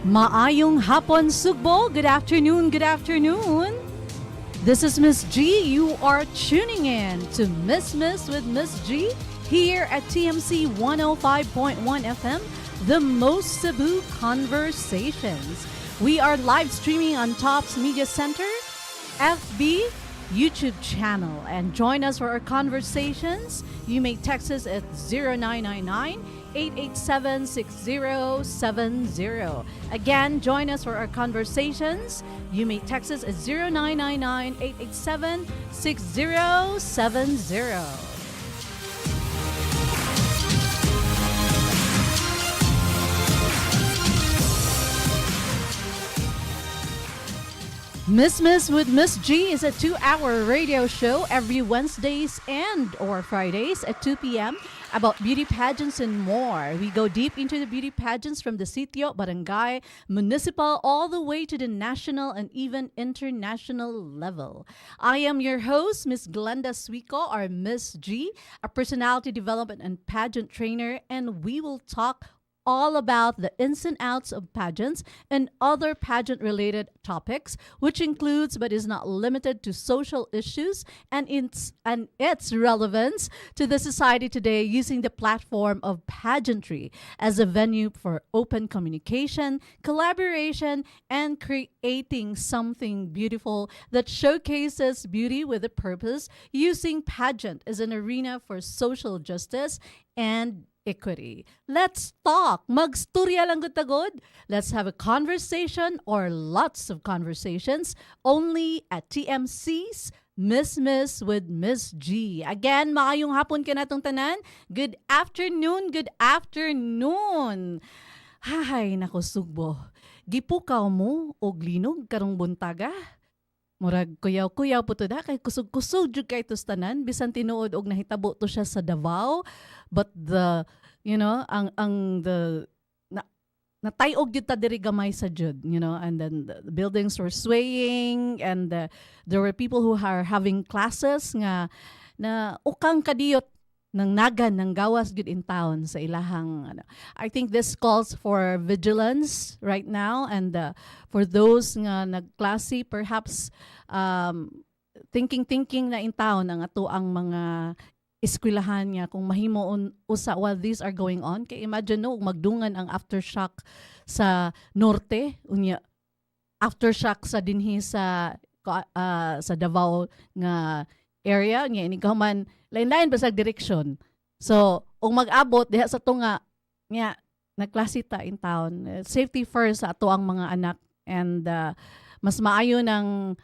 Maayong hapon, Sugbo. Good afternoon, good afternoon. This is Miss G. You are tuning in to Miss with Miss G here at TMC 105.1 FM, the most Cebu conversations. We are live streaming on Tops Media Center, FB, YouTube channel, and join us for our conversations. You may text us at 0999 887 6070. Again, join us for our conversations. You may text us at 0999 887 6070. Miss with Miss G is a 2-hour radio show every Wednesdays and or Fridays at 2 p.m. about beauty pageants and more. We go deep into the beauty pageants from the sitio, barangay, municipal, all the way to the national and even international level. I am your host, Miss Glenda Suico, or Miss G, a personality development and pageant trainer, and we will talk all about the ins and outs of pageants and other pageant-related topics, which includes but is not limited to social issues and its relevance to the society today, using the platform of pageantry as a venue for open communication, collaboration, and creating something beautiful that showcases beauty with a purpose, using pageant as an arena for social justice and equity. Let's talk. Magsturya lang gud. Let's have a conversation or lots of conversations only at TMC's Miss with Miss G. Again, maayong hapon ka natong tanan. Good afternoon, good afternoon. Hay, nako Sugbo. Gipukaw mo og linog karong buntaga. Murag kuyaw-kuyaw po to da, kay kusog-kusog jud kay tos tanan, bisan tinuod og nahitabo to siya sa Davao, but the natayog jud ta diri gamay sa jud, and then the buildings were swaying, and there were people who are having classes nga na ukang kadiyot ng nagan ng gawas good in town sa ilahang I think this calls for vigilance right now, and for those nga nagklase perhaps thinking na in town ang ato ang mga eskwelahan niya kung mahimo usa while these are going on. Kay imagine no magdungan ang aftershock sa norte unya, aftershock sa dinhi sa Davao nga area niya ini man lain-lain basag direksyon. So, ug mag-abot diha sa tunga niya nagklase ta in town. Safety first sa ato ang mga anak, and mas maayo ng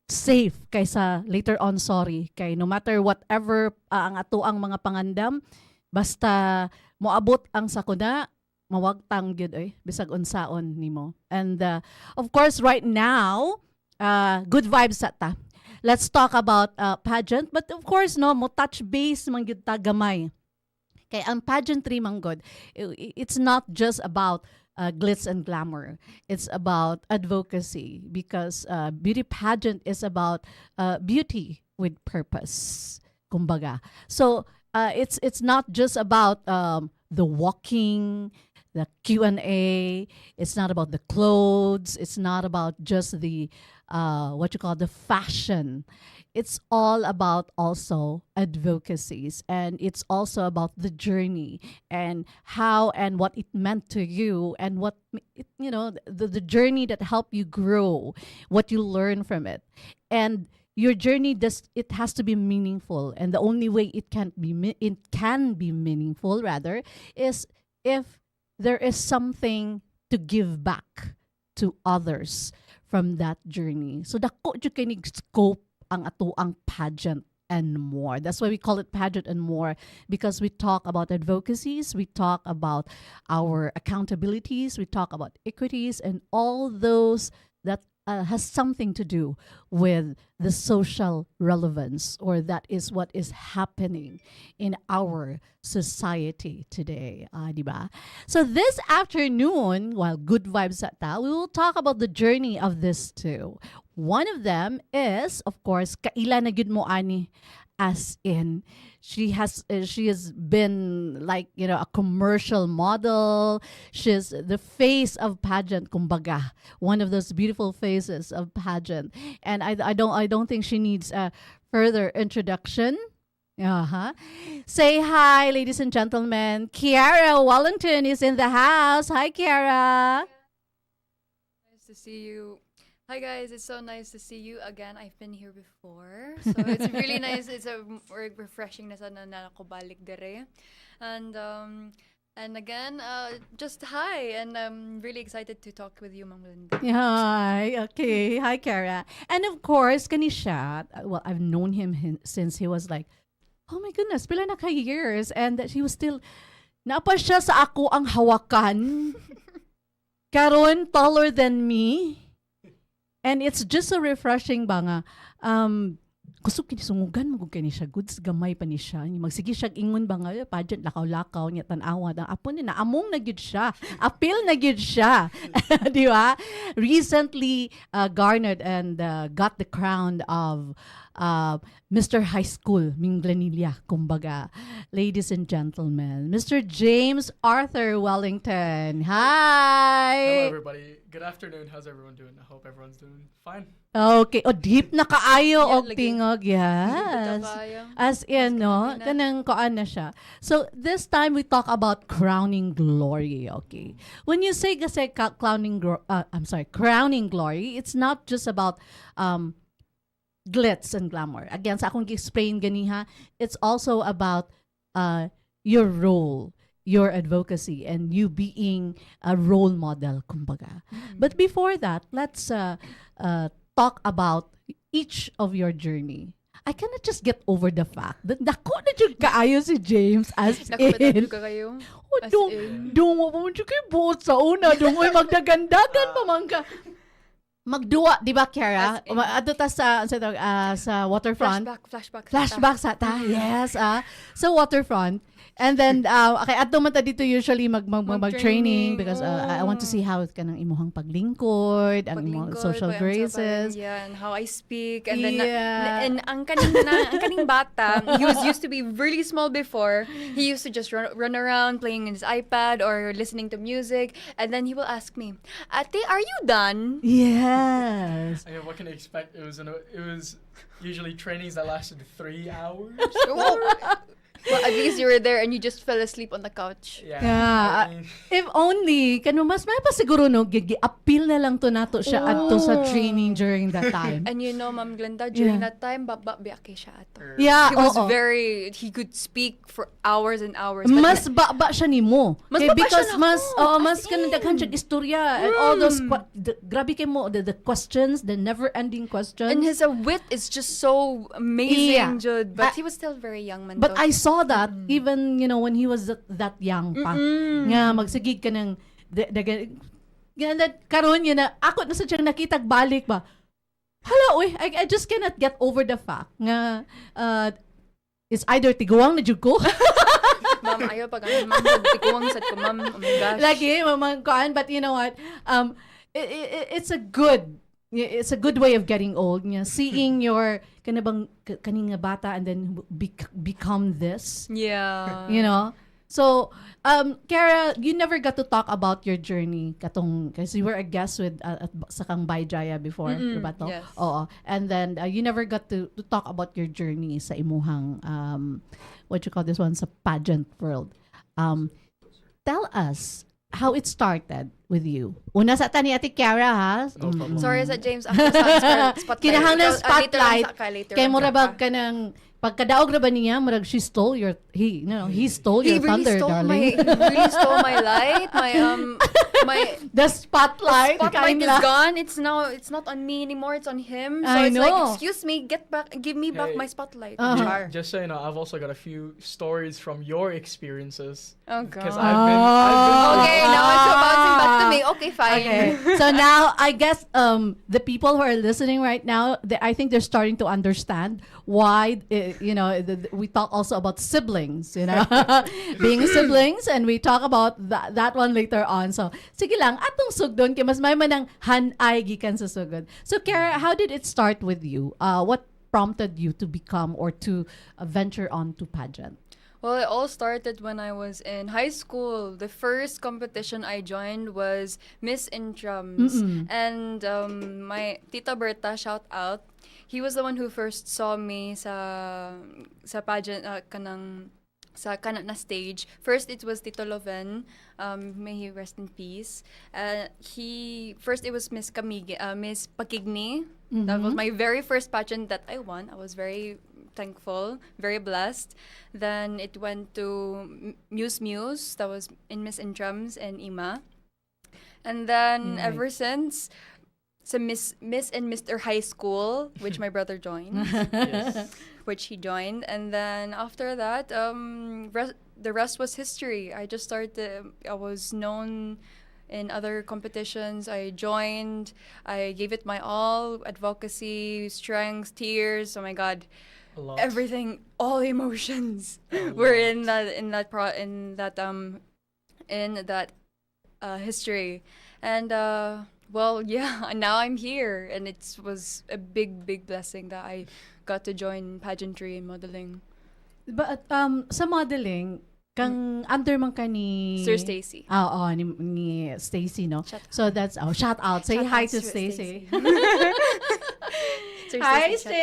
safe kaysa later on sorry, kay no matter whatever ang ato ang mga pangandam, basta moabot ang sakuna mawagtang gyud bisag unsaon nimo. And of course right now good vibes sa ta. Let's talk about pageant, but of course no mo touch base man gyud ta gamay. Kay ang pageantry man god, it's not just about glitz and glamour. It's about advocacy, because beauty pageant is about beauty with purpose. Kumbaga. So it's not just about the walking, the Q&A. It's not about the clothes. It's not about just the the fashion. It's all about also advocacies, and it's also about the journey and how and what it meant to you, and what the journey that helped you grow, what you learn from it. And your journey it has to be meaningful, and the only way it can be meaningful rather is if there is something to give back to others from that journey. So dako jud kay nig scope ang ato ang pageant and more. That's why we call it pageant and more, because we talk about advocacies, we talk about our accountabilities, we talk about equities, and all those that has something to do with the social relevance, or that is what is happening in our society today. Diba? So this afternoon, while good vibes at ta, we will talk about the journey of this too. One of them is, of course, kaila na gyud mo ani as in she has been like a commercial model. She's the face of pageant, kumbaga, one of those beautiful faces of pageant, and I don't think she needs a further introduction. Uh-huh. Say hi, ladies and gentlemen. Kiara Wellington is in the house. Hi, Kiara. Nice to see you. Hi guys, it's so nice to see you again. I've been here before, so it's really nice. It's a refreshing na sana na ako balik dire, and again, just hi, and I'm really excited to talk with you, Ma'am Linda. Hi. Okay. Hi, Kiara. And of course, kanisha. Well, I've known him since he was like, oh my goodness, pila na ka years, and that he was still napa siya sa ako ang hawakan. Karon taller than me. And it's just so refreshing ba nga. Gusto kini sungugan mo kani siya goods gamay pa ni siya. Magsige siya ingon ba nga pageant lakaw-lakaw niya tan-awa ang apo ni naamong na gyud siya. Appeal na gyud siya. Di ba? Recently garnered and got the crown of Mr. High School Minglanilla, kumbaga. Ladies and gentlemen, Mr. James Arthur Wellington. Hi. Hello, everybody. Good afternoon. How's everyone doing? I hope everyone's doing fine. Okay. O, deep na kaayo Yeah, og lagi. tingog. Yes. Kaya. As in, no? kanina. Kanang koan na siya. So, this time we talk about crowning glory, okay? When you say kasi crowning glory, it's not just about glitz and glamour. Again, sa akong explain ganiha, it's also about your role, your advocacy, and you being a role model, kumbaga. But before that, let's talk about each of your journey. I cannot just get over the fact that dako na jud kaayo si James as Nakabatan in. ka kayo? Oh, As dong, in. dong, mo mo kay buot sa una, dong, oy, magdagandagan pa man ka. Magduwa, di ba, Kiara? As in. Ato ta sa waterfront. Flashback. Sa ta, yes. Sa waterfront. And then, okay, ato man ta dito usually mag-training because I want to see how ka ng imuhang paglingkod, ang imong social graces. Yeah, and how I speak. And then, Yeah. and ang kaning bata, he was used to be really small before. He used to just run around playing in his iPad or listening to music. And then he will ask me, Ate, are you done? Yes. I mean, what can you expect? It was usually trainings that lasted 3 hours. Well, at least you were there and you just fell asleep on the couch. Yeah. Yeah. I mean, If only, kano mas may pa siguro no, appeal na lang to nato siya adto sa training during that time. And you know, Ma'am Glenda, during Yeah. that time, biyake siya ato. Yeah, He was oo. he could speak for hours and hours. But Mas ba siya nimo. Mas Okay, baba siya because na mas ako, mas as kanang in. daghan siya istorya and all those grabe kay mo the questions, the never ending questions. and his wit is just so amazing, Yeah. Jude. But he was still very young, man. But though. I saw that even when he was that young pa. Nga magsigig ka ng karon yun na ako na sa siyang nakitag balik ba. Hala, uy, I just cannot get over the fact nga it's either tiguang na jud ko. Ma'am, ayaw pag ano, ma'am, tikuwang sad ko, ma'am. Oh my gosh. Lagi mamang kuan, but you know what? It's a good way of getting old. Nga, seeing your kanabang kaning nga bata and then become this. Yeah. You know? So, Kara, you never got to talk about your journey katong kasi you were a guest with sa Kang Jaya before, diba to? yes. Oo. And then you never got to talk about your journey sa imuhang what you call this one sa pageant world. Tell us how it started with you. Una sa tani Ate Kiara, ha? No problem. Sorry sa James, after sa spotlight. Kinahanglan spotlight. Later Kay on mo ka rabag pa. ka ng pagkadaog ra ba niya, murag he stole He your really thunder, stole darling. he really stole my light. My The spotlight, spotlight is kain gone. It's not on me anymore. It's on him. So I it's like, know. excuse me, give me back Hey. my spotlight. Uh-huh. Char. just so you know, I've also got a few stories from your experiences. Oh Because god. I've been Okay, now it's bouncing back to me. Okay, fine. Okay. So now I guess the people who are listening right now, I think they're starting to understand why we talk also about siblings, being siblings, and we talk about that one later on. So sige lang atong sugdon kay mas may manang hanay gikan sa sugod. So Kara, how did it start with you? What prompted you to become or to venture on to pageant? Well, it all started when I was in high school. The first competition I joined was Miss Intrams. And my Tita Berta, shout out, he was the one who first saw me sa pageant, sa kanat na stage. First, it was Tito Loven. May he rest in peace. It was Miss Miss Pakigni. That was my very first pageant that I won. I was very thankful, very blessed. Then it went to Muse. That was in Miss Intrams and Ima. And then Right. ever since, sa Miss and Mr. High School, which my brother joined. Yes. Which he joined, and then after that, the rest was history. I just started. I was known in other competitions. I joined. I gave it my all. Advocacy, strength, tears. Oh my God, A lot. everything, all emotions A were lot. in that history, and well, yeah. Now I'm here, and it was a big blessing that I got to join pageantry and modeling. But sa modeling, kang under man ka ni Sir Stacy. Oo, ni Stacy, no? Shout out. So that's shout out. Say Shout hi out, to Sir Stacy. Sir Hi, Stacy, shout out.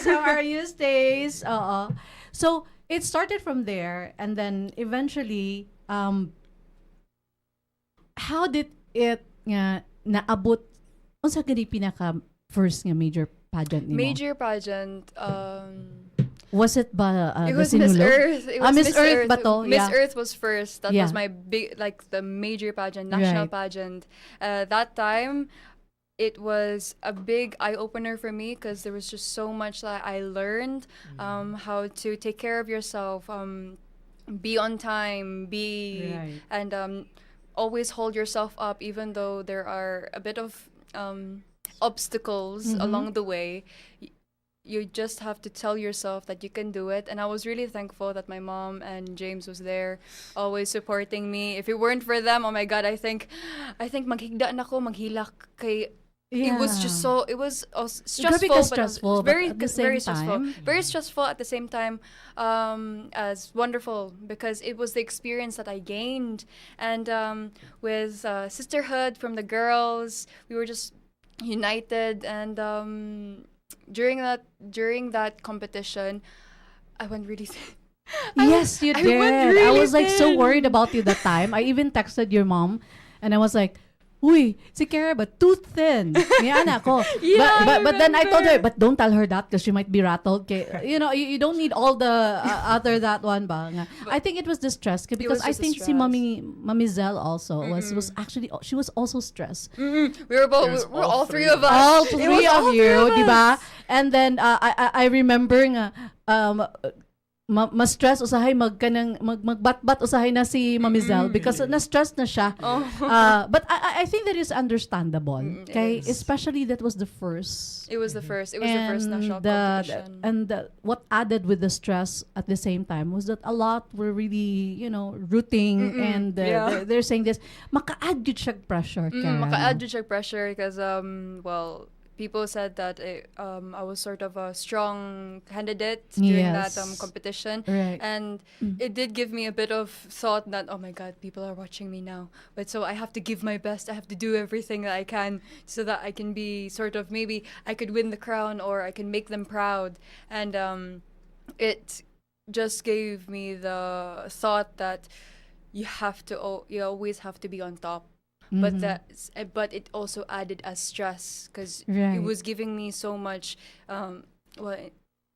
Stace. How are you, Stace? Oo. So it started from there, and then eventually, how did it nga naabot? Unsa gani pinaka first nga major pageant nimo? Major pageant. Was it ba It the was Miss Sinulog? Earth. It was Miss Earth ba to? Miss Yeah. Earth was first. That Yeah. was my the major pageant, national Right. pageant. That time, it was a big eye opener for me because there was just so much that I learned, how to take care of yourself, be on time, Right. and always hold yourself up even though there are a bit of obstacles along the way. You just have to tell yourself that you can do it. And I was really thankful that my mom and James was there, always supporting me. If it weren't for them, oh my God, I think maghigda na ko, maghilak kay. It was just so. It was stressful. Grabe ka but stressful, but very at the very same stressful. time- Very stressful at the same time. As wonderful because it was the experience that I gained, and with sisterhood from the girls, we were just united. And during that competition, I went really. Yes, you I did. went I really was like so thin. worried about you that time. I even texted your mom, and I was like, "Uy, si Kara ba too thin?" Yan ako. Yeah, but then I told her, remember. but don't tell her that because she might be rattled. Kay, you don't need all the other that one ba. Nga. I think it was the stress kay, because was I just the think si stress. Mami Zell also was actually she was also stressed. We were both. It was We're all three all of us. All It three was all of you, three of di ba? us. And then I remember nga ma-stress usahay magbatbat usahay na si Mami Zell because na-stress na siya. Oh. But I think that is understandable. It Okay, is. especially that was the first. It was the first. It was the first national competition. What added with the stress at the same time was that a lot were really, rooting and Yeah. they're saying this, maka-add yun siya pressure. Kara, Maka-add no? yun siya pressure because well, people said that I was sort of a strong candidate during that Yes. competition. Right. And it did give me a bit of thought that, oh my God, people are watching me now. But so I have to give my best. I have to do everything that I can so that I can be sort of, maybe I could win the crown or I can make them proud. And it just gave me the thought that you always have to be on top. But but it also added as stress because Right. it was giving me so much well,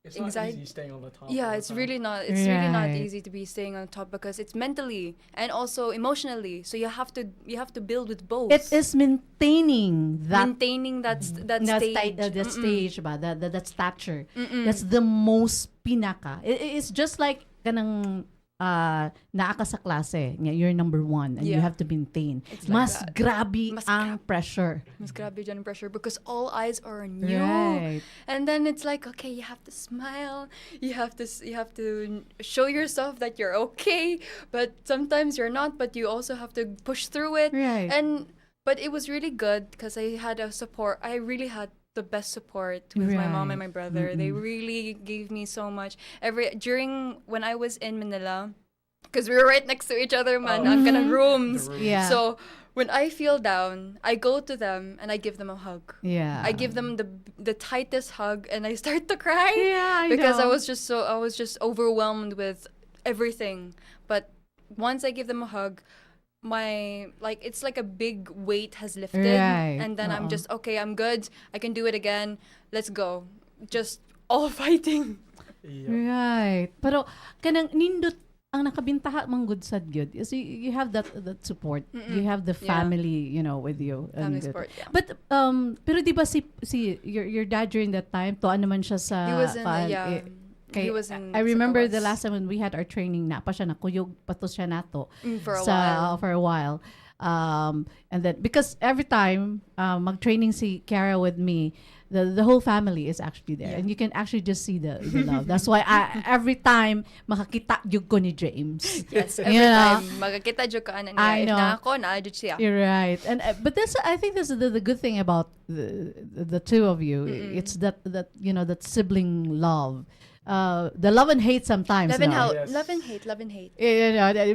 It's not anxiety. easy staying on the top. yeah, all the it's time. really not. It's really not Right. easy to be staying on top because it's mentally and also emotionally. So you have to build with both. It is maintaining that maintaining that stage. the stage ba, that stature. That's the most pinaka. It's just like kanang naa ka sa klase, nga you're number 1 and you Yeah. have to maintain. It's like Mas that. grabe Mas ang pressure. Mas grabe dyan ang pressure because all eyes are on you. Right. And then it's like, okay, you have to smile. You have to show yourself that you're okay, but sometimes you're not, but you also have to push through it. Right. But it was really good because I had a support. I really had the best support with my mom and my Right. brother. They really gave me so much. During when I was in Manila, because we were right next to each other, man, ang kanang rooms. The room. Yeah. So when I feel down, I go to them and I give them a hug. Yeah. I give them the tightest hug, and I start to cry Yeah, I because know. I was just overwhelmed with everything. But once I give them a hug, it's like a big weight has lifted, Right. and then I'm Oo. just okay. I'm good. I can do it again. Let's go. Just all fighting. Yeah. Right. Pero kanang nindot ang nakabintaha mang good sad gyud is you have that support. You have the Yeah. family, with you. Family And support. Yeah. But pero di ba si your dad during that time tuan naman siya sa He was in kay- he was in I remember the Sakawas. last time when we had our training na pa siya nakuyog patos siya nato For a sa while. for a while. And then because every time mag-training si Kara with me, the whole family is actually there, and you can actually just see the love. That's why every time makakita jud ko ni James. Yes, every Yeah. time magkakita jud ka ana I niya. If know. na ako na jud siya. You're right, and but I think this is the good thing about the two of you. It's that that sibling love, the love and hate sometimes. Love and no? Yes. love and hate, love and hate.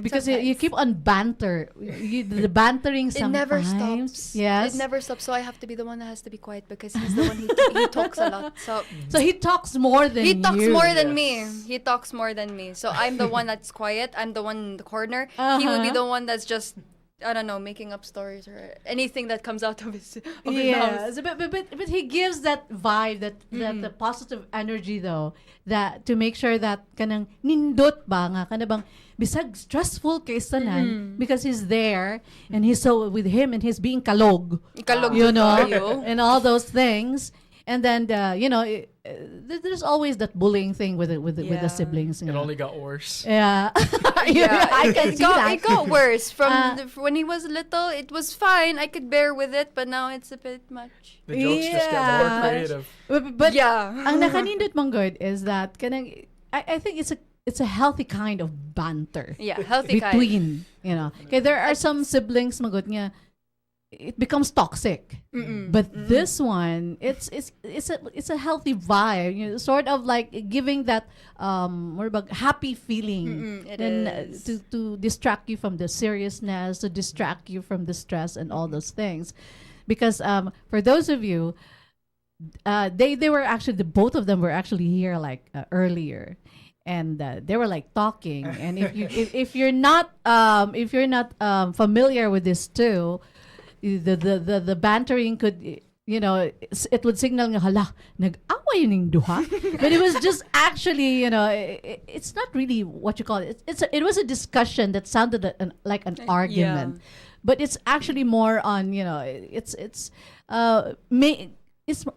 Because you Sometimes. keep on banter, the bantering It sometimes. never stops. Yes. It never stops. So I have to be the one that has to be quiet because he's the one he talks a lot. So So he talks more than he talks you. more than me. Yes. He talks more than me. So I'm the one that's quiet. I'm the one in the corner. He would be Uh-huh. the one that's just, I don't know, making up stories or anything that comes out of his mouth. Yes, but he gives that vibe, that the positive energy though, that to make sure that kanang nindot ba nga kana bang bisag stressful case tanan because he's there and he's so with him and he's being kalog, Ikalog you know, kayo. and all those things. And then there's always that bullying thing with the Yeah. siblings. It only got worse. Yeah, I can it see got, that. It got worse from Uh, when he was little. It was fine. I could bear with it, but now it's a bit much. The jokes just get more Yeah. creative. But yeah. ang nakanindot mong good is that kanang I think it's a healthy kind of banter Yeah, healthy kind. between, Okay, there are some siblings magod nga it becomes toxic. But this one, it's a healthy vibe, sort of like giving that more about happy feeling, It then is. to distract you from the seriousness, to distract you from the stress and all those things. Because for those of you, they were actually both of them were actually here like earlier, and they were like talking. And if you're not familiar with this too, the bantering could it would signal nga hala nag-away ning duha. But it was just actually it's not really what you call it. It was a discussion that sounded like an argument, but it's actually more on it's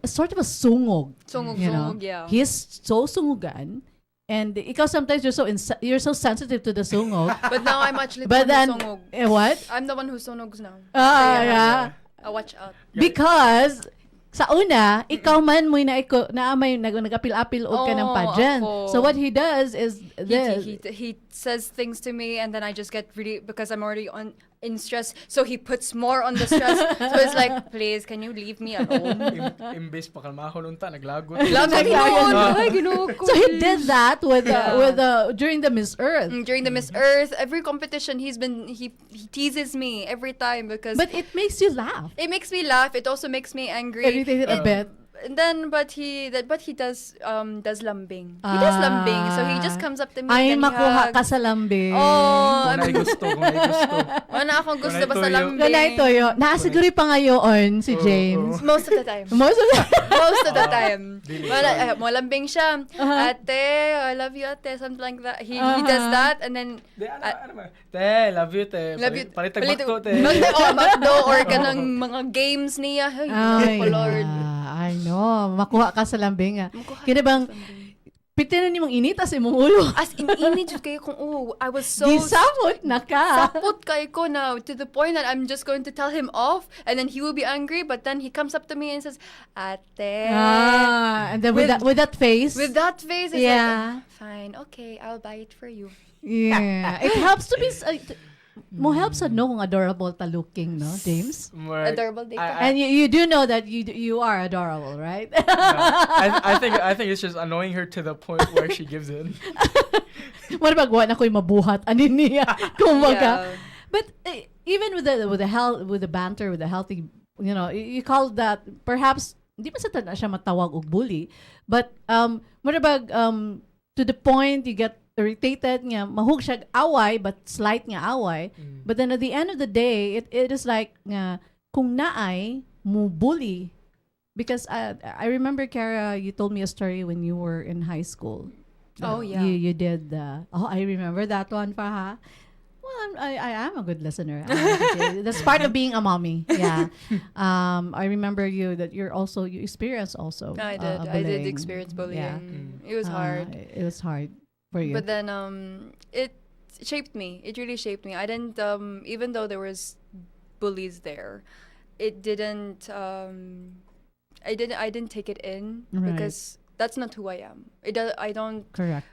sort of a sungog. Sungog, yeah. He's so sungugan, and ikaw sometimes you're so sensitive to the sungog. But now I'm actually the But one then who sungog. what? I'm the one who sunogs now. Yeah. Watch out. Because sa una, ikaw man mo naamay nag-apil-apil og ka ng Oh, pageant. ako. So what he does is this. He says things to me, and then I just get really, because I'm already in stress, so he puts more on the stress. So it's like, please, can you leave me alone? Imbes pa kalmahon unta naglagot. Lagot yun! Ay, Ginoo ko. So he did that with Yeah. during the Miss Earth. During the Miss Earth, every competition, he teases me every time because But it makes you laugh. it makes me laugh. It also makes me angry. Irritated a bit. And then, but he does lambing. He does lambing, so he just comes up to me Ay, and he makuha ka hugs. sa lambing. Oh, Kung na'y gusto, kung na'y gusto. wala akong gusto Kunay basta toyo. lambing. Ganay toyo. Naasiguri pa ngayon si Oo, James. Most of the time. Most of the Most of the time. Dili. Malambing siya. Ate, I love you, ate. Something like that. He does that, and then Di, ano ba? Te, love you, te. love you. Palitag bakto, te. Makdo or kanang mga games niya. Ay, Ay, oh, Lord. I know. Makuha ka sa lambing. Makuha Kaya bang, ka sa lambing. pitinan ni mong inita sa imong ulo. As in, init jud kayo kung, I was so Gisabot na ka. sapot kay ko now to the point that I'm just going to tell him off, and then he will be angry, but then he comes up to me and says, Ate. And then with that face. With that face, it's Yeah. like, fine, okay, I'll buy it for you. Yeah. It helps to be mo help sa no kung adorable ta looking, no, James? More, Adorable day pa. And you do know that you are adorable, right? I think it's just annoying her to the point where she gives in. What about na ko'y mabuhat anin niya? Kumbaga. Yeah. But even with the banter, with the healthy, you call that perhaps hindi pa sa na siya matawag og bully, but what about to the point you get irritated nga mahug siya away but slight nga away, but then at the end of the day it is like nga kung naay mo bully because I remember Kara, you told me a story when you were in high school. Oh, yeah. You did I remember that one pa ha. Well, I am a good listener. That's part of being a mommy. Yeah. I remember you experienced also. I did. I did experience bullying. Yeah. It was hard. It was hard for you. But then it shaped me. It really shaped me. I didn't even though there was bullies there, it didn't I didn't take it in Right. because that's not who I am. I don't Correct.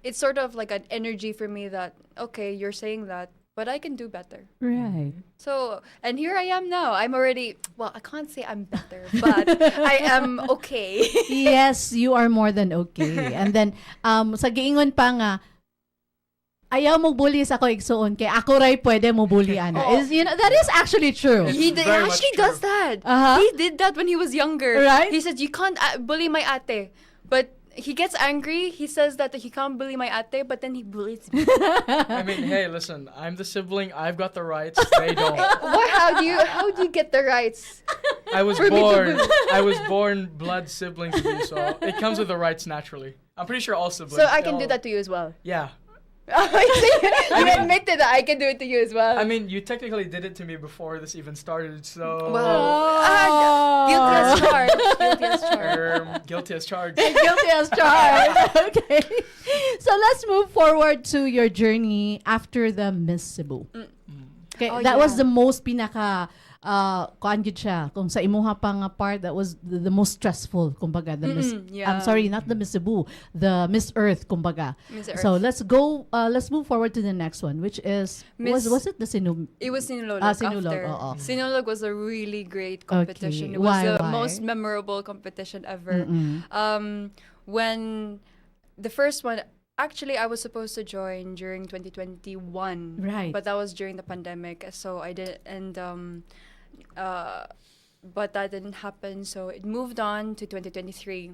it's sort of like an energy for me that okay, you're saying that, but I can do better. Right. So, and here I am now. I'm already, well, I can't say I'm better, but I am okay. Yes, you are more than okay. And then sa giingon pa nga ayaw mo bully sa ako igsuon kay ako ray pwede mo bully ana. Oh. That is actually true. He Very much actually true. does that. Uh-huh. He did that when he was younger. Right? He said, you can't bully my ate. But he gets angry. He says that he can't bully my ate, but then he bullies me. I mean, hey, listen, I'm the sibling. I've got the rights. They don't. How do you get the rights? I was For me to born. bully. I was born blood sibling to you, so it comes with the rights naturally. I'm pretty sure all siblings. So I can they do all- that to you as well. Yeah. You admitted that I can do it to you as well. I mean, you technically did it to me before this even started, so. Wow. Guilty as charged. Guilty as charged. Guilty as charged. Guilty as charged. Okay. So let's move forward to your journey after the Miss Cebu. Okay, Oh, that was yeah. the most pinaka kuan gid siya kung sa imuha pang part that was the most stressful kumbaga the Miss yeah. I'm sorry, not the Miss Cebu, the Miss Earth kumbaga. Miss So Earth. let's move forward to the next one, which is Miss- was it the Sinum? It was Sinulog Sinulog, after. oo. Sinulog was a really great Okay. competition. It was Why, the why? most memorable competition ever. Mm-mm. When the first one, actually, I was supposed to join during 2021. Right. But that was during the pandemic, so I did, and but that didn't happen. So it moved on to 2023.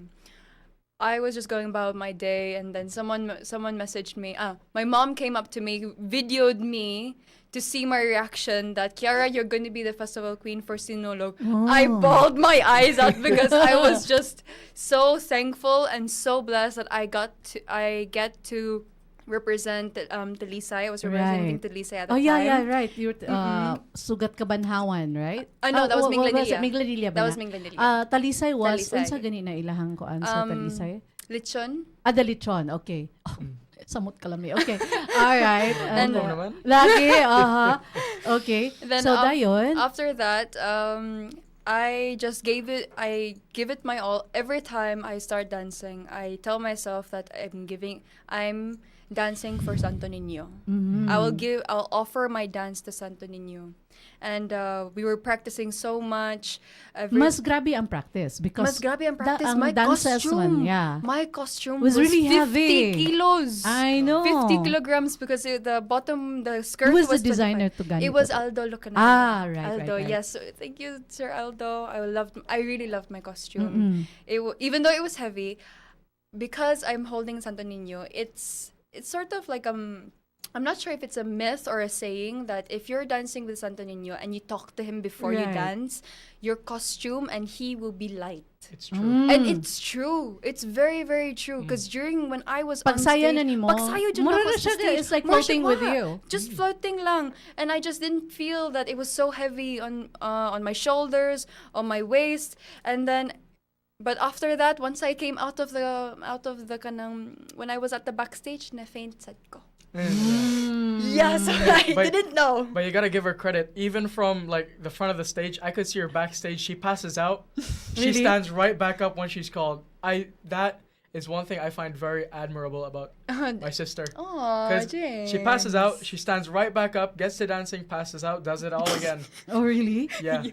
I was just going about my day, and then someone messaged me. My mom came up to me, videoed me to see my reaction that Kiara, you're going to be the festival queen for Sinulog. I Oh. bawled my eyes out because I was just so thankful and so blessed that I get to represent Talisay. I was representing Right. Talisay at the Oh time. yeah, right. You Sugat Kabanhawan, right? No, that was Minglanilla. Minglanilla. Minglanilla ba That was na? Minglanilla. Talisay was Talisay. unsa gani na ilahang koan sa Talisay? Lechon. Dalichon, okay. Oh, samot kalami. Okay. All right. And, Ano naman? Lagi, okay. Then So dayon. after that, I just give it my all. Every time I start dancing, I tell myself that I'm dancing for Santo Niño. Mhm. I'll offer my dance to Santo Niño. And we were practicing so much. Mas grabe ang practice because Mas grabe ang practice. ang My dances costume. one, yeah. My costume Was was, really 50 heavy. kilos. I know. 50 kilograms because the skirt Who was was the designer 25. to ganito? It was Aldo Lucanaro. Right, Aldo, right. yes. So thank you, Sir Aldo. I really loved my costume. Mm-mm. Even though it was heavy, because I'm holding Santo Niño, it's sort of like I'm not sure if it's a myth or a saying that if you're dancing with Santo Niño and you talk to him before you Right. dance, your costume and he will be light. It's true. And it's true. It's very, very true. Because during when I was Pagsayo on na stage, nimo. pagsayo dyan Mura ako na sa siya, stage. it's like Mura floating siya, with wala. you. Just floating lang. And I just didn't feel that it was so heavy on my shoulders, on my waist. And then, but after that, once I came out of the kanang, when I was at the backstage, na faint sad ko. Yeah, so I But- didn't know. But you gotta give her credit. Even from like the front of the stage, I could see her backstage. She passes out. She Really? stands right back up when she's called. That is one thing I find very admirable about my sister. Oh, Because James. she passes out, she stands right back up, gets to dancing, passes out, does it all again. Oh, really? Yeah.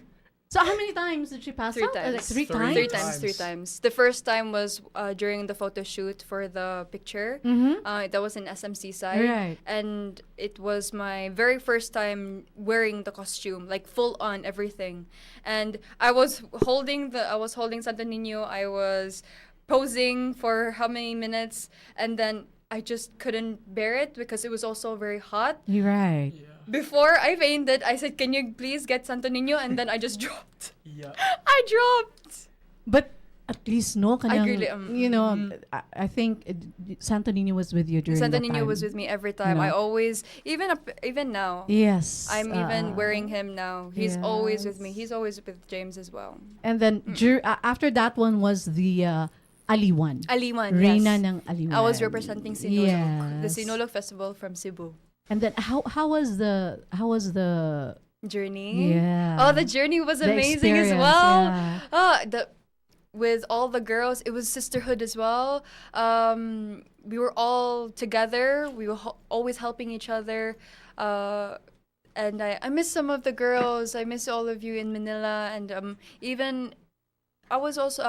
So how many times did she pass Three out? times. Like three Three times? Three times. times. Three times. The first time was during the photo shoot for the picture. Mm-hmm. That was in SMC side. Right. And it was my very first time wearing the costume, like full on everything. And I was holding Santo Niño. I was posing for how many minutes, and then I just couldn't bear it because it was also very hot. You're right. Yeah. Before I fainted, I said, "Can you please get Santo Niño?" And then I just dropped. Yeah. I dropped. But at least no kanang, really, you know, Mhm. I think Santo Niño was with you during Santo that Niño time. was with me every time. You I know? always, even now, Yes. I'm even wearing him now. He's always with me. yes. He's always with James as well. And then after that one was the Aliwan. Aliman, Reina yes. ng Aliwan. I was representing Sinulog, the Yes. Sinulog Festival from Cebu. And then how was the Journey. yeah. Oh, the journey was the amazing as experience, well. yeah. With all the girls, it was sisterhood as well. We were all together. We were always helping each other. And I miss some of the girls. I miss all of you in Manila. And even I was also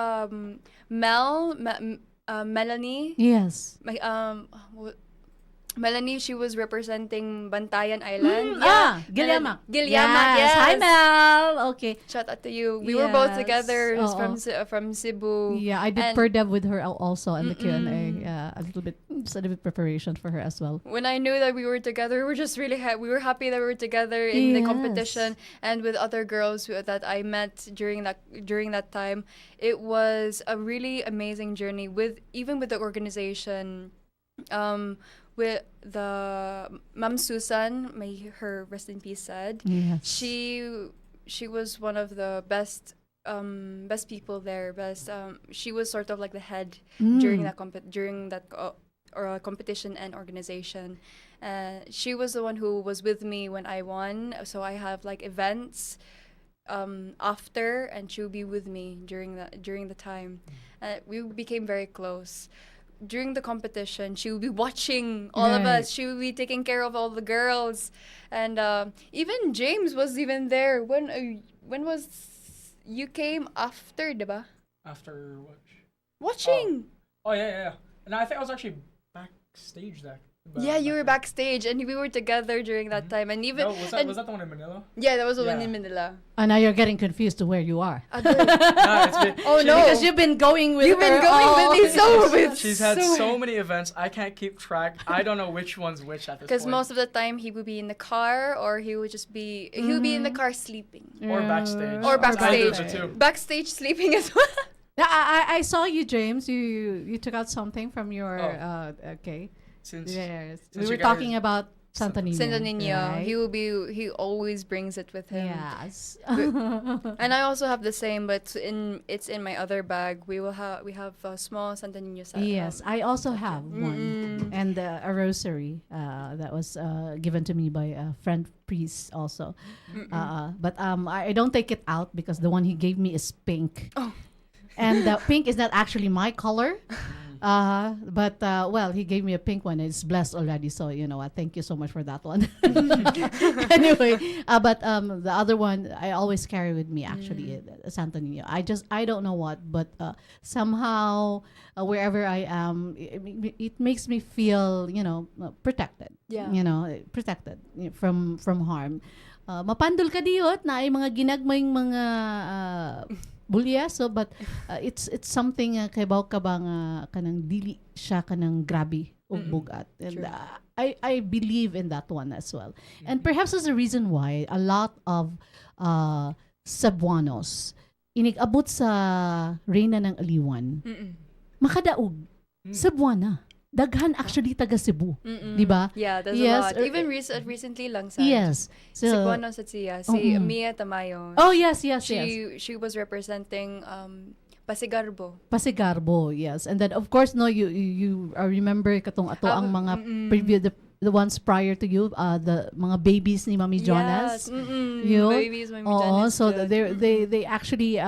Melanie. Yes. My Melanie, she was representing Bantayan Island. Gilyamak. Gilyamak, yes. Hi, Mel. Okay. Shout out to you. We were both Yes. together Oo. from Cebu. Yeah, I did And- per-dev with her also in the Q&A. Mm-mm. Yeah, a little bit preparation for her as well. When I knew that we were together, we were just really we were happy that we were together in the Yes. competition and with other girls that I met during that time. It was a really amazing journey with the organization. With the Ma'am Susan, may her rest in peace said. Yes. She was one of the best people there. She was sort of like the head during that competition and organization. She was the one who was with me when I won. So I have like events after, and she'll be with me during the time. We became very close. During the competition, she will be watching all of Right. us. She will be taking care of all the girls, and even James was even there. When was you came after, diba? After what? Watching. Oh, yeah. And I think I was actually backstage there. Yeah, you were backstage, and we were together during that time. And even No, was that the one in Manila? yeah, that was the one Yeah. in Manila. And now you're getting confused to where you are. No, it's been, Oh no, Because you've been going with You've been her going with me all- she's had so many events. I can't keep track. I don't know which one's which at this point. because most of the time he would be in the car, or he would be in the car sleeping, Or backstage. Or backstage. I do it too. backstage sleeping as well. Yeah, I saw you, James. You took out something from your okay. Since Yes, since we were you guys- talking about Santo Niño. Santo Niño, right? he always brings it with him. Yes. And I also have the same, but it's in my other bag. We have a small Santo Niño set. Yes, I also have one, and a rosary that was given to me by a friend priest also. But I don't take it out because the one he gave me is pink. Oh. And pink is not actually my color. But well, he gave me a pink one. It's blessed already, so you know what? Thank you so much for that one. Anyway, but the other one I always carry with me actually, Santo Niño. I don't know what, but somehow wherever I am, it makes me feel protected. Yeah. Protected from harm. Mapandol ka diyot na ay mga ginagmayng mga bulyaso, but it's something kay baw ka ba nga kanang dili siya kanang grabe ug bugat, and True. I believe in that one as well. And perhaps that's the reason why a lot of Cebuanos inigabot sa Reyna ng Aliwan makadaog Cebuana. Daghan actually taga Cebu, di ba? Yeah, there's Yes, a lot. Even recently lang sa Yes. So, Cebuano sa siya, si Oo. Mia Tamayo. oh yes. She was representing Pasigarbo. Pasigarbo, yes. And then of course you remember katong ato ang mga preview the ones prior to you, the mga babies ni Mami Jonas. Yes. Yun. Babies, Mami Oo, Jonas. so they actually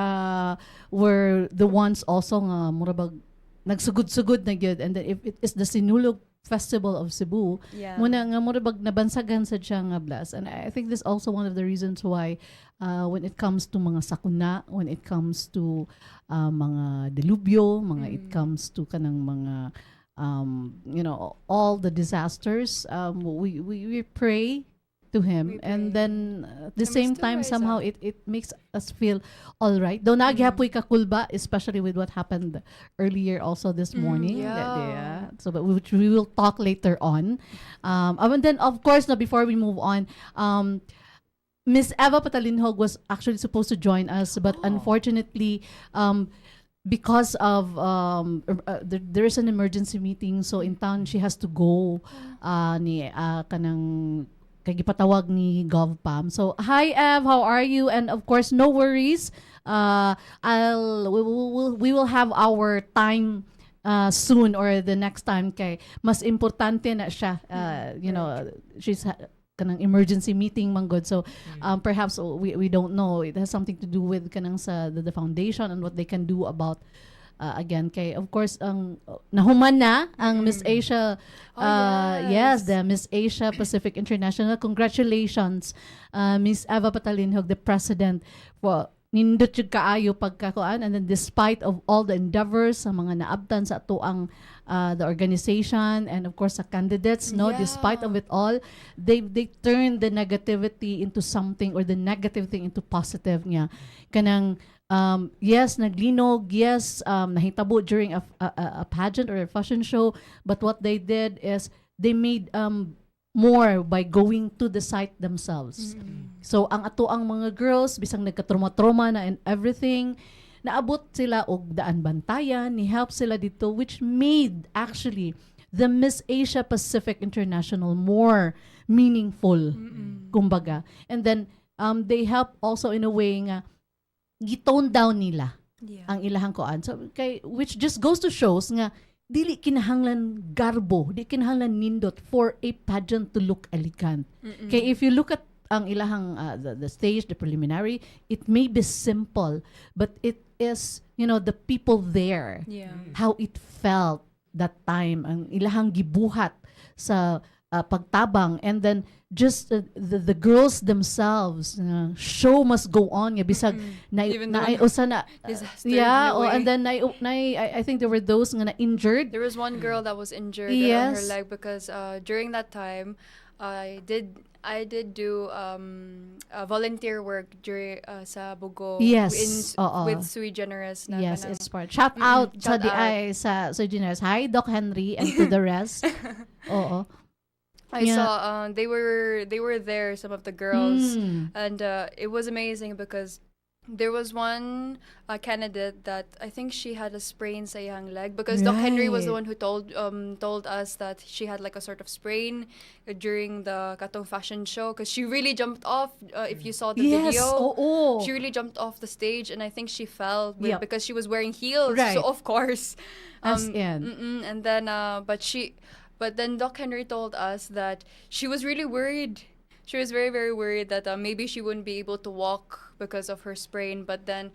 were the ones also nga murabag nagsugod-sugod na gyud, and then if it is the Sinulog Festival of Cebu, Yeah. muna nga mura bag nabansagan sa siya nga blast. And I think this also one of the reasons why when it comes to mga sakuna, when it comes to mga delubyo, mga it comes to kanang mga all the disasters, we pray to him, We and pray. then at the And we same still time rise somehow up. it makes us feel all right. Though nagyapoy ka kulba, especially with what happened earlier also this morning. yeah. So but which we will talk later on. And then of course, now before we move on, Miss Eva Patalinhog was actually supposed to join us, but unfortunately, because of there is an emergency meeting, so in town she has to go kanang kay gipatawag ni GovPam. So hi Ev, how are you? And of course, no worries. We will have our time soon, or the next time, kay mas importante na siya. She's kanang emergency meeting man good. So perhaps we don't know, it has something to do with kanang sa the foundation and what they can do about again kay of course ang nahuman na ang Miss Asia, yes, the Miss Asia Pacific International. Congratulations, Miss Eva Patalinhog, the president, for nindot jud kaayo pagkakuan, and then despite of all the endeavors sa mga naabtan sa ato ang the organization, and of course sa candidates, no, Yeah. despite of it all, they turn the negativity into something, or the negative thing into positive nga kanang yes, naglinog, yes, nahitabo during a pageant or a fashion show, but what they did is they made more by going to the site themselves. So ang ato ang mga girls bisang nagkatroma-troma na and everything, naabot sila og daan bantayan, ni help sila dito, which made actually the Miss Asia Pacific International more meaningful, kumbaga. And then they help also in a way nga gitone down nila Yeah. ang ilahang koan. So kay which just goes to shows nga dili kinahanglan garbo, di kinahanglan nindot for a pageant to look elegant. Kay if you look at ang ilahang the stage, the preliminary, it may be simple, but it is, the people there, Yeah. how it felt that time, ang ilahang gibuhat sa pagtabang, and then just the girls themselves, show must go on nga bisag Even though usa na disaster yeah, in a way. and then I think there were those nga na injured. There was one girl that was injured on her Yes. leg because during that time I did do volunteer work during sa Bugo Yes, oo. with Sui Generous na Yes, kanang- it's part. Shout out sa shout out. DI sa Generous. Hi Doc Henry and to the rest. Oo. I Yeah. saw they were there, some of the girls, Mm. and it was amazing because there was one candidate that I think she had a sprain sa iyang leg, because Doc Henry was the Right. one who told us that she had like a sort of sprain during the Katong fashion show, because she really jumped off. If you saw the Yes, video, oo. she really jumped off the stage, and I think she fell Yep. because she was wearing heels. Right. So of course, As in. and then but then Doc Henry told us that she was really worried. She was very, very worried that maybe she wouldn't be able to walk because of her sprain. But then,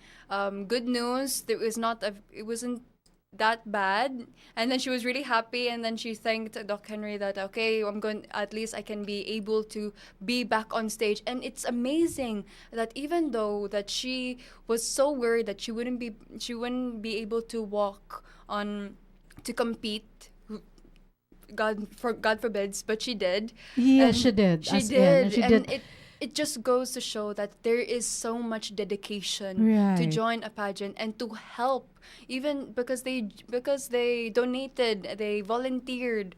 good news, it wasn't that bad. And then she was really happy. And then she thanked Doc Henry that, okay, at least I can be able to be back on stage. And it's amazing that even though that she was so worried that she wouldn't be able to walk to compete. God forbids, but she did. Yeah, And she did. She as in, did. she And did. it just goes to show that there is so much dedication to Right. join a pageant and to help, even because they donated, they volunteered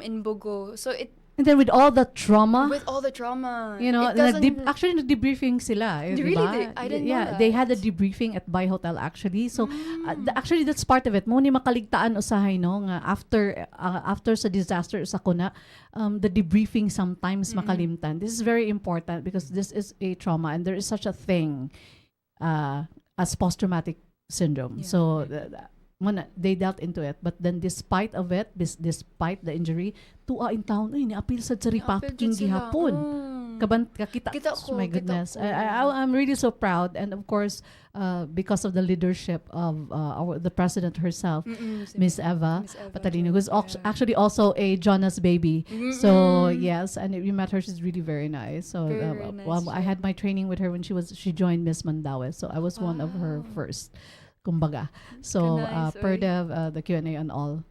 in Bugo. So And then with all the trauma, with all the trauma, it it doesn't. actually nag-debriefing sila. Really? Diba? I didn't know Yeah, they had a that. debriefing at Bay Hotel actually. So actually that's part of it. Mo ni makaligtaan usahay no nga after sa disaster sa kuna, the debriefing sometimes makalimtan. This is very important because this is a trauma, and there is such a thing as post-traumatic syndrome. Yeah. So they dealt into it, but then despite of it, despite the injury, tuwa in town, ay niapil sa Apil Ripak jud king sila. gihapon. Kakita. Kita Oh ko, my kita goodness. ko. I'm really so proud. And of course, because of the leadership of the president herself, Miss Eva Miss Eva Patalino, Jo, who's yeah. actually also a Jonas baby. So yes, and if you met her, she's really very nice. So Very nice, I Jo. had my training with her when she joined Miss Mandaue. So I was one of her Wow. first. Kumbaga. So Ka-nice, per oy. the Q&A and all,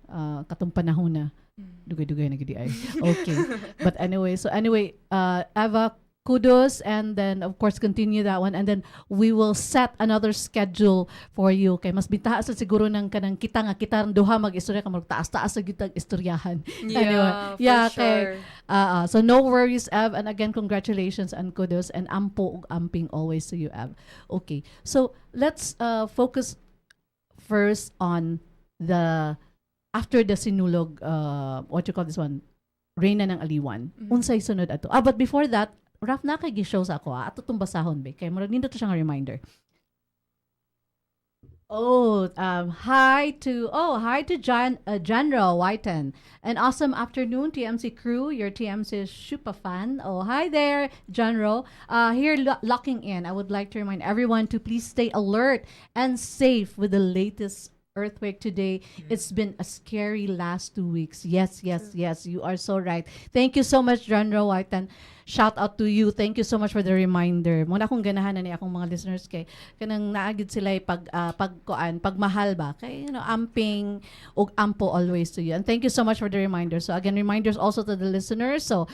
katong panahon na Mm. dugay-dugay na gidi ay. Okay. But anyway, Eva, kudos, and then of course continue that one, and then we will set another schedule for you. Kay mas bintaha sa siguro ng kanang kita nga kita duha mag-istorya ka magtaas-taas sa gitag istoryahan. Anyway, Yeah, yeah, for sure. So no worries, Ev, and again congratulations and kudos and ampo ug amping always to you, Ev. Okay. So let's focus first on the after the sinulog, what you call this one, Reyna ng Aliwan. Unsay sunod ato? But before that, Raf na kay gi-show sa ako. Ato tong basahon be. Kay murag nindot to siyang reminder. Hi to General Whiten. An awesome afternoon, TMC crew. Your TMC Shupa fan. Oh, hi there, General. Here locking in. I would like to remind everyone to please stay alert and safe with the latest earthquake today. It's been a scary last 2 weeks. Yes. You are so right. Thank you so much, General Whiten. Shout out to you. Thank you so much for the reminder. Muna akong ganahan na ni akong mga listeners kay kanang naagid sila pagmahal ba kay amping ug ampo always to you. And thank you so much for the reminder. So again, reminders also to the listeners. So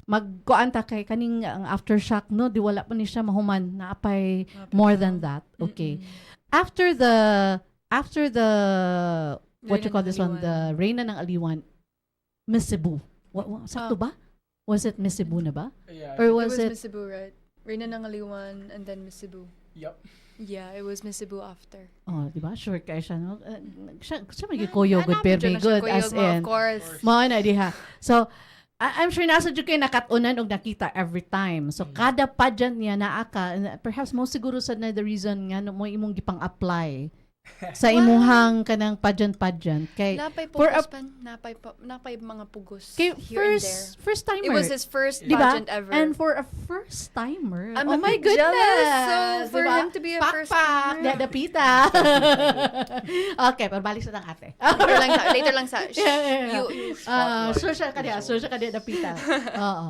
magkuan ta kay kaning ang aftershock no di wala pa ni siya mahuman na apay more than that. Okay. After the what Reyna you call ng this one, Aliwan. the Reyna ng Aliwan, Miss Cebu. Sakto ba? Was it Miss Cebu na ba? Yeah. Or It was was it? Miss Cebu, right? Reyna ng Aliwan and then Miss Cebu. Yep. Yeah, it was Miss Cebu after. Oh, di ba? Sure kay siya, no? Siya magikoyo good, Hanapin very dyan na siya, good, Kuya as Yogma, in. Of course. Mao na diha. So, I'm sure nasa dyan kayo nakatunan og nakita every time. So, kada pageant niya naa ka, and perhaps mo siguro sa na the reason nga no, mo imong gipang-apply sa imuhang kanang pageant kay Napay for pugos a- pan, napay mga pugos kay here and there. first timer. It was his first Di ba? pageant ever. And for a first timer, I'm oh a my bit goodness. jealous. So, for Di ba? him to be a first Pakpak, timer. dadapita. Okay, pabalik sa tang ate. Later lang sa you Sure siya kadi dapita. Oo.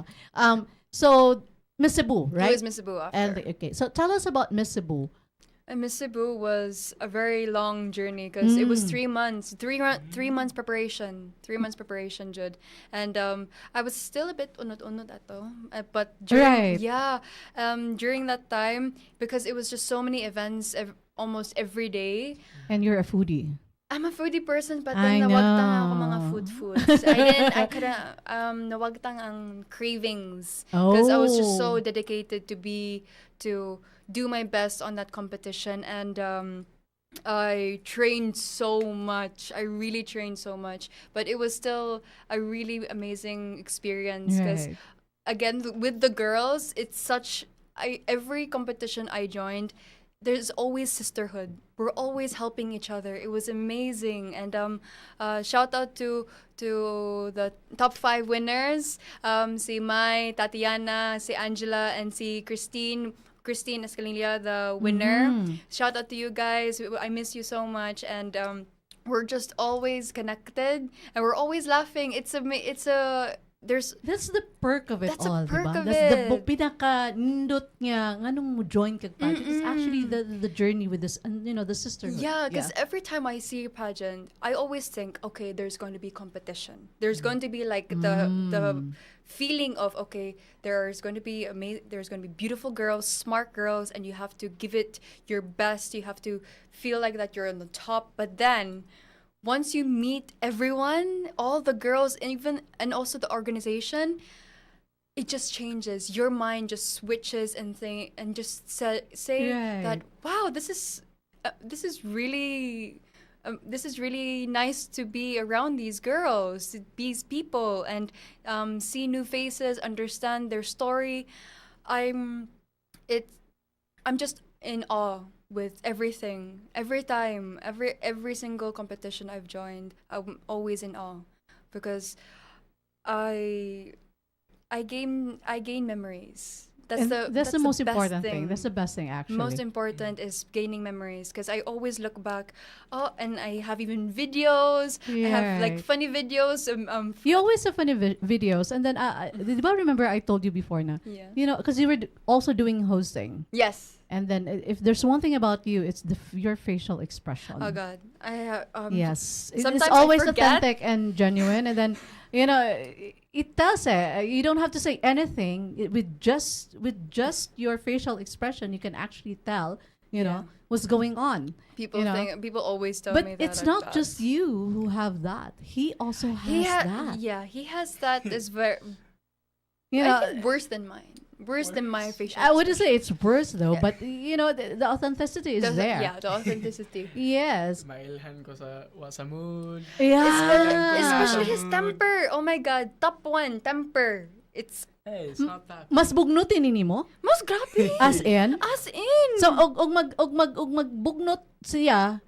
So Miss Cebu, It right? was Miss Cebu after. And okay, so tell us about Miss Cebu. And Miss Cebu was a very long journey because it was 3 Mm. months, 3 months preparation, 3 months preparation, Jude. And I was still a bit unod-unod ato, but during Right. during that time because it was just so many events almost every day. And you're a foodie. I'm a foodie person, but I then nawagtang ako mga know. foods. I couldn't, nawagtang ang cravings. Because I was just so Oh. dedicated to do my best on that competition. And I trained so much. I really trained so much. But it was still a really amazing experience. Because Right. again, with the girls, it's every competition I joined, there's always sisterhood. We're always helping each other. It was amazing. And shout out to the top 5 winners. Si Mai, Tatiana, si Angela, and si Christine Escalilla, the winner. Shout out to you guys. I miss you so much. And we're just always connected and we're always laughing. That's the perk of it That's a all, perk diba? of That's the it. pinaka nindot niya nganong mo join kag pageant. It's actually the journey with this, and the sisterhood. Yeah, because every time I see a pageant, I always think, okay, there's going to be competition. There's going to be like the feeling of, okay, there's going to be beautiful girls, smart girls, and you have to give it your best. You have to feel like that you're on the top. But then once you meet everyone, all the girls, and also the organization, it just changes. Your mind just switches and just say Right. that, wow, this is really nice to be around these girls, these people, and see new faces, understand their story. I'm just in awe with everything. Every time, every single competition I've joined, I'm always in awe because I gain memories. And that's the most best important thing. That's the best thing, actually. Most important is gaining memories because I always look back. Oh, and I have even videos. I have like Right. funny videos. You always have funny videos, and then did you remember I told you before na? Yeah. You know, because you were also doing hosting, Yes. and then if there's one thing about you, it's your facial expression. Oh God. I have. Yes, it's Sometimes I always forget. authentic and genuine, and then you know it does it. You don't have to say anything. With just your facial expression, you can actually tell know what's going on. People you know. people always tell But me that. it's I'm not bad. just you who have that. He also has He that. Yeah, he has that. Is very. You I know, think worse than mine. Worse than my facial. I wouldn't say it's worse though, Yeah. but the authenticity is there. Yeah, the authenticity. Yes. Mailhan ko sa mood. Yeah. Especially his temper. Oh my God, top one temper. It's Hey, it's not that. Mas bugnutin nini mo? most grabe. As in? As in. So og magbugnot siya.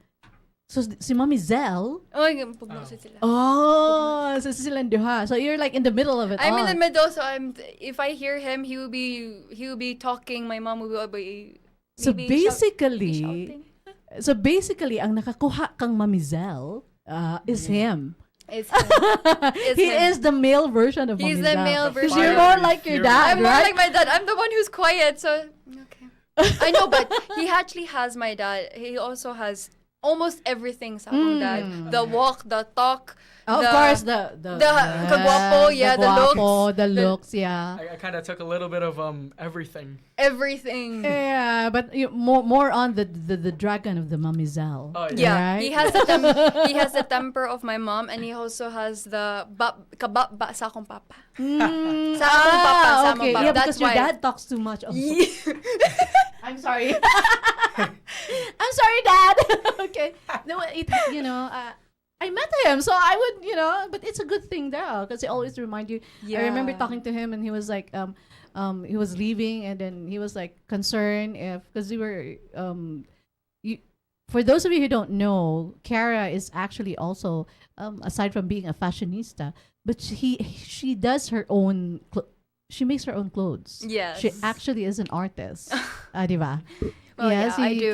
So si Mami Zell. Oh my God, pugnosin sila. Oh, so silang duha. So you're like in the middle of it I'm all. in the middle, so if I hear him, he will be talking. My mom will be. So maybe basically, shouting. ang nakakuha kang Mami Zell is him. It's him. He him. is the male version of He's Mami the Zell. male Because version. you're more like your Fiery. dad, I'm more right? like my dad. I'm the one who's quiet, so okay. I know, but he actually has my dad. He also has almost everything sa akong dad. The walk, the talk, Oh, of the, course, the kagwapo, yeah, the looks. the looks, yeah. I kind of took a little bit of everything. everything. Yeah, but more on the dragon of the Mami Zell. Oh, Yeah, Right? he has the temper of my mom, and he also has the kababa sa akong papa. Sa akong papa, sa akong okay. papa. Yeah, That's because your why. dad talks too much. Oh, Yeah. I'm sorry. I'm sorry, Dad. Okay. No, I met him, so I would, but it's a good thing though, because he always remind you. I remember Yeah. talking to him, and he was like, he was leaving, and then he was like concerned because we were, for those of you who don't know, Kara is actually also, aside from being a fashionista, but she does her own, she makes her own clothes. Yes. She actually is an artist. Di ba? Well, yeah, I do.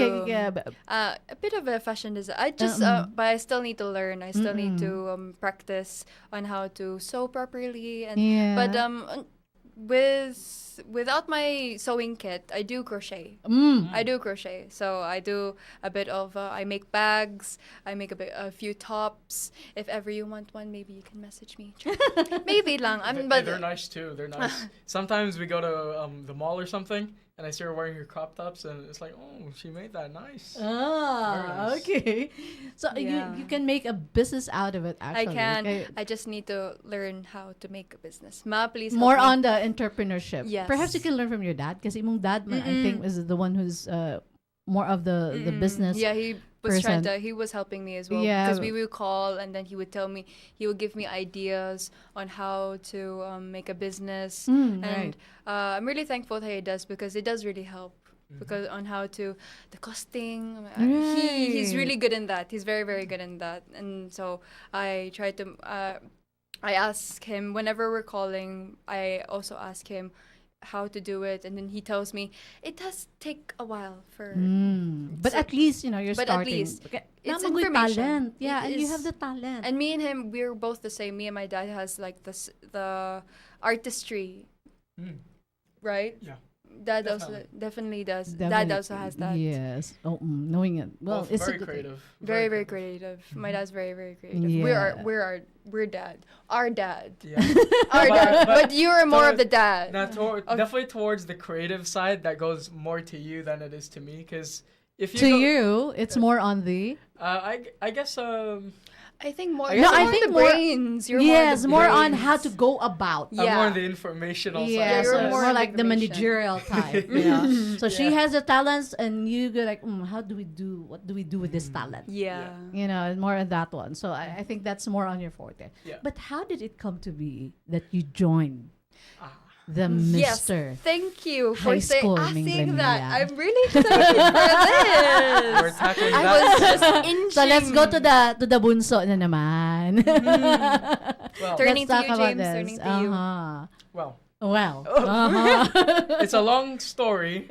But A bit of a fashion design. I just, but I still need to learn. I still need to practice on how to sew properly. And yeah. but without my sewing kit, I do crochet. I do crochet. So I do a bit of. I make bags. I make a few tops. If ever you want one, maybe you can message me. Maybe lang. But They're nice too. They're nice. Sometimes we go to the mall or something, and I see her wearing her crop tops, and it's like, oh, she made that nice. Ah, Nice. okay. So Yeah. you can make a business out of it, I actually. can. Okay. I just need to learn how to make a business. Ma, please help More me. on the entrepreneurship. Yes. Perhaps you can learn from your dad, because imong dad man, I think, is the one who's more of the business. Yeah, he was person. he was helping me as well. Yeah. Because we would call, and then he would tell me, he would give me ideas on how to make a business. Right. And I'm really thankful that he does, because it does really help. Because on how to the costing, he's Right. really good in that. He's very, very good in that. And so I try to I ask him whenever we're calling. I also ask him how to do it, and then he tells me it does take a while for. But So- at least, you're but at starting. least Okay. it's Naman may information. talent. Yeah, It and you is- have the talent. And me and him, we're both the same. Me and my dad has like the artistry, Mm. right? Yeah. Dad also definitely does. Dad Definitely- also has that. Yes. Oh, knowing it. Well, Both it's very a good thing. creative. Very, very creative. My dad's very, very creative. Yeah. We're dad. Our dad. Yeah. Our But- dad. but But you're more of toward- the dad. Now, definitely towards the creative side, that goes more to you than it is to me. Because if you To go, you, it's more on the I guess I think more. No, I you're think the more- brains. You're yes, more, more the on brains. how to go about. I'm more Yeah. on the informational side. Yeah, you're so more more on like the information. managerial type. Yeah. So she Yeah. has the talents, and you go like, what do we do with this talent? Yeah. More on that one. So I think that's more on your forte. Yeah. But how did it come to be that you joined the Yes. Mr. Thank you for High School asking Minglan that. Mila? I'm really excited for We're this. tackling I that. was just inching. So let's go to the bunso na naman. Well, Turning Let's to talk you, about James. this. Turning to you. Uh-huh. well, Well, uh-huh. It's a long story,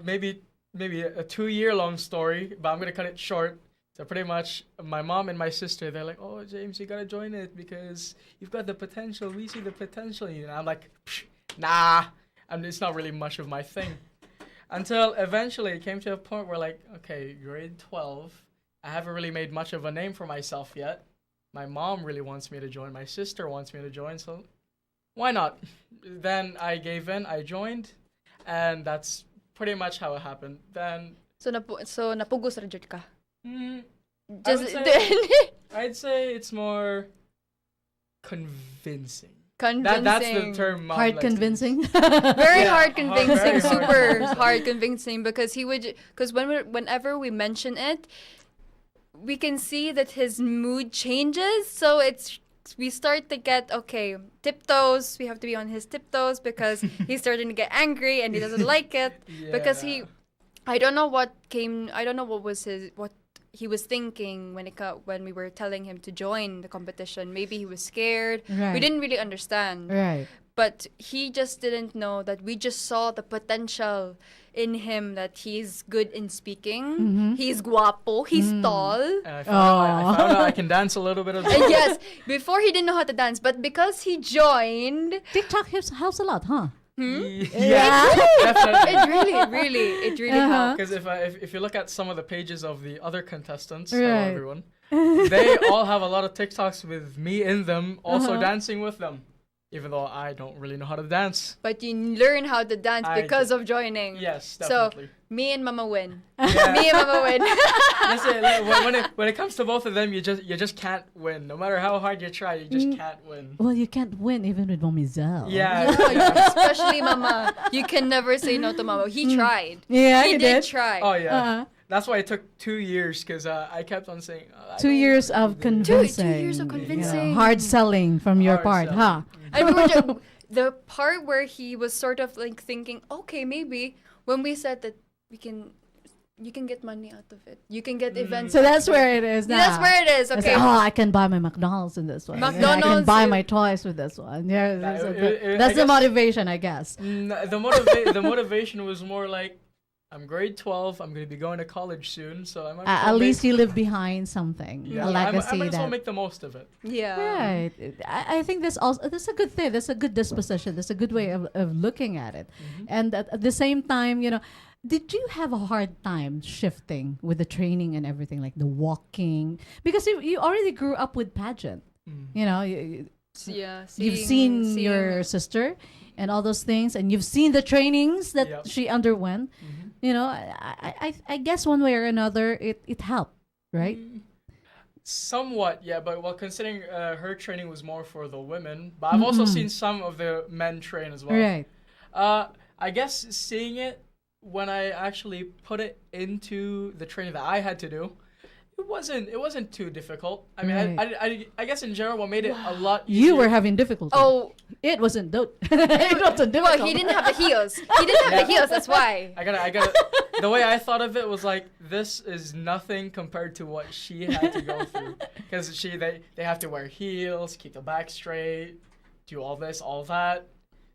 maybe a 2 year long story, but I'm gonna cut it short. So pretty much, my mom and my sister, they're like, "Oh, James, you gotta join it because you've got the potential. We see the potential in you." And I'm like, "Psh, nah, and it's not really much of my thing." Until eventually, it came to a point where like, okay, grade 12, I haven't really made much of a name for myself yet. My mom really wants me to join. My sister wants me to join, so why not? Then I gave in. I joined, and that's pretty much how it happened. Then, So napugos ra jud ka. mm, I Just would say, I'd say it's more convincing. convincing. That's the term. Mom Hard likes to use. convincing. Very Yeah, hard very convincing, hard super convincing. hard convincing because whenever we mention it, we can see that his mood changes. So we start to get okay tiptoes. We have to be on his tiptoes because he's starting to get angry and he doesn't like it because Yeah. I don't know what came. I don't know what he was thinking when we were telling him to join the competition. Maybe he was scared. We Right. didn't really understand. Right. But he just didn't know that we just saw the potential in him that he's good in speaking. Mhm. He's guapo. He's tall. And I found out I can dance a little bit as well. And yes, before he didn't know how to dance, but because he joined, TikTok helps a lot, huh? Yeah, definitely. it really helped. Because if you look at some of the pages of the other contestants, Right. hello everyone, they all have a lot of TikToks with me in them, also dancing with them, even though I don't really know how to dance. But you learn how to dance I because did. of joining. Yes, So definitely. me and Mama win. Yeah. Me and Mama win. That's it. Like, when it comes to both of them, you just can't win. No matter how hard you try, you just can't win. Well, you can't win even with Mommy Zell. Yeah. Yeah, especially Mama. You can never say no to Mama. He tried. Yeah, He you did did. try. Oh yeah. Uh-huh. That's why it took 2 years because I kept on saying. I 2 don't years wanna of do this. convincing. 2 years of convincing. Hard selling from your Hard part, selling. huh? And we were just, the part where he was sort of like thinking, okay, maybe when we said that you can get money out of it. You can get events. So out that's of it. where it is now. That's where it is. I Okay. say, oh, I can buy my McDonald's in this one. Yeah, I can McDonald's, buy yeah. my toys with this one. Yeah, that's, I that's the guess- motivation, I guess. The motivation was more like, I'm grade 12. I'm gonna be going to college soon, so I might. as At well least make, you live behind something, yeah, a legacy I might as well that. make the most of it. Yeah. Right. I think that's a good thing. That's a good disposition. That's a good way of looking at it. And at the same time, did you have a hard time shifting with the training and everything, like the walking? Because you already grew up with pageant. You know, Yeah. you've seen your sister and all those things, and you've seen the trainings that Yep. she underwent. I guess one way or another, it helped, right? Somewhat, yeah, but well, considering her training was more for the women, but I've also seen some of the men train as well. Right. I guess seeing it when I actually put it into the training that I had to do, it wasn't too difficult. I mean, Right. I guess in general, what made it a lot easier. You were having difficulty. Oh, It wasn't it wasn't difficult. well, he didn't have the heels. He didn't have the heels. That's why. I gotta. The way I thought of it was like, this is nothing compared to what she had to go through, because they have to wear heels, keep the back straight, do all this, all that.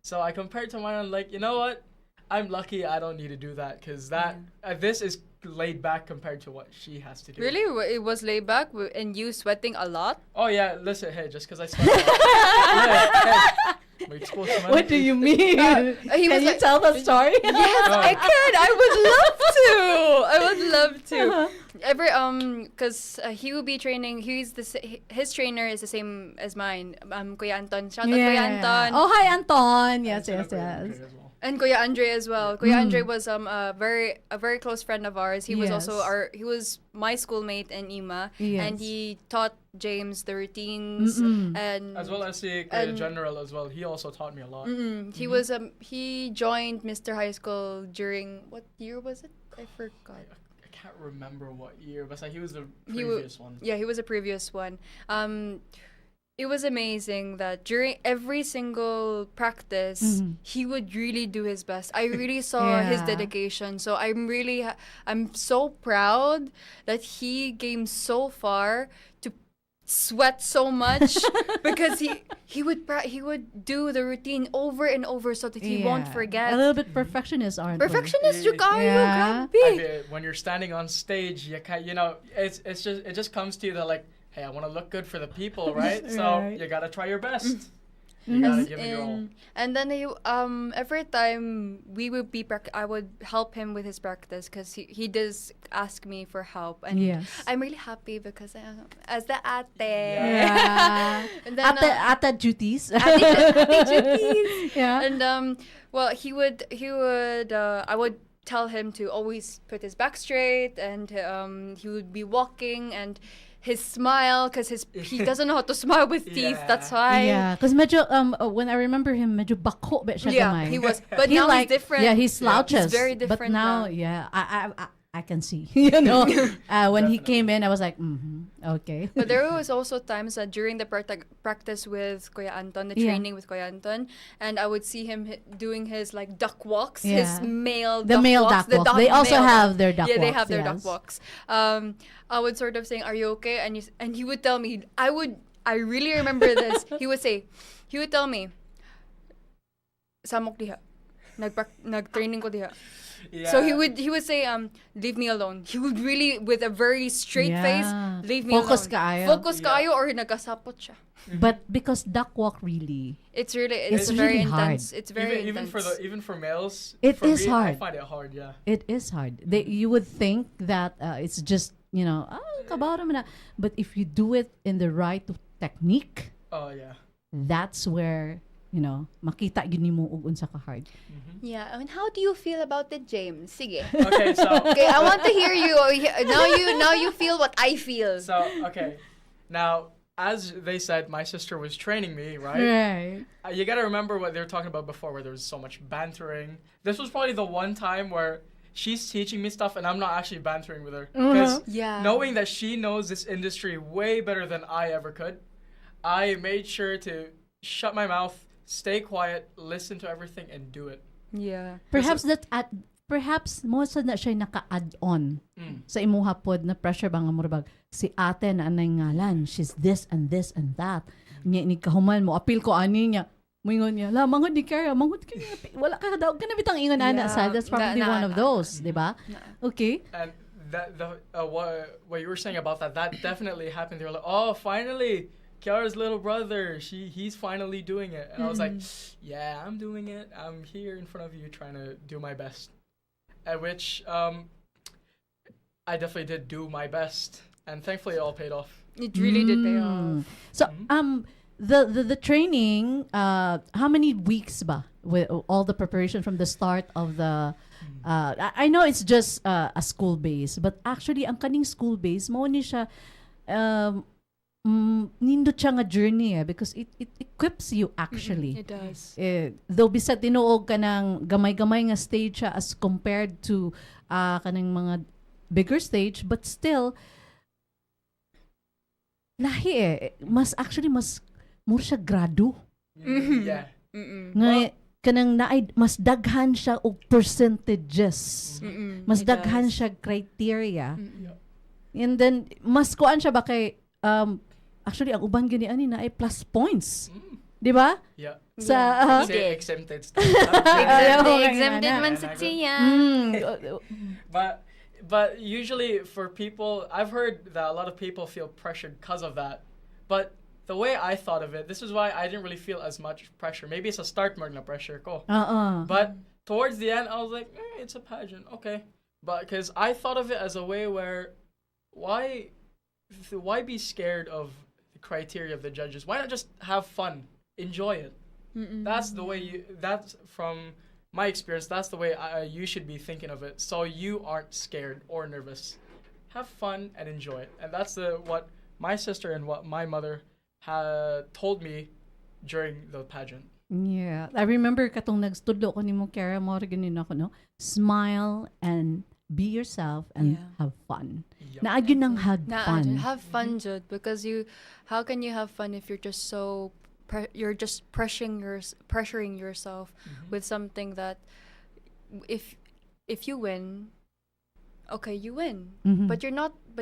So I compared to mine. I'm like, you know what? I'm lucky I don't need to do that, because this is laid back compared to what she has to do. Really, it was laid back and you sweating a lot. Oh yeah, listen, hey, just because I sweat. Hey, may expose man. What do you mean? he Can was you like- tell the story? Yes, Oh. I could. I would love to. I would love to. Cause he will be training. His trainer is the same as mine. Kuya Anton. Shout out Kuya Anton. Oh, hi, Anton. Yes, And yes, celebrate yes. as well. And Kuya Andre as well. Kuya Andre was a very close friend of ours. He was also Yes. he was my schoolmate in IMA, Yes. and he taught James the routines and As well as the And- general as well. He also taught me a lot. he was he joined Mr. High School during what year was it? I forgot. I can't remember what year, but he was the He wa- previous one. Yeah, he was a previous one. It was amazing that during every single practice, he would really do his best. I really saw his Yeah. dedication. So I'm so proud that he came so far sweat so much because he would do the routine over and over so that he won't Yeah. forget. A little bit perfectionist, aren't we? Perfectionist yung kayo, Yeah. grabe. I mean, when you're standing on stage, you know, it just comes to you that like, hey, I want to look good for the people, right? So Right. you gotta try your best. You gotta give it your all. And then every time we would be I would help him with his practice because he does ask me for help, and Yes. I'm really happy because as the ate. Yeah. And then Ata duties. ate duties. Yeah. And well, he would I would tell him to always put his back straight, and he would be walking, and his smile, because he doesn't know how to smile with teeth. Yeah. That's why. Yeah, because medyo when I remember him, medyo bako ba siya Yeah, gamay. he was. But He now like, he's different. Yeah, he slouches. He's very But different now, now. yeah, I can see. You know, when he came in, I was like, okay. But there was also times that during the practice with Kuya Anton, the Yeah. training with Kuya Anton, and I would see him doing his like duck walks, Yeah. his male The duck male walks. duck walks. They also male have duck- their duck Yeah, they walks, have their duck yes. walks. I would sort of saying, "Are you okay?" And he would tell me. I really remember this. He would tell me, "Samok diha, nag-training ko diha." Yeah. So he would say, "Leave me alone." He would really, with a very straight face, Yeah. "Leave me Focus alone." kaayo. Focus Yeah. kayo, or nagasapot siya. But because duck walk really, It's It's very really hard. intense. It's very even intense. even for males, It for is me, hard. I find it hard. Yeah. it is hard. You would think that it's just, kabaw naman na. But if you do it in the right technique, Oh yeah. Mm-hmm. that's where, makita yun mo ug unsa ka hard. Yeah, I mean, how do you feel about it, James? Sige. Okay, so Okay, I want to hear you. Now you feel what I feel. so okay, now as they said, my sister was training me, right? Right. You gotta remember what they were talking about before, where there was so much bantering. This was probably the one time where she's teaching me stuff and I'm not actually bantering with her. Because Yeah. knowing that she knows this industry way better than I ever could, I made sure to shut my mouth, stay quiet, listen to everything, and do it. Yeah. Perhaps mo sa na siya naka-add on sa imuha pod na pressure bang murabag si ate na anay ngalan, she's this and this and that. Nya ni kahuman mo apil ko ani niya. Moingon niya, la mangod ni Kara, mangod ka niya. Wala ka daw, ka na bitang ingon ana Yeah. sa. That's probably one of those, di ba? Okay. And what you were saying about that definitely happened. They were like, oh, finally, Kiara's little brother, he's finally doing it. And I was like, yeah, I'm doing it. I'm here in front of you trying to do my best. At which I definitely did do my best. And thankfully it all paid off. It really did pay off. So, the training, how many weeks ba with all the preparation from the start of the I know it's just a school base, but actually ang kaning school base mo ni siya nindot siya nga journey because it equips you actually. It does. Though bisag tinuog ka ng gamay-gamay nga stage siya as compared to kanang mga bigger stage, but still lahi mas more siya grado Yeah. nga kanang naay mas daghan siya og percentages, mas It daghan does. siya criteria, Yeah. and then mas kuan siya ba kay actually ang uban gani ani na ay plus points, di ba? Yeah. Sa Say exempted stuff. Exempted man sa siya. But usually for people, I've heard that a lot of people feel pressured because of that. But the way I thought of it, this is why I didn't really feel as much pressure. Maybe it's a start more than a pressure, ko. But towards the end, I was like, it's a pageant, okay. But because I thought of it as a way where, why be scared of the criteria of the judges? Why not just have fun, enjoy it? That's the way that's from my experience. That's the way you should be thinking of it. So you aren't scared or nervous. Have fun and enjoy it. And that's what my sister and what my mother had told me during the pageant. Yeah, I remember katong nagstudlo ko nimo Kara mo ganin ako no. Smile and be yourself and Yeah. have fun. Yup. Naagyo nang had fun. Have fun, Jude, because how can you have fun if you're just so you're just pressuring yourself with something that if you win, okay, you win, Mhm. but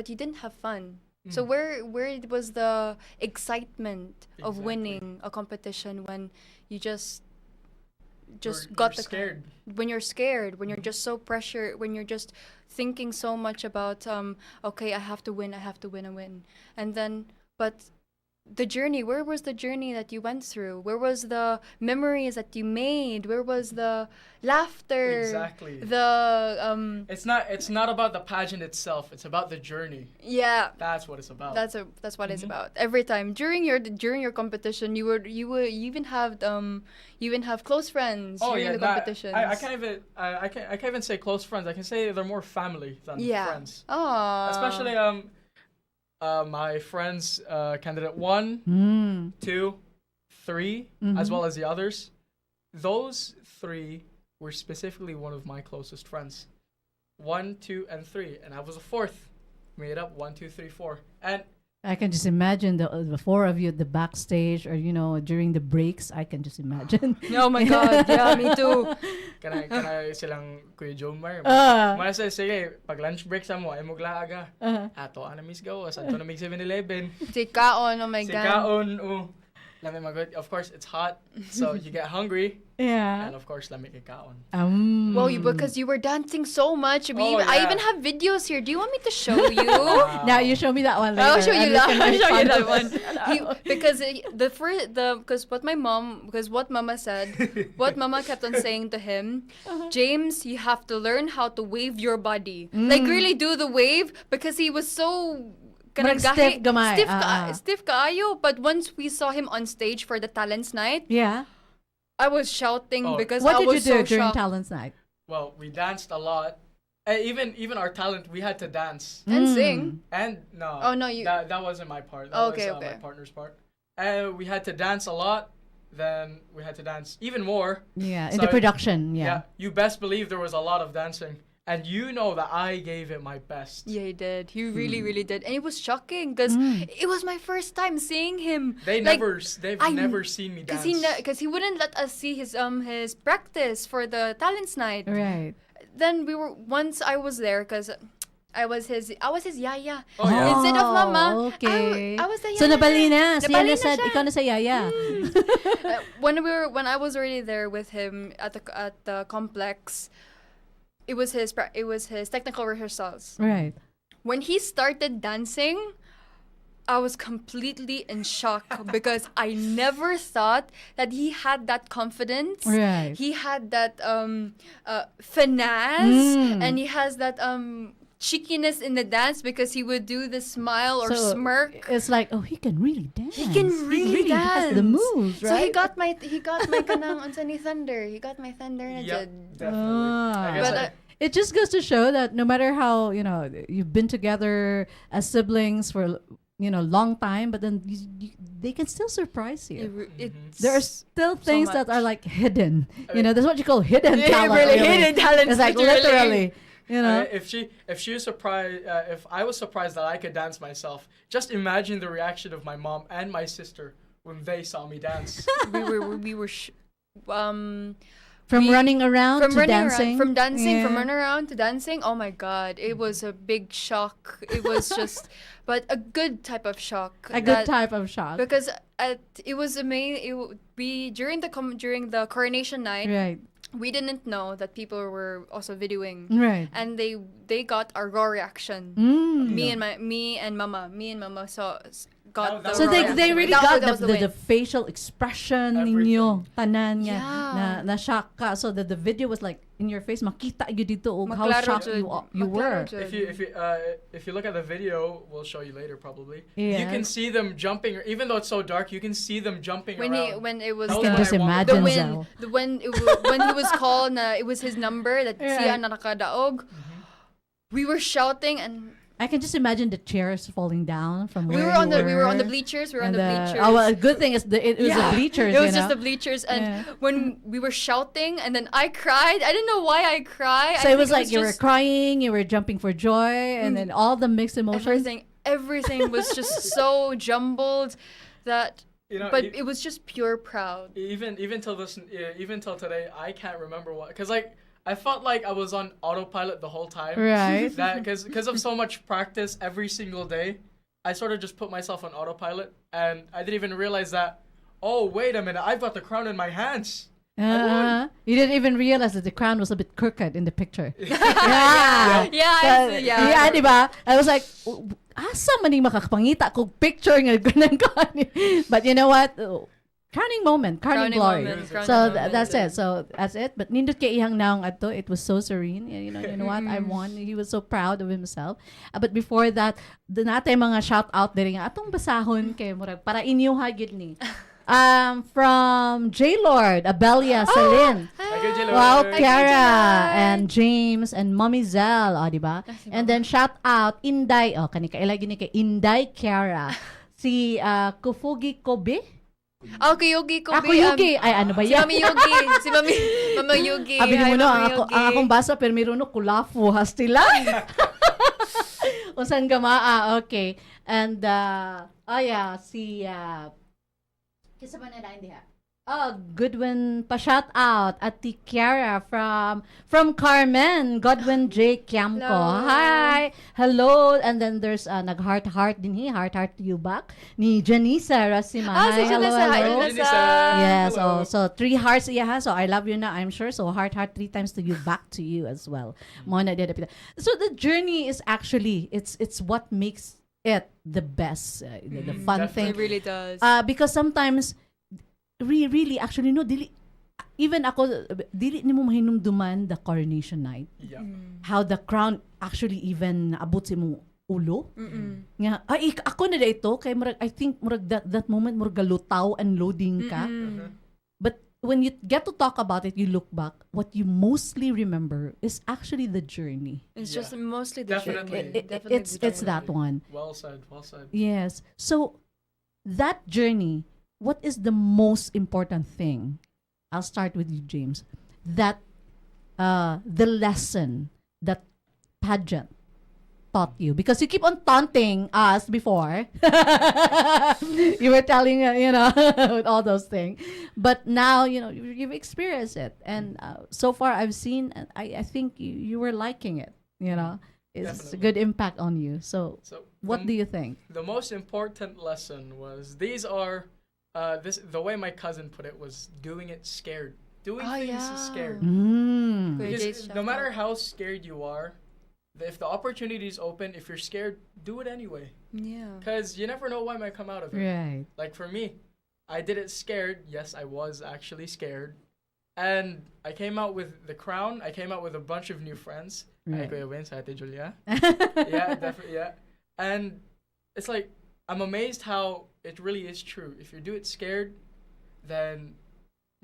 you didn't have fun. So where was the excitement of Exactly. winning a competition when you just You're- got you're the scared. when you're scared, when you're just so pressured, when you're just thinking so much about okay, I have to win, and win. And then but the journey, where was the journey that you went through? Where was the memories that you made? Where was the laughter? Exactly. The It's not about the pageant itself. It's about the journey. yeah. That's what it's about. That's what it's Mhm. about. Every time during your competition, you even have close friends during the competitions. I can't even I can't even say close friends. I can say they're more family than yeah. friends. Oh. Especially my friends, candidate 1, Mm. 2, 3, as well as the others. Those 3 were specifically one of my closest friends. 1, 2, and 3, and I was a 4th. Made up 1, 2, 3, 4, and I can just imagine the four of you at the backstage, or during the breaks. I can just imagine. Oh my God! Yeah, me too. kanay silang Kuya Jomar. Ah. Masa sige, pag lunch break sa mo, ay mugla aga. Ato ana miss go, ato na mig 7-Eleven. Si Kaon, oh my Si God. kaon, lami magod. Of course, it's hot, so you get hungry, Yeah. and of course, lami kay kaon. Well, because you were dancing so much. Oh, I yeah. even have videos here. Do you want me to show you? Now you show me that one later. I'll show you and we that. can I'll make show you fun that of one. it. Because what Mama said, what Mama kept on saying to him, James, you have to learn how to wave your body, like really do the wave, because he was so Marag stiff gamay. stiff kaayo. But once we saw him on stage for the talents night, Yeah. I was shouting Oh. because What I did you was do so during shocked. Talents Night? Well, we danced a lot. Even our talent, we had to dance. And sing. And no. Oh, no, you- That wasn't my part. That Okay, was okay. my partner's part. And we had to dance a lot. Then we had to dance even more. Yeah, in So, the production. Yeah. Yeah. You best believe there was a lot of dancing, and you know that I gave it my best. Yeah, he did. He really, really did. And it was shocking because it was my first time seeing him. They've Like, never seen me dance. Because he wouldn't let us see his practice for the talents night. Right. Then once I was there because I was his yaya. Oh, yeah. Instead of mama, Okay. I was the yaya. So nabali na. Siya Nabali na na said, siya. ikaw na sa yaya. When I was already there with him at the complex, it was his technical rehearsals. Right. When he started dancing, I was completely in shock because I never thought that he had that confidence. Right. He had that finesse, Mm. and he has that cheekiness in the dance because he would do the smile or So, smirk. It's like, oh, he can really dance. He can really has dance. the moves, right? So he got my kanang unsa ni thunder. He got my thunder na Yep, jud. definitely. I guess But I- It just goes to show that no matter how, you've been together as siblings for, long time, but then they can still surprise you. It's There are still things that are much. like hidden. That's what you call hidden Yeah, talent. really hidden talent, It's like literally. literally. If she was surprised, if I was surprised that I could dance myself, just imagine the reaction of my mom and my sister when they saw me dance. we were From we- running around from to running dancing. around, from dancing, from Yeah. running around to dancing. Oh my God, it was a big shock. It was just, but a good type of shock. A good type of shock. Because it was amazing. We during the coronation night, Right. we didn't know that people were also videoing, Right. and they got our raw reaction. Mm. Me and mama saw got That the So raw they reaction. really That got was the win. facial expression ninyo, tanan niya, Yeah. na shock ka. So the video was like in your face, makita you dito og how Maklaro shocked jud. you were. Maklaro jud. If you look at the video, we'll show you later probably. Yeah. You can see them jumping, even though it's so dark. You can see them jumping when around. when it was That You was can what just I wanted. imagine, the Zell. when he was called na it was his number that Right. siya na nakadaog. We were shouting and I can just imagine the chairs falling down from we where were on you the bleachers. We were on the bleachers. Oh, well, a good thing is it was Yeah, the bleachers. It was you just know? the bleachers, and Yeah. when we were shouting, and then I cried. I didn't know why I cried. So I it was think like you were just crying, you were jumping for joy, and then all the mixed emotions. everything was just so jumbled that. You know, But e- it was just pure proud. even till today, I can't remember what, because like I felt like I was on autopilot the whole time. Right. That because of so much practice every single day, I sort of just put myself on autopilot, and I didn't even realize that. Oh, wait a minute! I've got the crown in my hands. You didn't even realize that the crown was a bit crooked in the picture. Yeah, Yeah, di ba? I was like, asa man yung makakapangita kung picture nga ganun ko. But you know what? Crowning moment, crowning glory. So that's it. So that's it. But nindot kay ihang naong ato, it was so serene. You know what? I won. He was so proud of himself. But before that, natin mga shout out diri nga atong basahon kay murag para inyo ha gyud ni. From J Lord, Abelia, Celine. Thank you, J-Lord. Wow, Thank you, Kiara J-Lord. and James and Mommy Zell, di ba? And then shout out Inday, kani kailagi ni kay Inday Kiara. Si Kufugi Kobe. Yugi ko. Ako Yugi. Ay, ano ba Si yan? Mami Yugi. Si Mama Yugi. Abi Hi, mo no, Mama ang Yugi. akong basa pero meron no kulafu hastila. Usan gamaa, okay. And si kisa ba nila hindi ha? Goodwin pa shout out at ti Kiara from Carmen, Godwin J. Kiamco. Hello. Hi. Hello. And then there's nag-heart din heart to you back ni Janisa Rasima. Si Janisa. Hi, hello. Janisa. Yes, Hello. so 3 hearts iya ha. So I love you na, I'm sure. So heart 3 times to you, back to you as well. Mo na dida pita. So the journey is actually it's what makes it the best, the fun Definitely. thing. It really does. Because sometimes really actually no dili even ako dili nimo mahinumduman the coronation night, Yeah. how the crown actually even abot sa imong ulo nga ay ako na ito kay murag I think murag that moment murag galutaw and loading ka. But when you get to talk about it, you look back, what you mostly remember is actually the journey. It's Yeah. just mostly the Definitely. journey. It's that one. Well said. Well said. Yes. So that journey, what is the most important thing? I'll start with you, James. That the lesson that pageant taught you, because you keep on taunting us before. You were telling with all those things, but now you've experienced it, and so far I've seen. I think you were liking it. It's a Definitely. good impact on you. So So what do you think? the most important lesson was these are the way my cousin put it was doing it scared. Doing things scared. Mm. Good. Because Jay's no shout matter out. how scared you are, if the opportunity is open, if you're scared, do it anyway. Yeah. Because you never know what might come out of it. Right. Like for me, I did it scared. Yes, I was actually scared. And I came out with the crown. I came out with a bunch of new friends. Hi, Right. Kuya Win, sa Ate Julia. Yeah, definitely, yeah. And it's like, I'm amazed how it really is true. If you do it scared, then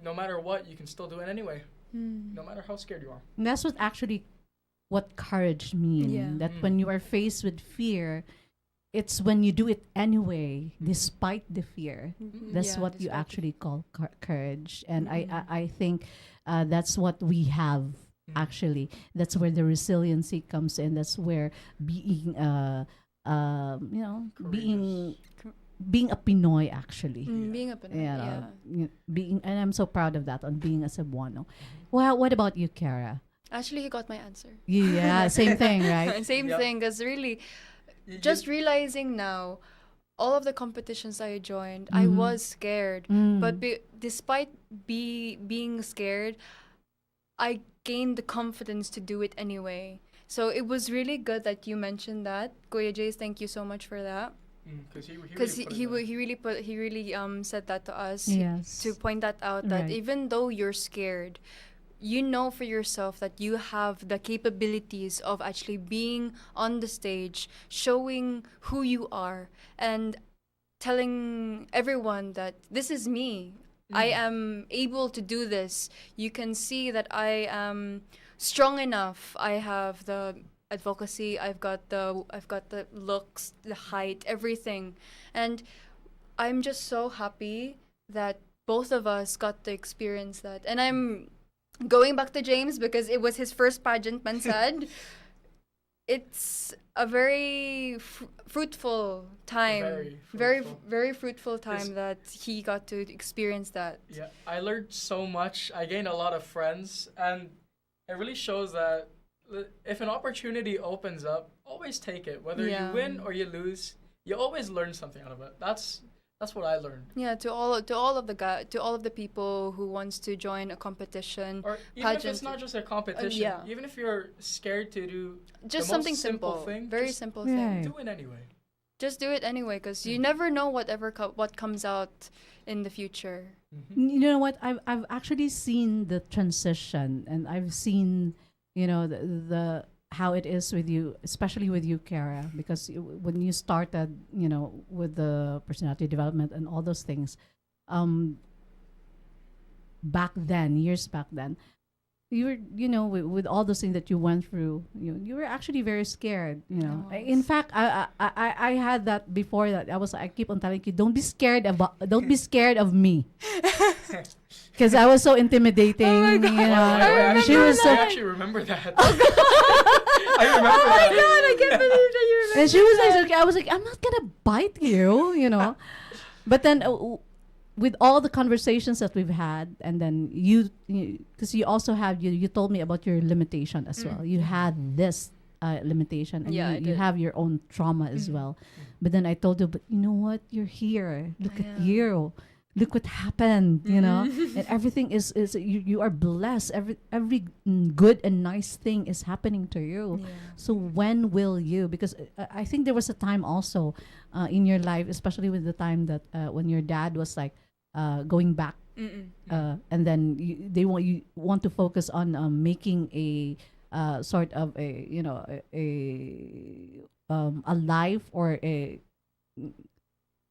no matter what, you can still do it anyway. No matter how scared you are. And that's what courage means. Yeah. That when you are faced with fear, it's when you do it anyway, despite the fear. That's Yeah, what you despite the actually call courage. And I think that's what we have. Actually, that's where the resiliency comes in. That's where being being a Pinoy actually. Being a Pinoy, Being, and I'm so proud of that, on being a Cebuano. Well, what about you, Kara? Actually, he got my answer. Yeah, same thing, right? Same Yeah. thing, because really, You- just you- realizing now, all of the competitions I joined, I was scared. But despite being scared, I gained the confidence to do it anyway. So it was really good that you mentioned that. Kuya Jace, thank you so much for that. Because He really said that to us. Yes. To point that out, that Right. even though you're scared, you know for yourself that you have the capabilities of actually being on the stage, showing who you are, and telling everyone that this is me. I am able to do this. You can see that I am strong enough. I have the advocacy. I've got the looks, the height, everything, and I'm just so happy that both of us got to experience that. And I'm going back to James because it was his first pageant, man said. It's a very fruitful time. Very fruitful. Very fruitful time Yes. that he got to experience that. Yeah, I learned so much. I gained a lot of friends, and it really shows that if an opportunity opens up, always take it. Whether Yeah. you win or you lose, you always learn something out of it. That's what I learned. Yeah, to all of the people who wants to join a competition, Or even if pageant, it's not just a competition, yeah. even if you're scared to do just the most something simple simple, thing, very just simple Right. thing. do it anyway. Just do it anyway, because you never know what comes out in the future. You know what? I've actually seen the transition, and I've seen, the how it is with you, especially with you, Kara, because when you started, with the personality development and all those things, years back then, you were, with all those things that you went through, you were actually very scared. In was. fact, I had that before that. I keep on telling you, don't be scared of me, because I was so intimidating. Oh my God. She was I so, actually remember that. I remember that. God, I can't believe that you remember. and she was like, I was like, I'm not gonna bite you. But then, with all the conversations that we've had, and then because you also have you told me about your limitation as well. You had this limitation, and Yeah, I you did. have your own trauma as well. But then I told you, but you know what? You're here. Look at Yeah. you. Look what happened. And everything is you are blessed. Every good and nice thing is happening to you. Yeah. So when will you? Because I think there was a time also in your life, especially with the time that when your dad was like going back, and then they want to focus on making a sort of a life or a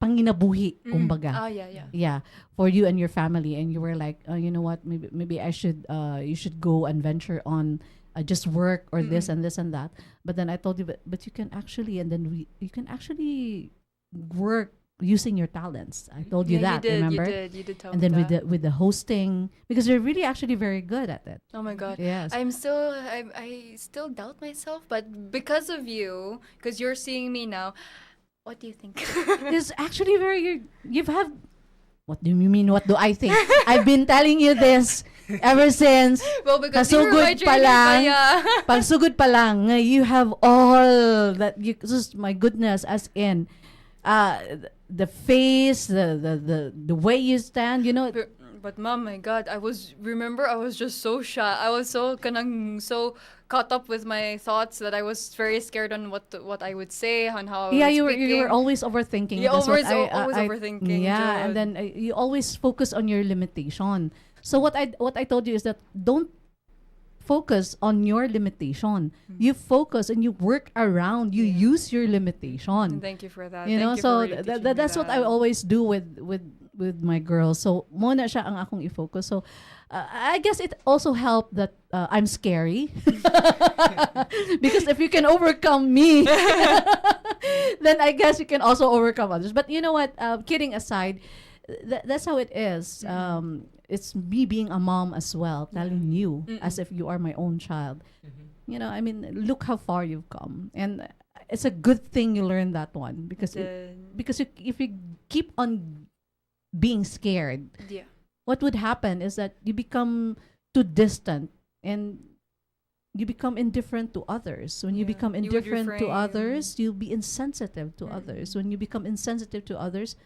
panginabuhi, kumbaga. Oh yeah, yeah. Yeah, for you and your family, and you were like, you know what, maybe I should you should go and venture on just work or this and this and that. But then I told you, but you can actually, and then you can actually work using your talents. I told you that, remember? You did tell And me then that. with the hosting, because you're really actually very good at it. Oh my God. Yes. I still doubt myself, but because of you, because you're seeing me now, what do you think? It's actually you've have. What do you mean? What do I think? I've been telling you this ever since. Well, because Kasugod you were my pa trainer, lang. yeah. Pagsugod pa lang, you have all that. Just my goodness, as in, the face, the way you stand. But mom, my God, I was just so shy. I was so so caught up with my thoughts that I was very scared on what I would say, on how I Yeah, was you speaking. were always overthinking. Yeah, That's what always overthinking, Yeah, and Jud. then you always focus on your limitation. So what I told you is that don't focus on your limitation. You focus and you work around. You use your limitation. And thank you for that. You know, Thank you so for really teaching me that's what I that. always do with my girls. So muna siya ang akong i-focus. So I guess it also helped that I'm scary. Because if you can overcome me, then I guess you can also overcome others. But you know what? Kidding aside, that's how it is. It's me being a mom as well, telling you as if you are my own child. I mean, look how far you've come. And it's a good thing you learned that one, because if you keep on being scared, Yeah. what would happen is that you become too distant and you become indifferent to others. When you Yeah. become You would indifferent to refrain. others, you'll be insensitive to others. When you become insensitive to others,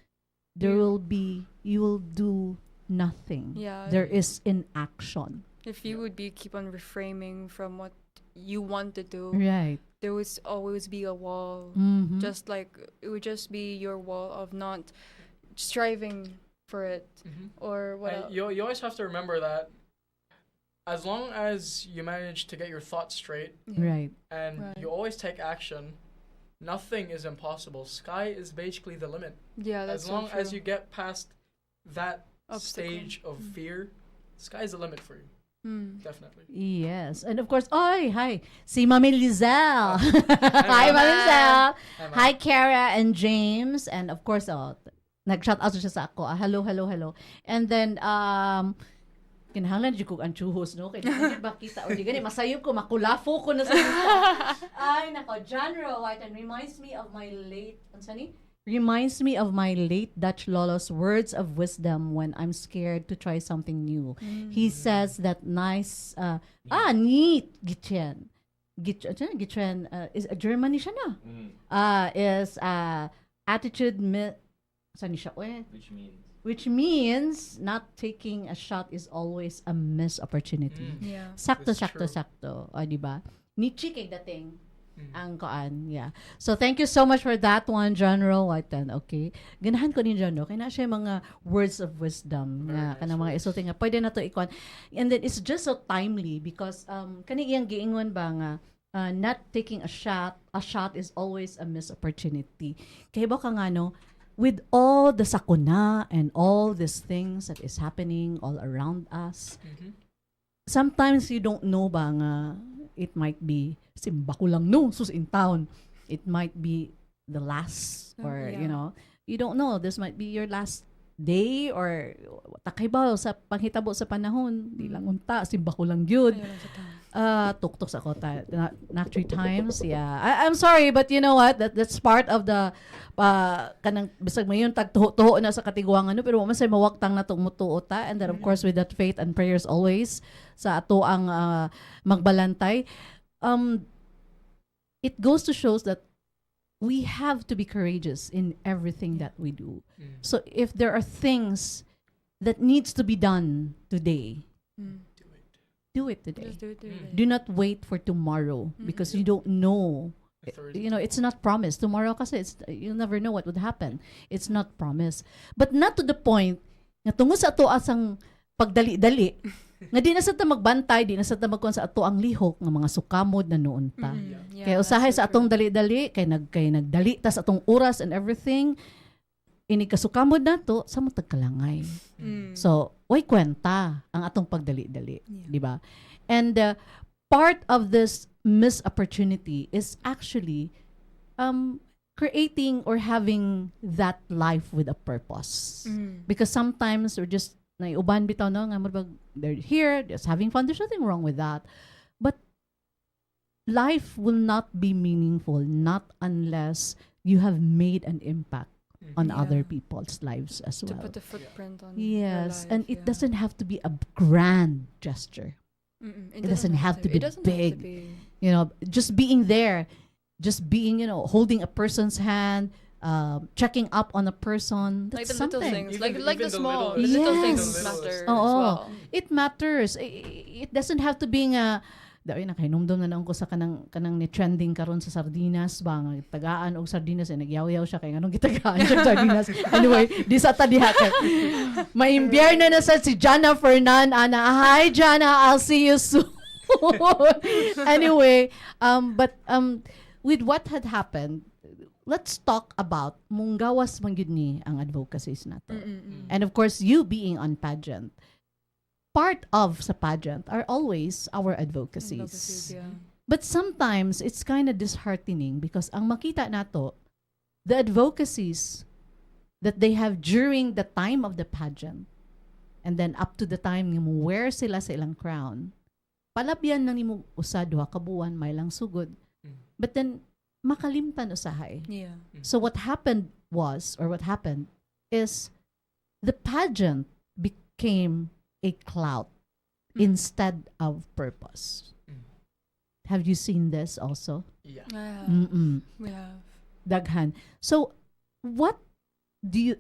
you will do nothing. Yeah. There is inaction. If you would keep on reframing from what you want to do, Right. there would always be a wall. Mhm. Just like it would just be your wall of not striving for it or what. And you always have to remember that as long as you manage to get your thoughts straight Right. and Right. you always take action, nothing is impossible. Sky is basically the limit. Yeah, that's As long so as true. you get past that Obstacle. stage of fear, sky's the limit for you. Definitely. Yes. And of course, hi. Si Mami Lizelle. Hi, Ma'am. Mami Lizelle. Hi, ma'am. Hi, Kara and James. And of course, nag-shout out siya sa ako. Hello. And then, kinahanglan di ko ang chuhos, no? Kaya di ba kita o di gani, masayop ko, makulafo ko na sa gusto. Ay, nako, John Rowaiten reminds me of my late, reminds me of my late Dutch Lolo's words of wisdom when I'm scared to try something new. He says that nice, neat, Gitchen, is Germany siya na. Is attitude saan ni siya? Which means not taking a shot is always a missed opportunity. Yeah. Sakto, That's true. sakto. O, di ba? Ni chike dating Mm. ang koan. Yeah. So, thank you so much for that one, General Whiten. Okay. Ganahan ko ni John, no? Kaya na siya mga words of wisdom Very nga, nice kanang mga words. isulti nga, pwede na to ikuan. And then, it's just so timely because, kani iyang giingon ba nga, not taking a shot is always a missed opportunity. Kaya ba ka nga, no? With all the sakuna and all these things that is happening all around us, Mhm. sometimes you don't know ba nga it might be simba ko lang no sus in town, it might be the last, or Yeah. you know, you don't know, this might be your last day, or takay ba sa panghitabo sa panahon, di lang unta simba ko lang gyud. Ayun lang sa tao. Tuktok sa kota not 3 times. Yeah, I'm sorry, but you know what, that's part of the kanang bisag mayon tagtuho na sa katigwangan, no, pero man say mawaktang na tong mutuo ta, and then of course with that faith and prayers always sa ato ang magbalantay. It goes to shows that we have to be courageous in everything that we do. Mm. So if there are things that needs to be done today, Mm. do it today. Just do it today. Do not wait for tomorrow because you don't know. Authority. You know, it's not promised. Tomorrow kasi you'll never know what would happen. It's not promised. But not to the point nga tungod sa ato asang pagdali-dali nga di na sa ta magbantay, di na sa ta magkuhan sa ato ang lihok nga mga sukamod na noon ta. Mhm. Yeah, Kaya usahay that's so sa atong true. dali-dali, kay nagdali ta sa atong oras and everything, ini kasukamod nato sa matag kalangay. Mm. So, way kwenta ang atong pagdali-dali, Yeah. di ba? And part of this missed opportunity is actually creating or having that life with a purpose. Mm. Because sometimes we're just naiuban bitaw no nga murag they're here just having fun, there's nothing wrong with that, but life will not be meaningful not unless you have made an impact on Yeah. other people's lives as To well. put a footprint on your Yes, life, and it yeah. doesn't have to be a grand gesture. Mm-mm. it doesn't have to be It doesn't big. have to be. You know, just being there, just being, you know, holding a person's hand, checking up on a person. Like That's the little something. things, Even- like even the the small, little- the little things Yes. matter as Oo. well. It matters. It doesn't have to be nga daway nakahinumdum na naon ko sa kanang ni trending karon sa sardinas ba nga tagaan og sardinas ay nagyaw-yaw siya kay nganong gitagaan siya sardinas. Anyway, di sa ta diha kay maimbierno na sa si Jana Fernan ana. Hi Jana, I'll see you soon. Anyway, but with what had happened, let's talk about munggawas man gyud ni ang advocacies nato. Mm-mm. And of course, you being on pageant, part of sa pageant are always our advocacies. Advocacies, yeah. But sometimes it's kind of disheartening because ang makita nato, the advocacies that they have during the time of the pageant and then up to the time nga mo wear sila sa ilang crown, palabyan lang nimo usa duha ka buwan may lang sugod. Mm. But then makalimtan usahay. Yeah. So what happened is the pageant became a clout instead of purpose. Mm. Have you seen this also? Yeah. We have. Daghan. So what do you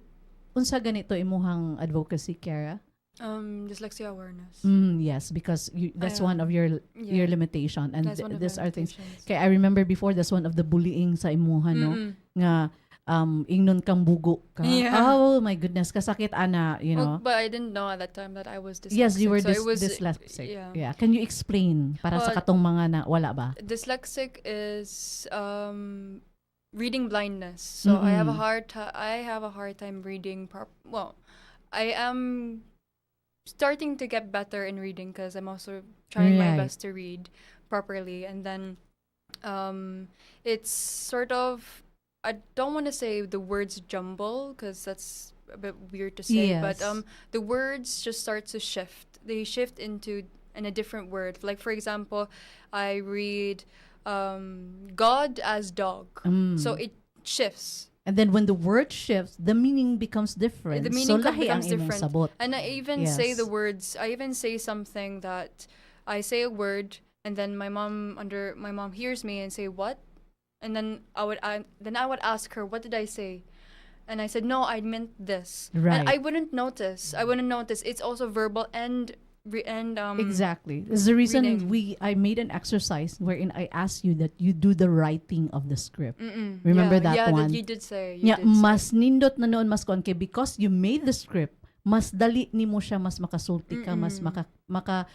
unsa ganito imuhang advocacy, Kara? Dyslexia awareness. Yes, because that's Yeah. one of your Yeah. limitation, and That's one of these my are things. limitations. Kaya I remember before, that's one of the bullying sa imuha, no? Mm-mm. Nga ingnon kang bugo ka. Yeah. Oh my goodness, kasakit ana, you know. Well, but I didn't know at that time that I was dyslexic. Yes, you were so it was, dyslexic. Yeah. Yeah. Can you explain para sa Well, katong mga na wala ba? Dyslexic is reading blindness. So I have a Mm-mm. I have a hard time reading. Well, I am starting to get better in reading because I'm also trying my Right. best to read properly. And then it's sort of, I don't want to say the words jumble because that's a bit weird to say, but Yes. the words just start to shift. They shift into a different word. Like for example, I read God as dog. So it shifts. And then when the word shifts, the meaning becomes different. The so meaning lahi ang becomes imong different. sabot. And I even say Yes. the words. I even say something that I say a word, and then my mom hears me and say what, and then I would ask her, what did I say? And I said, no, I meant this. Right. And I wouldn't notice. It's also verbal and Exactly. It's the reason reading. I made an exercise wherein I asked you that you do the writing of the script. Mm-mm. Remember yeah, that yeah, one? you did say. Yeah, mas nindot na noon mas kon kay because you made the script, mas dali nimo siya mas makasulti ka, mas maka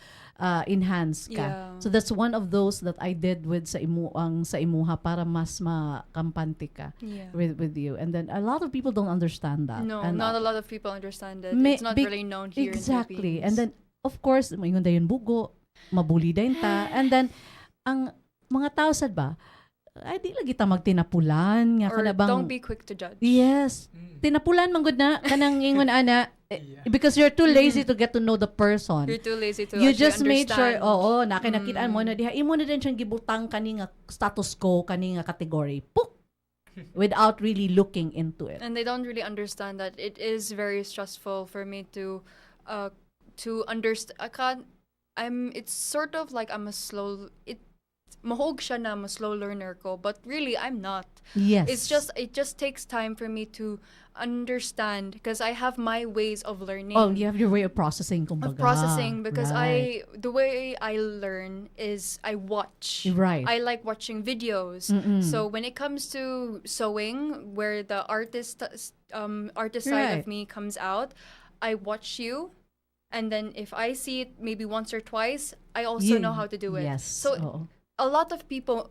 enhance ka. Yeah. So that's one of those that I did with sa imuha para mas makampante ka Yeah. with you. And then a lot of people don't understand that. No, and not a lot of people understand it. May- It's not be- really known here Exactly. in And then of course, mayon dayon bugo, mabuli dayon ta. And then ang mga tao sad ba, ay di lagi ta magtinapulan nga Or kana bang don't be quick to judge. Yes. Tinapulan man gud na kanang ingon ana Yeah. because you're too lazy to get to know the person. You're too lazy to You actually just made sure, understand. nakinakitaan mo na diha imo na din siyang gibutang kani nga status quo, kani nga category. Puk! Without really looking into it. And they don't really understand that it is very stressful for me to understand. It's sort of like I'm a slow. Mahog siya na I'm a slow learner ko, but really I'm not. Yes. It just takes time for me to understand because I have my ways of learning. Oh, you have your way of processing, kumbaga. Of processing because Right. the way I learn is I watch. Right. I like watching videos. So when it comes to sewing, where the artist side Right. of me comes out, I watch you, and then if I see it maybe once or twice, I also know how to do it. Yes. So oo. a lot of people,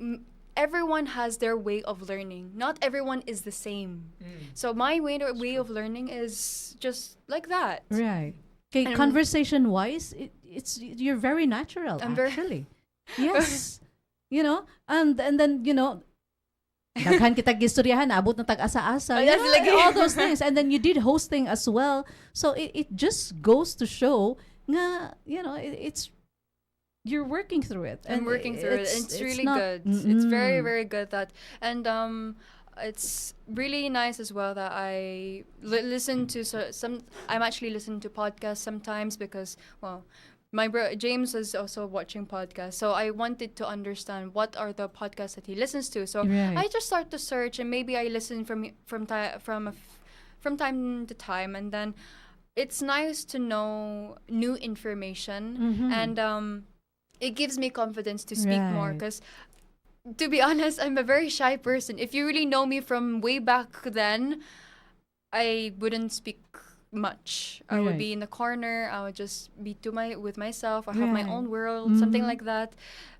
everyone has their way of learning. Not everyone is the same. So my way of learning is just like that. Right. Okay, And- conversation wise, it's you're very natural I'm very- actually. Yes. You know, and then daghan kita gistoryahan abot ng tag-asa-asa. Oh, You that's know, like- all those things. And then you did hosting as well. So it just goes to show nga, it's you're working through it. I'm working through it. It's really not- good. It's very, Mm-mm. very good that, and it's really nice as well that I listen to some. I'm actually listening to podcasts sometimes because, well, my James is also watching podcasts, so I wanted to understand what are the podcasts that he listens to. So Right. I just start to search, and maybe I listen from time to time, and then it's nice to know new information and it gives me confidence to speak more Right. because to be honest, I'm a very shy person. If you really know me from way back then, I wouldn't speak much. I would Right. be in the corner. I would just be with myself. I have my Right. own world, something Mhm. like that.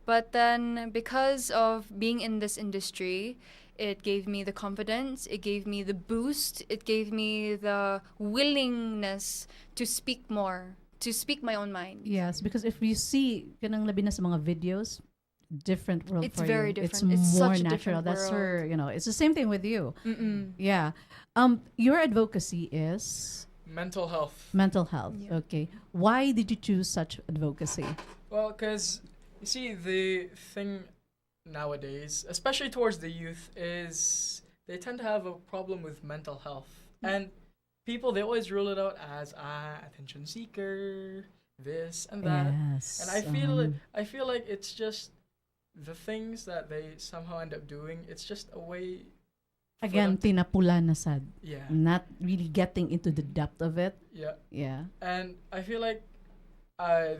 But then because of being in this industry, it gave me the confidence, it gave me the boost, it gave me the willingness to speak more, to speak my own mind. Yes, because if you see kanang labi na sa mga videos, different world It's for very you. different. It's more such a natural. different That's her, it's the same thing with you. Mm-mm. Yeah. Your advocacy is Mental health. mental health. Yeah. Okay. Why did you choose such advocacy? Well, because you see, the thing nowadays, especially towards the youth, is they tend to have a problem with mental health. And people, they always rule it out as attention seeker, this and that. Yes. And I feel like it's just the things that they somehow end up doing. It's just a way. for again, them tinapulan na sad. Yeah. Not really getting into the depth of it. Yeah. Yeah. And I feel like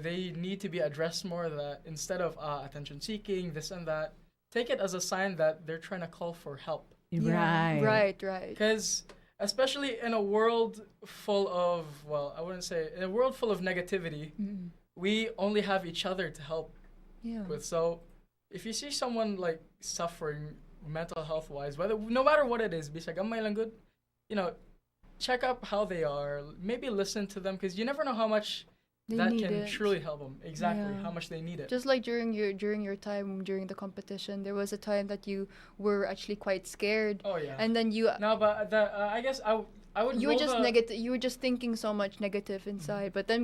they need to be addressed more, that instead of attention seeking, this and that, take it as a sign that they're trying to call for help. Right. Right. Because especially in a world full of, well, I wouldn't say, in a world full of negativity, we only have each other to help Yeah. with. So if you see someone like suffering mental health wise, no matter what it is, bisag gamay lang good, check up how they are. Maybe listen to them, because you never know how much They that need can it. truly help them. Exactly, Yeah. how much they need it. Just like during your time during the competition, there was a time that you were actually quite scared, Oh yeah. and then you No, but I guess I would. you were roll just the- negative. You were just thinking so much negative inside. But then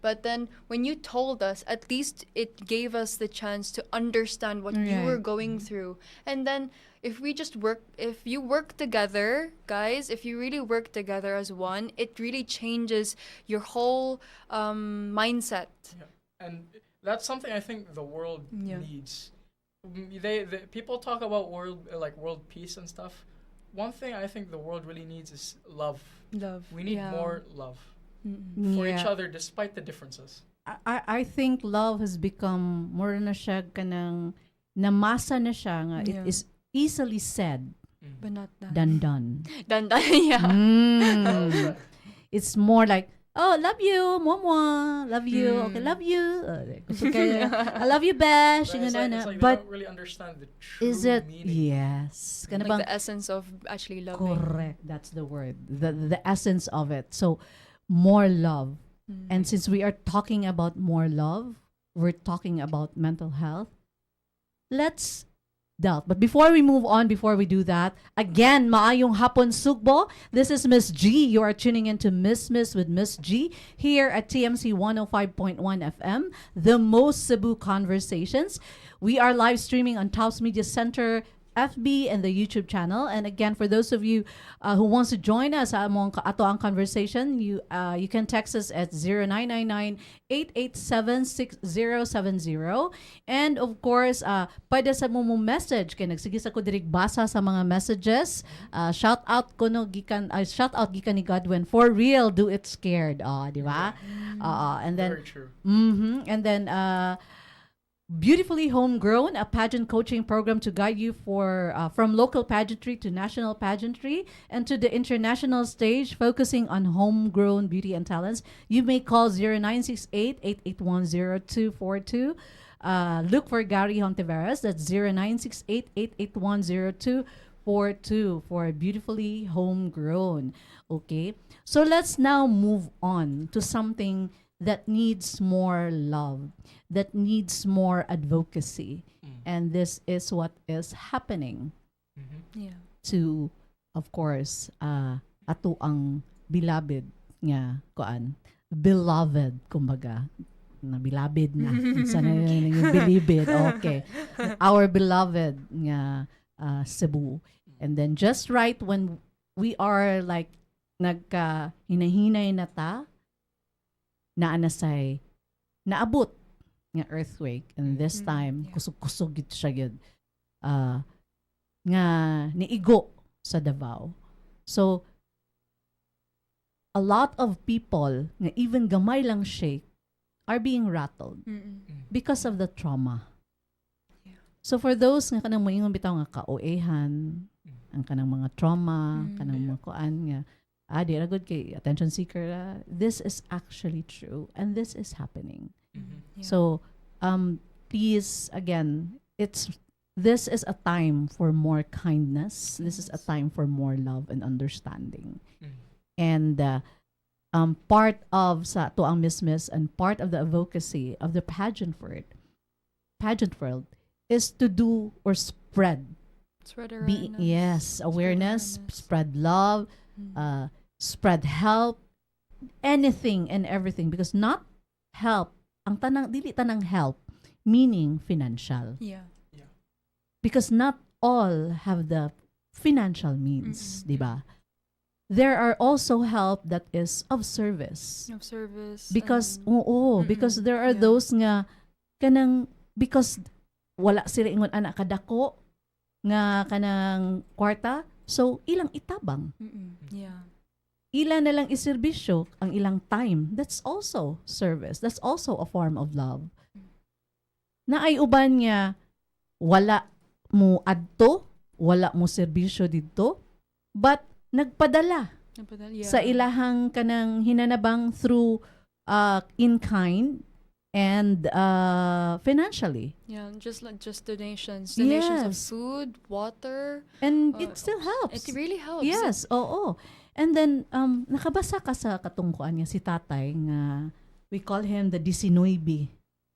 but then when you told us, at least it gave us the chance to understand what you were Right. going through. And then if you work together, guys, if you really work together as one, it really changes your whole mindset. And that's something I think the world Yeah. needs. They people talk about world peace and stuff. one thing I think the world really needs is love. Love. We need Yeah. more love Mm-mm. for each Yeah. other despite the differences. I think love has become more na siya kanang namasa na siya nga Yeah. it is easily said But not done. than done. Done. Yeah. Well Mm. said. It's more like, oh, love you, mwah, love you, okay, Mm. love you. Okay, I love you, Besh. Right, it's like, Ganun, they but don't really understand the true is it? meaning. Yes. Kana Like bang, the essence of actually loving. correct. That's the word. The essence of it. So, more love. Mm. And since we are talking about more love, we're talking about mental health. Let's delve. But before we move on, before we do that, again, maayong hapon sugbo. This is Miss G. You are tuning into Miss with Miss G here at TMC 105.1 FM, the most Cebu conversations. We are live streaming on Taos Media Center, FB, and the YouTube channel. And again, for those of you who wants to join us sa among ato ang conversation, you can text us at 0999-887-6070. And of course, pwede sa mo message kay nagsigis ako dirig basa sa mga messages. Shout out ko no gikan shout out gikan ni Godwin. For real, do it scared. Di ba? And then Very true. And then Beautifully Homegrown, a pageant coaching program to guide you for from local pageantry to national pageantry and to the international stage, focusing on homegrown beauty and talents. You may call 0968-881-0242. Look for Gary Hontiveros. That's 0968-881-0242 for Beautifully Homegrown. Okay, so let's now move on to something that needs more love, that needs more advocacy. And this is what is happening Mhm. Yeah. to, of course, ato ang beloved nga kuan. Beloved, kumbaga. Na beloved na. Sana yun yung bilibid. Okay. Our beloved nga Cebu. And then just right when we are like nagka hinahinay na ta, naanasay naabot nga earthquake, and this time yeah. kusog-kusog gid siya gyud nga niigo sa Davao. So a lot of people nga even gamay lang shake are being rattled Mm-mm. because of the trauma. Yeah. So for those nga kanang moingon bitaw nga kaoehan, ang kanang mga trauma, kanang mga kuan nga di ra good kay attention seeker. This is actually true and this is happening. Mhm. Yeah. So please again, this is a time for more kindness. This is a Yes. time for more love and understanding. Mhm. And part of sa to ang Miss and part of the advocacy of the pageant world is to do or spread Spread awareness. yes, awareness, awareness. spread love, Mm. spread help, anything and everything, because not help ang dili tanang help meaning financial, Yeah. because not all have the financial means, Mm-mm. di ba? There are also help that is of service. Of service. Because Mm-mm. because there are Yeah. those nga kanang because wala sila ingon anak kadako nga kanang kwarta, so ilang itabang, Mm-mm. Yeah. ila na lang iserbisyo ang ilang time. That's also service. That's also a form of love. Na ay uban nga wala mo adto, wala mo serbisyo didto, but nagpadala Yeah. sa ilahang kanang hinanabang through in kind and financially. Yeah, just donations. Donations of Yes. food, water. And Uh, it still helps. It really helps. Yes, oo. And then, nakabasa ka sa katungkuan niya si tatay nga, we call him the 19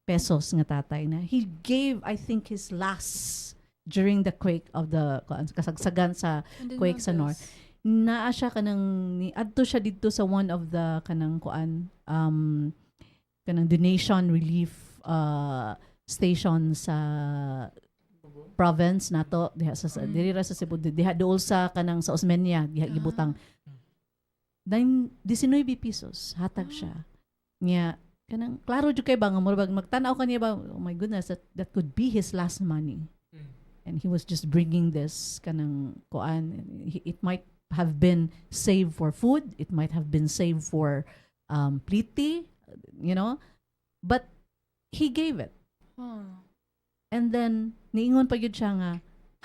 pesos nga tatay na. He gave, I think, his last during the quake of the kasagsagan sa I didn't quake know sa north. this. Naa siya kanang ni adto siya dito sa one of the kanang kuan kanang donation relief station sa province nato diha sa diri ra sa Cebu diha dool sa kanang sa Osmeña diha gibutang 19 pesos hatag siya niya kanang klaro jud kay ba nga murag magtan-aw kaniya ba, oh my goodness, that could be his last money, Mm. and he was just bringing this kanang kuan. It might have been saved for food, it might have been saved for pliti, you know, but he gave it. Oh. And then niingon pa gyud siya nga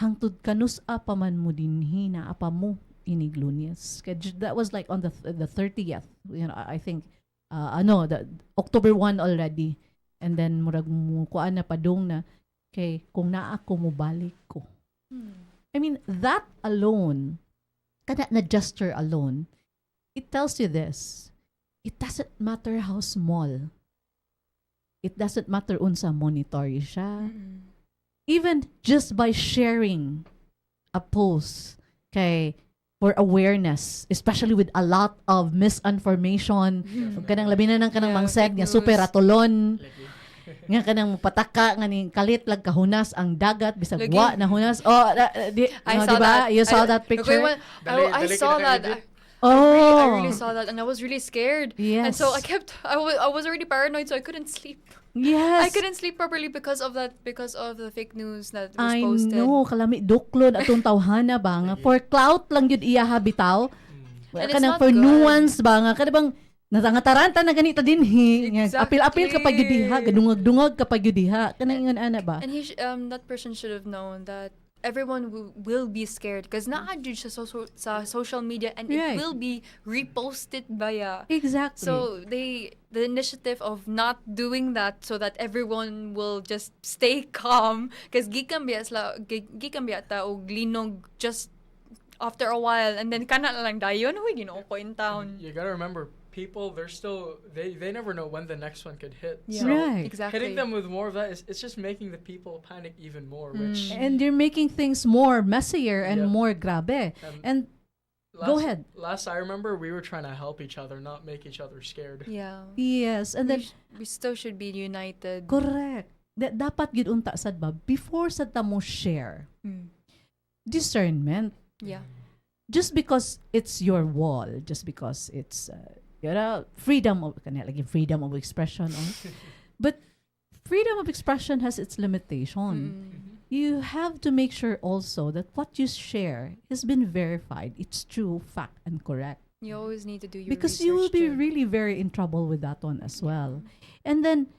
hangtod kanus pa man mo dinhi na apa mo inig Lunes. That was like on the 30th, you know, I think the October 1 already. And then murag mo kuan na padung na kay kung naa ako mo balik ko. I mean, that alone, kada na gesture alone, it tells you this. It doesn't matter how small. It doesn't matter unsa monetary siya. Even just by sharing a post kay for awareness, especially with a lot of misinformation, kanang labi na ng kanang Yeah, mangseg fake nga news. super atulon, Like, nga kanang pataka nga ning kalit lag kahunas ang dagat bisag Lagi. wa na hunas. Oh, I no, saw diba? that. You saw that picture? I saw that. Oh, I really saw that, and I was really scared. Yes. And so I was already paranoid, so I couldn't sleep. Yes. I couldn't sleep properly because of the fake news that was I posted. know, kalami duklon atong tawhana ba nga for clout lang yun iya habitaw. And it's Kanang not for good. nuance ba nga kada bang natangataranta na ganito din nga Exactly. apil-apil kapag yun diha, gadungag-dungag kapag yun diha. Kanang ingon ana ba? And that person should have known that everyone will be scared because not siya sa social media, and Right. it will be reposted by Exactly. So the initiative of not doing that so that everyone will just stay calm because gikan biya ta og linog just after a while, and then kana na lang dayon ko in town. you gotta remember, people, they never know when the next one could hit. Yeah. So Right. Exactly. hitting them with more of that, it's just making the people panic even more, which And you're making things more messier and Yeah. more grabe. And go ahead. Last I remember, we were trying to help each other, not make each other scared. Yeah. yes, and then We still should be united. correct. Dapat gid unta sad ba before sad ta mo share. Mm. Discernment. Yeah. Just because it's your wall, just because it's freedom of freedom of expression, but freedom of expression has its limitation. Mm. You have to make sure also that what you share has been verified. It's true, fact, and correct. You always need to do your Because you will research be too. really very in trouble with that one as well. And then,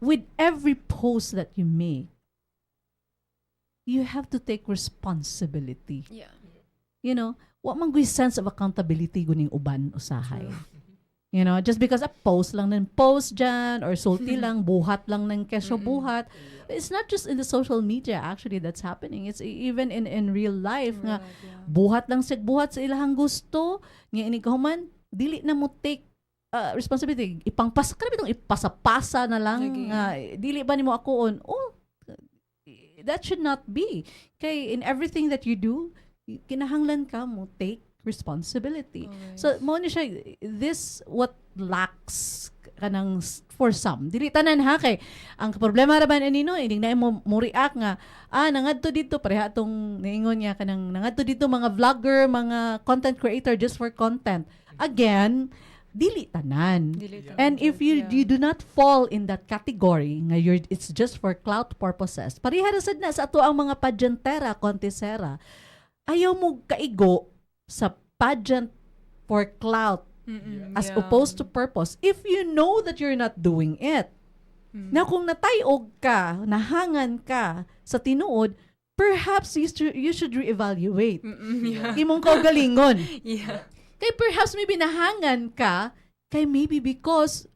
with every post that you make, you have to take responsibility. Yeah. You know, what man gui sense of accountability guning uban usahay. You know, just because a post lang ng post dyan or sulti lang, buhat lang ng kesyo buhat. It's not just in the social media actually that's happening. It's even in real life nga buhat lang sig buhat sa ilahang gusto. Nga ini kahuman, dili na mo take responsibility. Kanang ipasa-pasa na lang. Lagi. Nga, dili ba nimo akoon? Oh, that should not be. Kay in everything that you do, kinahanglan ka mo take responsibility. Always. So mo ni siya this what lacks kanang for some. Dili tanan ha kay ang problema ra ba nino ining na mo react nga nangadto dito pareha tong niingon niya kanang nangadto dito mga vlogger, mga content creator just for content. Again, dili tanan. Delete them. And if you Yeah. you do not fall in that category nga it's just for clout purposes. Pareha ra sad na sa ato ang mga pageantera, contestera. Ayaw mo kaigo sa pageant for clout as Yeah. opposed to purpose if you know that you're not doing it. Na kung natayog ka, nahangan ka sa tinuod, perhaps you should reevaluate. Yeah. Imong kaugalingon. Yeah. Kay perhaps maybe nahangan ka, kay maybe because,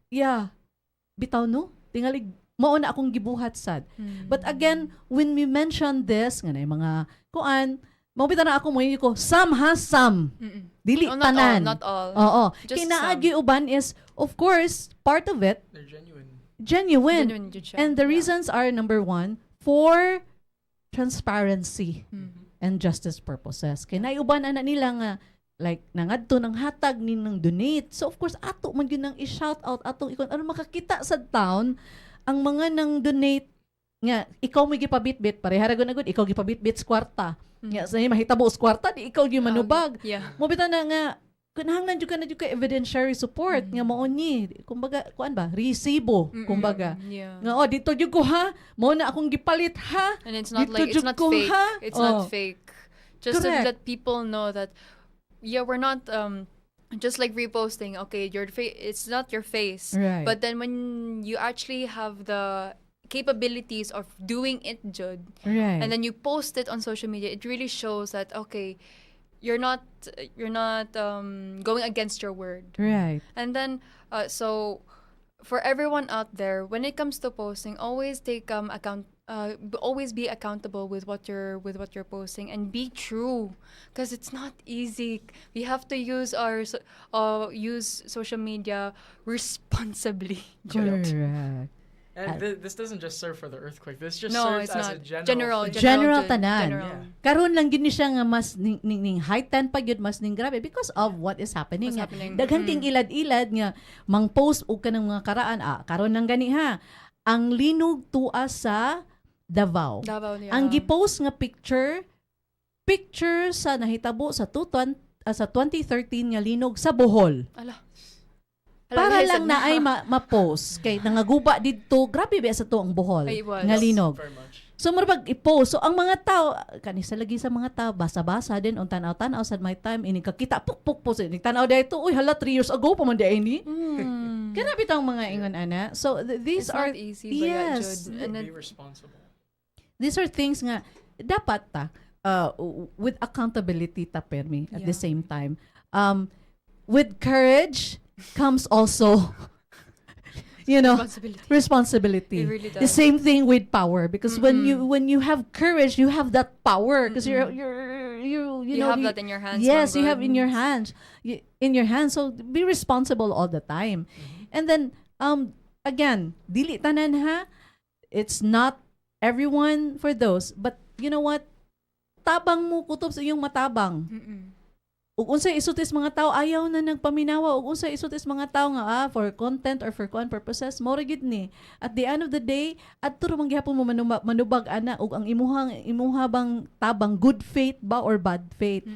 bitaw no, tingalig, mauna akong gibuhat sad. But again, when we mention this, nga na yung mga kuan, mabita na ako mo yun ko, some has some. Dili Oh, not all, tanan. not all. Oo. Just Kinaagi uban is, of course, part of it, They're genuine. genuine. Genuine jud siya. And the Yeah. reasons are, number one, for transparency and justice purposes. Kaya naiuban na nila nga, like, nangadto ng hatag ni ng donate. So, of course, ato man yun nang i-shout out, atong ikon, ano makakita sa town, ang mga nang donate, nga, ikaw mo gipabitbit, parehara na gud ikaw gipabitbit sa kwarta. Nga, sa mahitabo sa kwarta, di ikaw yung manubag. Yeah. Mobita na nga, Kunahanglan jud ka na jud ka evidentiary support nga mao ni kumbaga kuan ba resibo kumbaga Yeah. nga dito jud ko ha mao na akong gipalit ha. And it's not Dito like, it's jud not ko, fake. ha? It's not Oh. fake. Just to Correct. let people know that, yeah, we're not, just like reposting, okay, it's not your face. Right. But then when you actually have the capabilities of doing it, Jud, Right. and then you post it on social media, it really shows that, okay, you're not going against your word. Right. And then, so for everyone out there, when it comes to posting, always take always be accountable with what you're posting and be true, because it's not easy. We have to use use social media responsibly. Correct. And this doesn't just serve for the earthquake. This just No, serves it's as not. a general thing. General Jud. tanan. General. Yeah. Karon lang gid ni siya nga mas ning heighten pa gyud mas ning grabe because of what is happening. What's nga. happening. Daghan king ilad-ilad nga mang post og kanang mga karaan karon lang gani ha. Ang linog tua sa Davao. Davao niya. Ang gipost nga picture sa nahitabo sa 2013 nga linog sa Bohol. Ala. Para Ala, lang na ay ma-post kay nangaguba didto grabe ba sa to ang Bohol Ay, it was. nga linog. Very much. So murag i-post. So ang mga tao kanisa lagi sa mga tao basa-basa din on tanaw-tanaw sa my time ini kakita puk po ni tanaw dito uy hala 3 years ago pa man di ini. Kana bitang mga ingon ana. So these It's are not easy, ba, yeah, yes. Jud? And then, Be responsible. These are things nga dapat with accountability ta permi at the Yeah. same time. With courage comes also responsibility. responsibility. It really The does. same thing with power because when you have courage, you have that power because you You know have that in your hands. yes, you Manggod. have in your hands. In your hands. So be responsible all the time. And then again, dili tanan ha. It's not everyone for those, but you know what? Tabang mo kutob sa iyong matabang. Mm-mm. Ug unsay isutis mga tao ayaw na nagpaminawa ug unsay isutis mga tao nga for content or for purposes mo ra gid ni at the end of the day adto ra man gihapon mo manubag ana ug ang imuha bang tabang good faith ba or bad faith.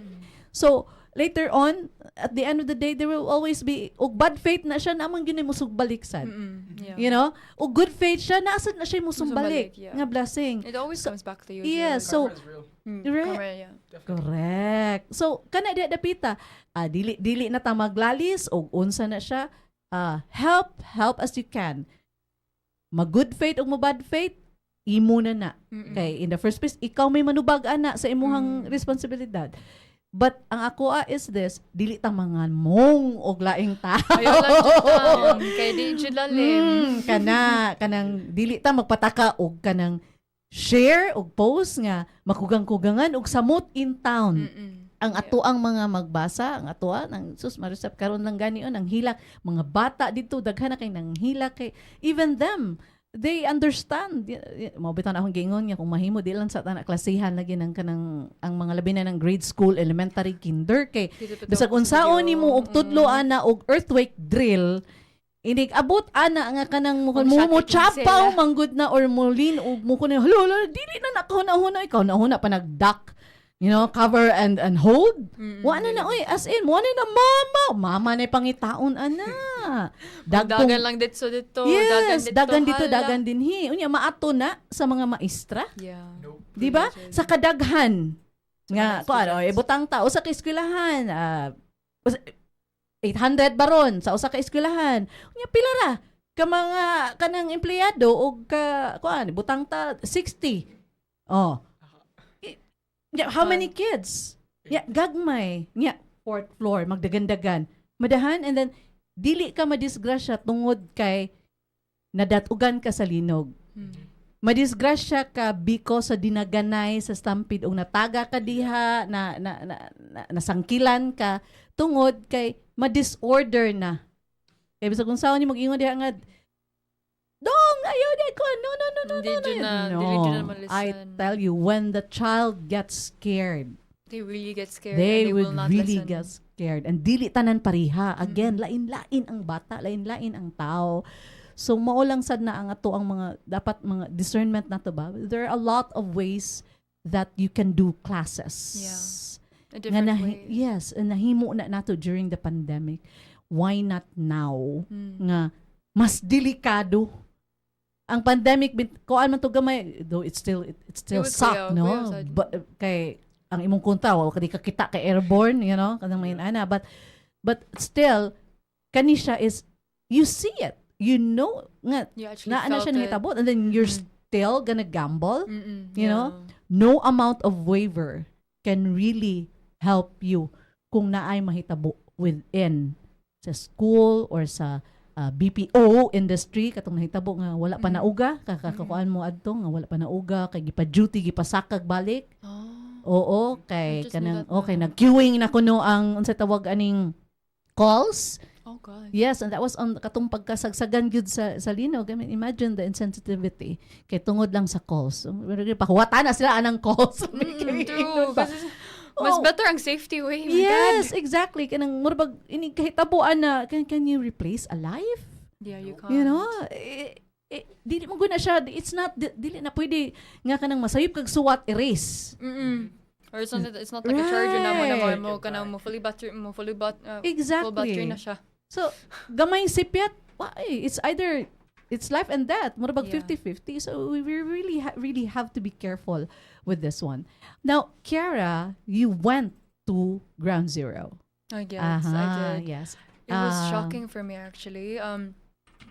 So later on at the end of the day there will always be ug bad faith na siya namang gyud mo sugbaliksad. Yeah. You know? Ug good faith siya naasad na siya mo sumbalik Musumbalik, yeah. nga blessing. It always comes back to you. yes, Jud. So- Karma is real. Right. Karma, yeah. Definitely. Correct. So kana di dapita dili na ta maglalis og unsa na siya help as you can. Mag-good faith o bad faith imo na. Mm-mm. Okay, in the first place ikaw may manubag ana sa imuhang responsibilidad. But ang ako is this, dili ta mangan mong og laing tao. Ayaw lang Jud lang. Kaya di Jud lalim. Kanang dili ta magpataka og kanang share og post nga makugang-kugangan og samot in town. Mm-mm. Ang ato ang mga magbasa, ang ato ang sus marusap karon lang ganion ang hilak mga bata dito daghan na kay nang hilak kay even them they understand mo bitan akong gingon nga kung mahimo di lang sa tanak klasihan lagi ng kanang ang mga labi na ng grade school, elementary, kinder kay Dito bisag sa unsaon video. nimo og tudlo ana og earthquake drill inig abot ana nga kanang mo Mag-shot chapaw sila. manggod na or mulin og mo kuno hala dili na nakahuna-huna ikaw na pa nag-duck cover and hold. Wa na na, oy, as in, wa na na mama na pangitaon, ana. Dagan lang dito. yes, dagan dito, hala. dagan dinhi. Unya, maato na sa mga maestra. Yeah. Nope. Di ba? Privileges. Sa kadaghan. Nga, mga kuan, students. butang tao sa kaeskwelahan. 800 baron sa usa ka eskwelahan. Unya, pila ra? Ka mga kanang empleyado o kuan, butang ta 60. Oh. Yeah, how many kids? Yeah, gagmay. Yeah, fourth floor, magdagandagan. Madahan, and then, dili ka madisgrasya tungod kay nadatugan ka sa linog. Madisgrasya ka because sa dinaganay sa stampede o nataga ka diha, nasangkilan ka, tungod kay madisorder na. Kaya bisag kung saan niyo mag-ingon diha nga, Dong, ayaw na ko. No. Dili dyan na malisan. I tell you, when the child gets scared, They really get scared. they and they will will not really listen. get scared. And dili tanan pariha. Again, lain-lain ang bata, lain-lain ang tao. So, maulang sad na ang ato ang dapat mga discernment na to ba? There are a lot of ways that you can do classes. Yeah. A nga different way. yes, nahimo na nato during the pandemic. Why not now? Nga mas delikado ang pandemic kuan man to gamay, though it's still It was suck, kuya, no? kuya sad. But kay ang imong kunta wa kadi ka kita kay airborne, you know, kanang main ana, but still kani siya is you see it. You know nga You actually na felt siya it. nangitabot, and then you're still gonna gamble. Mm-mm. You know? No amount of waiver can really help you kung naay mahitabo within sa school or sa BPO industry katong nahitabo nga wala pa nauga kakakuan mo adto nga wala pa nauga kay gipa-duty gipasakag balik. Oh. Oo, I kay just kanang knew that okay now. nag-queuing na kuno ang unsay tawag aning calls. Oh God. Yes, and that was on katong pagkasagsagan gyud sa linog. I mean, imagine the insensitivity kay tungod lang sa calls. Pahuwatan na sila anang calls. True. Kasi mas Oh. better ang safety way. My Yes, God. exactly. Kanang murabag ini kahitabuan na can you replace a life? Yeah, you can't. You know? Dili mo guna siya. It's not dili na pwede nga kanang masayop kag suwat erase. Mm-mm. Or it's not like a charger na Right. mo kanang mo fully battery full battery Exactly. na siya. So, gamay sipyat, why? It's either it's life and death. Murabag Yeah. 50-50. So we really really have to be careful with this one. Now, Kiara, you went to Ground Zero. I guess Aha, I did. yes. It was Ah. shocking for me actually.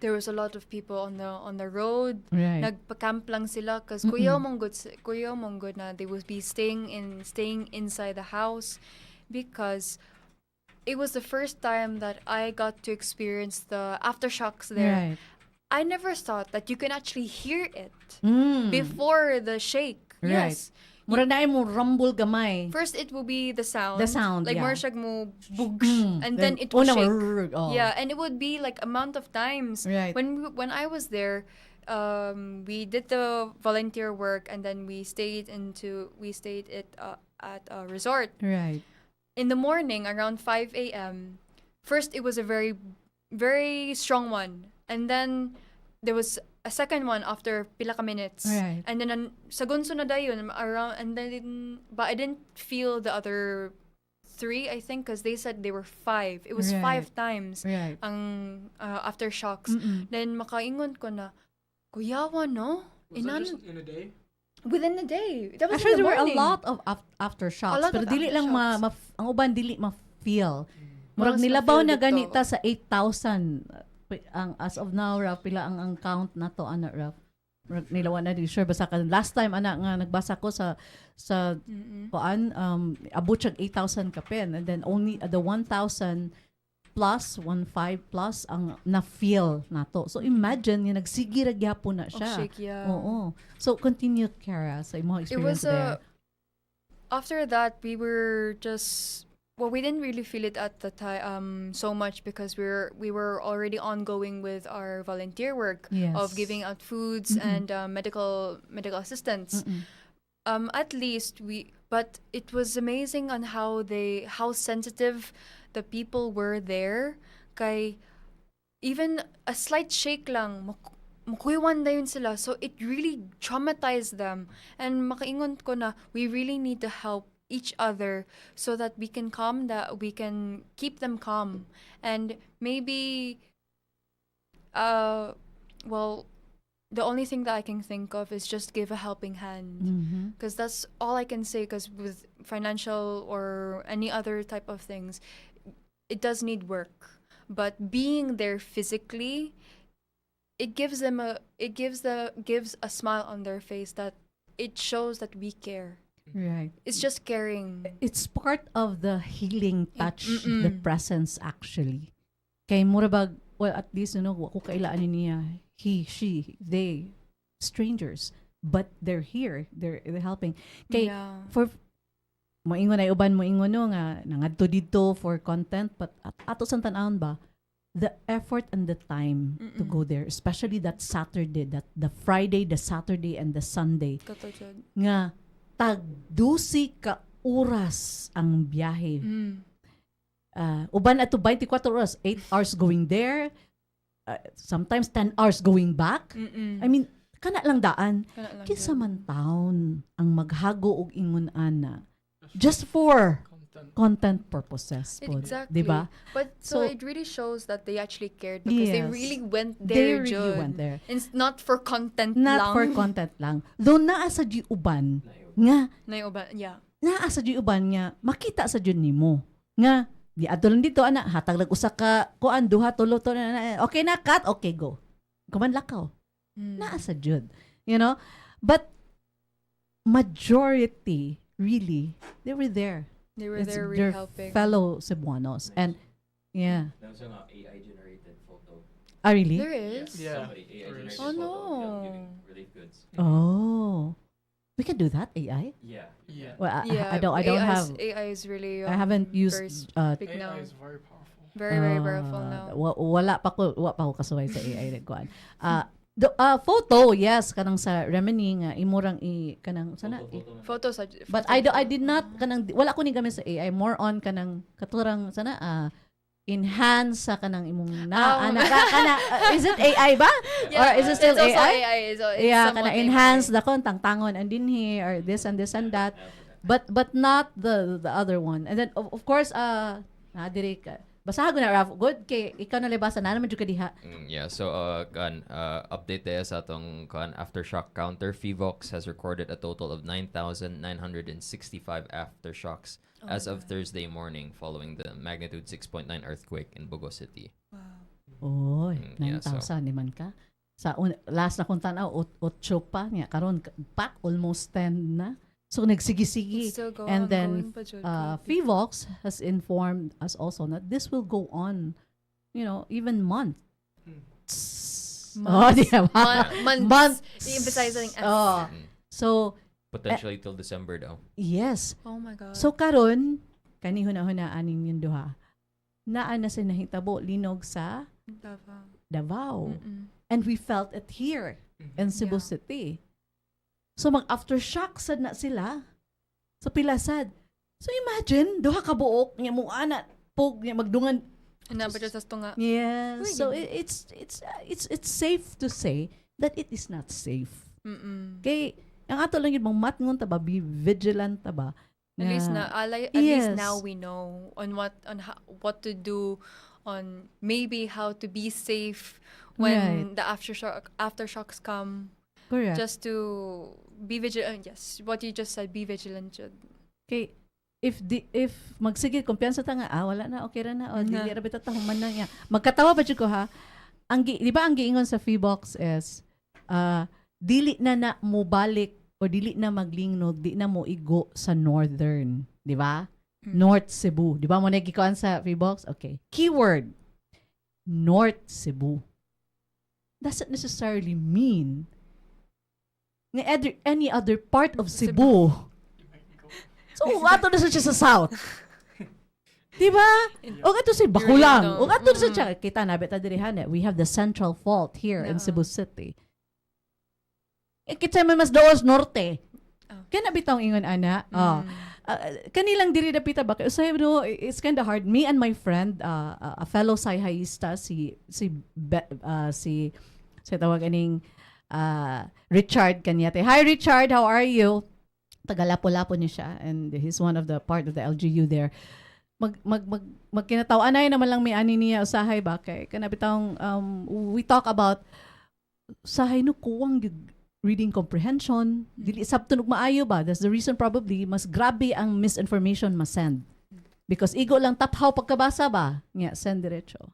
There was a lot of people on the road. Right. Nagpa-camp lang sila kasi kuya mong good na they would be staying inside the house because it was the first time that I got to experience the aftershocks there. Right. I never thought that you can actually hear it Mm. before the shake. Right. Yes. Mura na mo rumble gamay. First it will be the sound. The sound, like yeah. more siya mo bugsh, Mm. and then it will una, shake. oh. Yeah, and it would be like amount of times. Right. When I was there, we did the volunteer work and then we stayed at a resort. Right. In the morning around 5 a.m. First it was a very very strong one, and then there was a second one after pila ka minutes. Right. And then sa gunso na dayon around, and then but I didn't feel the other 3, I think, because they said they were 5. It was Right. 5 times Right. ang aftershocks. Mm-mm. Then makaingon ko na, kuyawa no? Was that just in a day? Within the day. That was Actually, in there the were a morning. lot of aftershocks. A lot Pero of dili lang ang uban dili ma-feel. Murag Mas nilabaw ma-feel na dito. ganita sa 8,000. Ang as of now, Raf, pila ang count na to, ana, Raf. Murag nilawan na di sure basta ka last time ana nga nagbasa ko sa kuan abot siya 8,000 kapin, and then only the 1,000 plus 1,500 plus ang na-feel nato. So imagine nga nagsige ra gyapon na siya. Shake, yeah. Oo. So continue, Kara, sa imong It was experience there. after that we were just we didn't really feel it at the time so much because we were already ongoing with our volunteer work Yes. of giving out foods and medical assistance. Mm-mm. At least but it was amazing on how sensitive the people were there. Kay even a slight shake lang makuywan na yun sila, so it really traumatized them, and makaingon ko na we really need to help each other so that we can keep them calm, and maybe the only thing that I can think of is just give a helping hand. Mhm. Because that's all I can say, because with financial or any other type of things, it does need work, but being there physically, it gives a smile on their face, that it shows that we care. Right. It's just caring. It's part of the healing touch, Mm-mm. the presence actually. Kay murabag, well, at least, wako kailaan niya, he, she, they, strangers, but they're here, they're helping. Kay, Yeah. for, moingon ay uban moingon no nga, nangadto dito for content, but ato sa tanawon ba, the effort and the time to go there, especially that Saturday, that the Friday, the Saturday, and the Sunday, Katotod. nga tagdusi ka oras ang biyahe. Uban ato 24 oras, 8 hours going there, sometimes 10 hours going back. I mean, kana lang daan. Kana lang Kinsa yun. man taon ang maghago og ingon ana just for content purposes po. Exactly. Diba? But so, So- it really shows that they actually cared because they Yes. really went They there, really Jud. went there. And it's not for content Not lang. for content lang. Though naa sa di uban nga Na yung uban, yeah. naa sa di uban nga makita sa jud nimo nga di adto lang dito ana hatag lag usa ka kuan duha tulo to na okay na cut okay go kumanlakaw Mm. naa sa jud, you know, but majority really they were there. They were It's there their really helping. fellow Cebuanos and yeah. There's an AI generated photo. Really? There is? Yeah. Somebody AI there is. generated Oh, photo no. of them giving relief goods. Oh, we can do that AI. Yeah. Yeah. Well, Yeah, I don't AI have. AI is really I haven't very used big now. AI is very powerful. Very powerful now. Wala pa ko kasuway sa AI rin kuan. Photo, yes, kanang sa Remini nga imurang kanang sana. Photos. But I did not kanang wala ko ni gamit sa AI, more on kanang katurang sana enhance sa kanang imong is it AI ba? Or is it still it's also AI? AI. It's Yeah, somewhat kana AI. enhance the kontang tangon and din here or this and that. But not the other one. And then of course diri ka. Basahan ko na Raf. Good kay ikaw na libasa na naman jud ka diha. Yeah, so update there sa atong aftershock counter. FIVOX has recorded a total of 9,965 aftershocks as of Thursday morning following the magnitude 6.9 earthquake in Bogo City. Oy, Yeah, so- 9,000 ni man ka. Sa last na kung tanaw 8 pa niya karon pack almost 10 na. So nagsigi-sige. It's still going, And then going pa jud. FIVOX has informed us also that this will go on, you know, even months. Oh, di ba? Months. I-emphasize ang F. Oh. So, Potentially till December daw. yes. Oh my God. So karon kani huna-hunaanin yung duha. Naa na sa nahitabo linog sa Davao. Davao. Mm-mm. And we felt it here in Cebu Yeah. City. So mag-aftershock sad na sila sa Pilasad. So imagine, duha ka buok nga mo ana pog nga magdungan. Ano pa dyan sa tunga? Yeah. Uy, So ganun. it's safe to say that it is not safe. Mm-mm. Kay ang ato lang yun mong matngon ta ba, be vigilant ta ba. At least nga- at least Yes. now we know on what to do, on maybe how to be safe when the aftershocks come. Correct. Just to be vigilant. Yes, what you just said, be vigilant. Jud. Kay if magsigid kumpiyansa ta nga wala na okay ra na o dili ra bitaw ta human na niya. Magkatawa ba jud ko ha? Di ba ang giingon sa Feebox is dili na mo balik o dili na maglingnog, di na mo igo sa northern, di ba? North Cebu. Di ba mo nagikuan sa Feebox? Okay. Keyword North Cebu. Doesn't necessarily mean nga any other part of Cebu. So, ato na siya sa south. Diba? O ato si Bakulang. know. O ato na siya. Kita na, beta dirihan we have the central fault here in Yeah. Cebu City. Kita man mas daos norte. Oh. Kaya nabitaw ingon, ana. Kanilang diri dapita ba? Usay no, it's kind of hard. Me and my friend, a fellow Sayhayista, si tawag aning Richard Kanyate. Hi Richard, how are you? Tagalapo-lapo niya siya and he's one of the part of the LGU there. Magkinataw-anay naman lang may ani niya usahay ba kay kanabitang we talk about usahay no kuwang reading comprehension dili sabtunog maayo ba. That's the reason probably mas grabe ang misinformation masend because igo lang taphaw pagkabasa ba nya send diretso.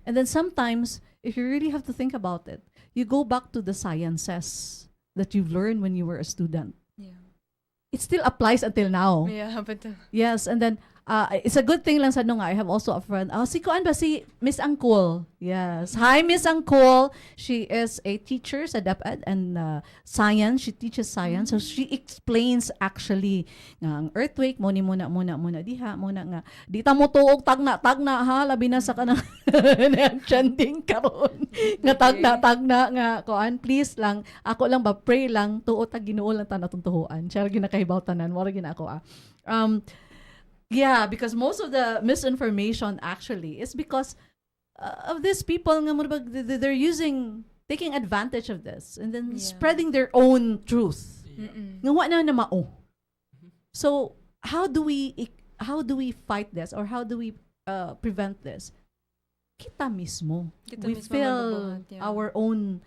And then sometimes if you really have to think about it, you go back to the sciences that you've learned when you were a student. Yeah. It still applies until now. Yeah, but Yes, and then it's a good thing lang sa nga. I have also a friend. Si Kuan ba si Miss Angkol? Yes. Hi Miss Angkol. She is a teacher sa DepEd and science. She teaches science. So she explains actually nga ang earthquake mo ni muna diha muna nga di ta mo tuog tagna ha labi na sa kanang chanting karon nga tagna nga kuan please lang ako lang ba pray lang tuo ta Ginoo lang ta natuntuhoan. Siya ginakahibaw tanan mo ra gina ako yeah, because most of the misinformation actually is because of these people nga they're taking advantage of this and then Yeah. spreading their own truth. Mm-mm. Nga wa na mao. So, how do we how do we fight this or how do we prevent this? Kita mismo. Kita We mismo fill magbubuhat, yeah. our own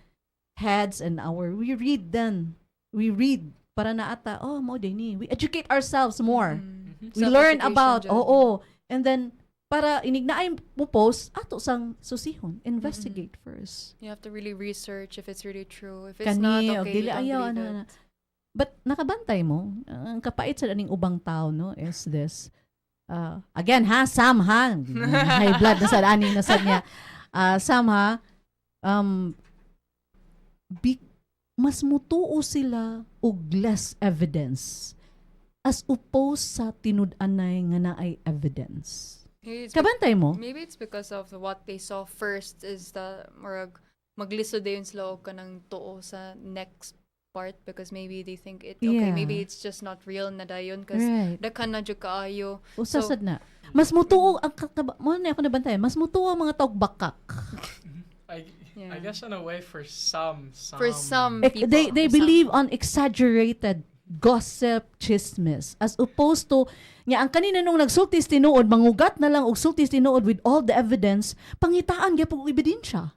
heads and we read then. We read para na ata, oh, mo din ni. We educate ourselves more. Mm. We learn Self-education about, dyan. oo. And then, para inignaay mo post, ato sang susihon. Investigate first. You have to really research if it's really true. If it's not, Kani, okay, og dili don't ayaw, believe ano, it. But nakabantay mo, ang kapait sa daning ubang tao, no, is this. Again, ha, Sam, ha? High blood na sa ani na sa niya. Sam, ha? Mas mutuo sila og less evidence as opposed sa tinud-anay nga naay evidence. Maybe it's Kabantay mo? Maybe it's because of what they saw first is the murag maglisod dayon sila og kanang tuo sa next part because maybe they think okay, Yeah. maybe it's just not real na dayon because Right. daghan na jud kaayo. Usasad na. Mas mutuo ang mo na ako nabantay. Mas mutuo ang mga taog bakak. I Yeah. guess in a way for some. For some people, They for some. believe on exaggerated gossip, chismis as opposed to nga ang kanina nung nagsultis tinuod mangugat na lang og sultis tinuod with all the evidence pangitaan gyud og ebidensya.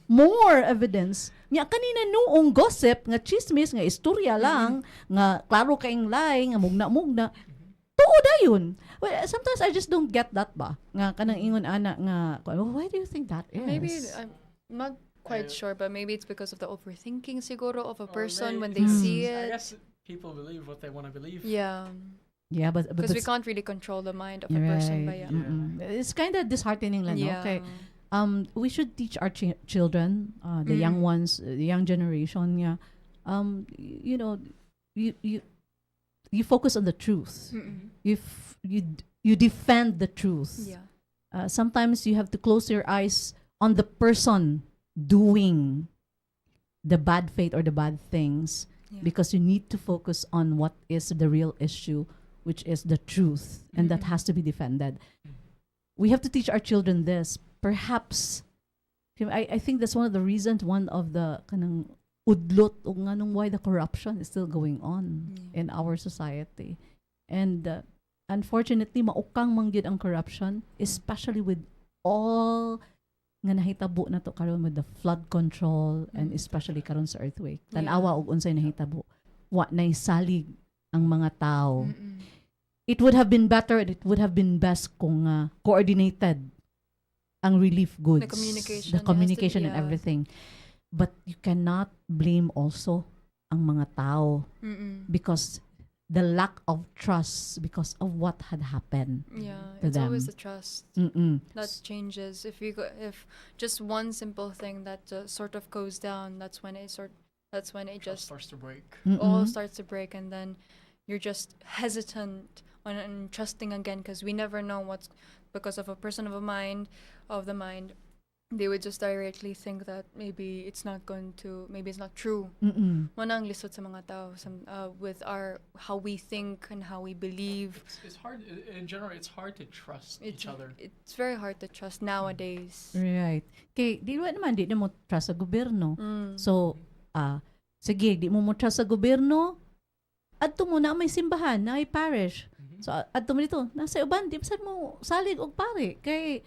More evidence. Nga kanina noong gossip nga chismis nga istorya lang nga klaro kaing lie nga mugna-mugna. Tuo dayon. Well, sometimes I just don't get that ba. Nga kanang ingon ana nga why do you think that is? Maybe I'm not quite sure, but maybe it's because of the overthinking siguro of a Or person when maybe- they see I it. guess people believe what they want to believe. Yeah, Yeah, but because we can't really control the mind of a person by right. yeah. It's kind of disheartening lang, no? Yeah. Okay. We should teach our children, the young ones, the young generation, yeah. You know, you focus on the truth. Mm-mm. You defend the truth. Yeah. Sometimes you have to close your eyes on the person doing the bad fate or the bad things Yeah. because you need to focus on what is the real issue, which is the truth, and that has to be defended. We have to teach our children this. Perhaps, I think that's one of the reasons, one of the kanang udlot o nganong why the corruption is still going on in our society. And unfortunately, maukang mangyud ang corruption, especially with all nga nahitabo na to karon with the flood control and especially karon sa earthquake. Tanawa og unsay nahitabo. Wa nay salig ang mga tao. Mm-mm. It would have been better and it would have been best kung coordinated ang relief goods. The communication, The it has to communication be, and yeah. everything. But you cannot blame also ang mga tao Mm-mm. because the lack of trust because of what had happened. Yeah, to it's always them. the trust Mm-mm. that changes. If if just one simple thing that sort of goes down, that's when it Trust just starts to break. all Mm-mm. starts to break, and then you're just hesitant on trusting again because we never know what's because of a person of the mind. They would just directly think that maybe it's not true. Mm-mm. Manang lisod sa mga tao with our how we think and how we believe. It's hard in general. It's hard to trust each other. It's very hard to trust nowadays. Right. Kay di naman di mo trust sa gobyerno. Mm. So, sige, di mo trust sa gobyerno. Adto mo na may simbahan, na may parish. So adto mo dito, nasa uban di pasad mo salig og pare kay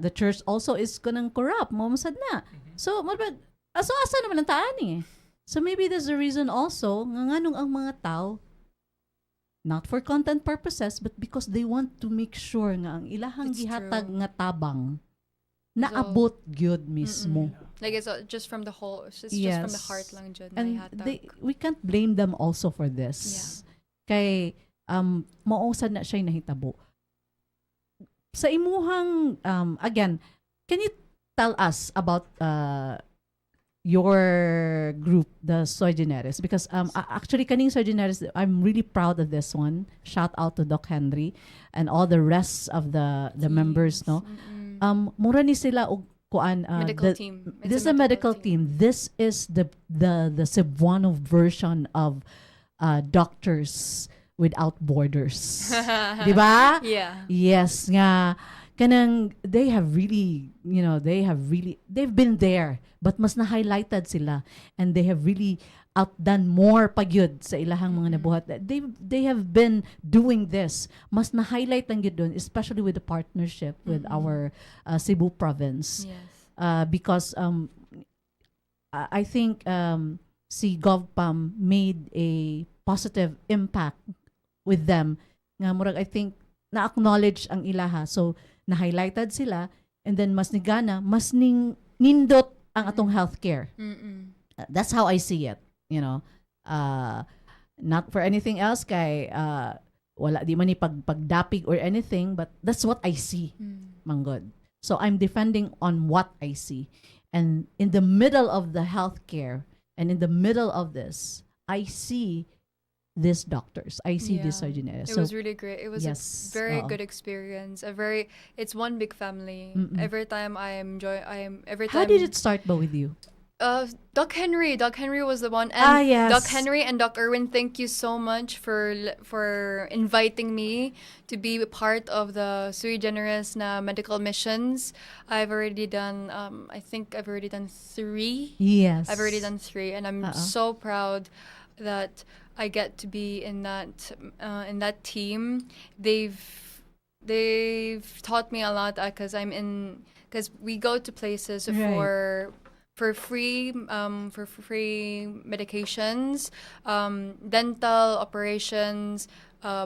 the church also is kanang corrupt, mo masad na. So, mabag asa naman ang taan eh. So maybe there's a reason also nga nganong ang mga tao not for content purposes but because they want to make sure nga ang ilahang It's gihatag true. nga tabang It's naabot gyud mismo. Like it's just from the whole, it's just from the Yes. heart lang dyan. na And ihatag. we can't blame them also for this. Kay mausad na siya nahitabo. Sa imuhang again, can you tell us about your group, the Soy Generis? Because actually kaning Soy Generis, I'm really proud of this one. Shout out to Doc Henry and all the rest of the members, no. Mm-mm. Mura ni sila og kuan medical team. It's this is a medical team. This is the Cebuano version of Doctors Without Borders. Di ba? Yeah. Yes, nga kanang they've been there but mas na highlighted sila and they have really outdone more pagyud sa ilahang mga nabuhat. They have been doing this. Mas na-highlight lang yun dun, especially with the partnership with our Cebu province. Yes. Because I think si GovPam made a positive impact with them. Nga murag, I think na-acknowledge ang ilaha. So, na-highlighted sila, and then mas nigana, mas nindot ang atong healthcare. That's how I see it, you know. Not for anything else kay wala di man ni pagdapig or anything, but that's what I see, manggod. So I'm defending on what I see. And in the middle of the healthcare and in the middle of this, I see these doctors. I see these surgeons. It was really great. It was yes, a very good experience. It's one big family. Every time every time. How did it start ba with you? Doc Henry was the one, and yes. Doc Henry and Doc Irwin, thank you so much for inviting me to be a part of the sui generis na medical missions. I've already done I think I've already done 3. Yes. I've already done 3, and I'm so proud that I get to be in that team. They've taught me a lot because we go to places for free medications, dental operations,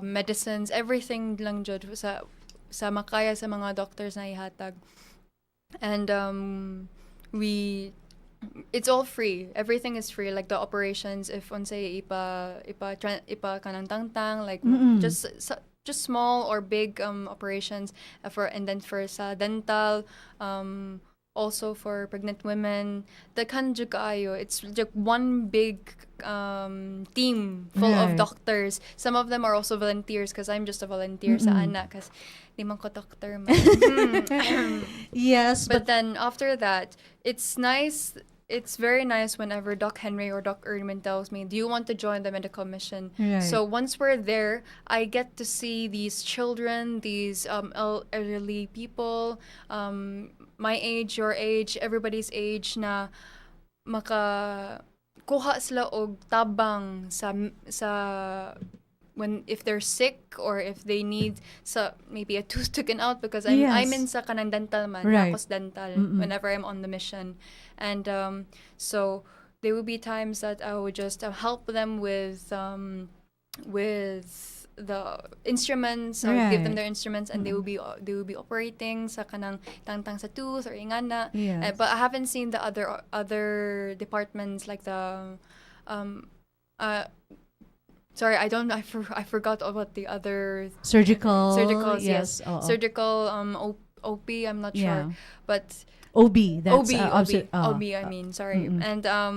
medicines, everything lang jud sa makaya sa mga doctors na ihatag. And it's all free. Everything is free. Like the operations, if unsay ipa kanang tangtang, like just small or big operations, and then for sa dental, also for pregnant women, the kanju kaayo, it's like one big team full of doctors. Some of them are also volunteers because I'm just a volunteer sa ana because di man ko doctor man. Yes, but then after that, it's nice. It's very nice whenever Doc Henry or Doc Erdman tells me, do you want to join the medical mission? Right. So once we're there, I get to see these children, these elderly people, my age, your age, everybody's age, na makakuha sila og tabang sa if they're sick or if they need maybe a tooth taken out, because I'm in sa kanang dental man, Nakos Dental, whenever I'm on the mission. And so there will be times that I would just help them with the instruments, or give them their instruments, and they will be operating sa kanang tangtang sa tooth or ingana. Yes. But I haven't seen the other departments like the sorry, I forgot about the other surgicals, yes. oo. Surgical OP, I'm not sure, but OB, that's OB, I mean, sorry. And I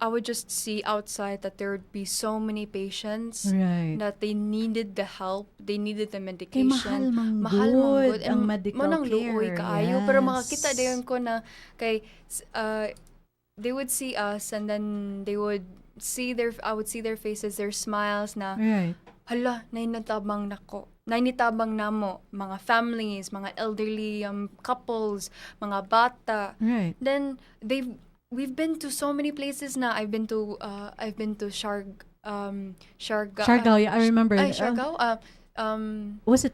would just see outside that there would be so many patients that they needed the help, they needed the medication. Mahal manggod ang medical manang care. luoy kaayo, pero makakita din ko na kay they would see us, and then I would see their faces, their smiles na hala, nainitabang namo, mga families, mga elderly couples, mga bata. Then we've been to so many places na. I've been to Siargao. Yeah, I remember. Siargao. Was it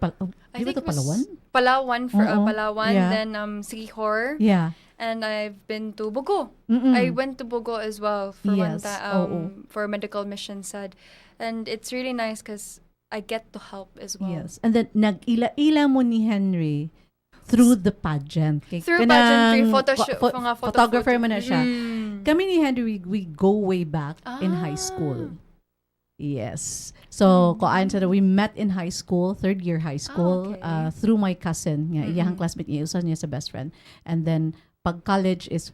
I think it Palawan? Palawan for Palawan. Yeah. Then Siquijor. Yeah. And I've been to Bogo. I went to Bogo as well for for medical mission sad, and it's really nice because I get to help as well. Yes, and then nag-ila mo ni Henry through the pageant. Through pageantry, photographer mo na siya. Kami ni Henry, we go way back in high school. Yes. So, we met in high school, third year high school, through my cousin. Iyahang classmate niya, usan niya sa best friend. And then, pag college is,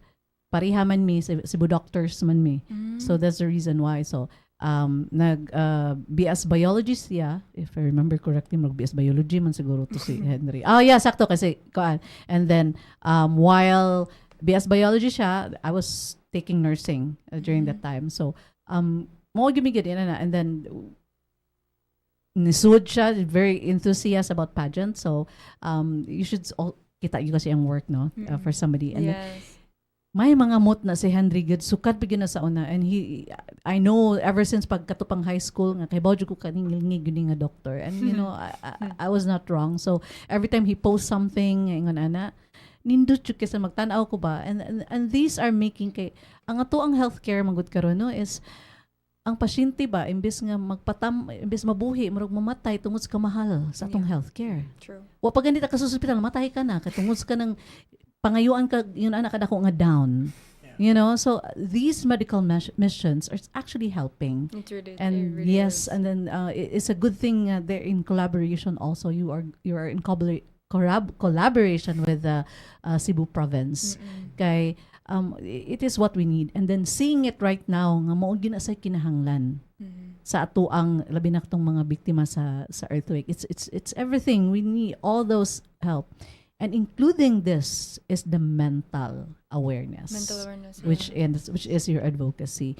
pareha man mi, Cebu doctors man mi. So, that's the reason why. So, BS biology siya, if I remember correctly, BS biology man siguro to si Henry. Oh, yeah, sakto kasi, and then, while BS biology siya, I was taking nursing during that time. So, mo gimigid na, and then nisud siya, very enthusiastic about pageant. So you should kita you kasi ang work, no, for somebody. And then, may mga mot na si Henry good sukat bigyan na sa una, and I know ever since pagkatupang high school nga kay bawjo ko kaning gini nga doctor, and you know I was not wrong. So every time he posts something ingon ana nindot jud kasi magtan-aw ko ba, and these are making kay ang ato ang healthcare magud karon no is ang pasyente ba imbes nga imbes mabuhi murag mamatay tungod sa kamahal sa atong healthcare. True. Wa pa ganito ka sa ospital matay ka na katungod ka ng pangayuan ka yun anak ka dako nga down. You know, so these medical missions are actually helping. It really, And it really yes, is. and then it's a good thing they're in collaboration also. You are in collaboration with the Cebu province. Kay it is what we need, and then seeing it right now nga mao gyud na sa kinahanglan sa ato ang labi na katong mga biktima sa earthquake. It's everything we need, all those help, and including this is the mental awareness, which is your advocacy.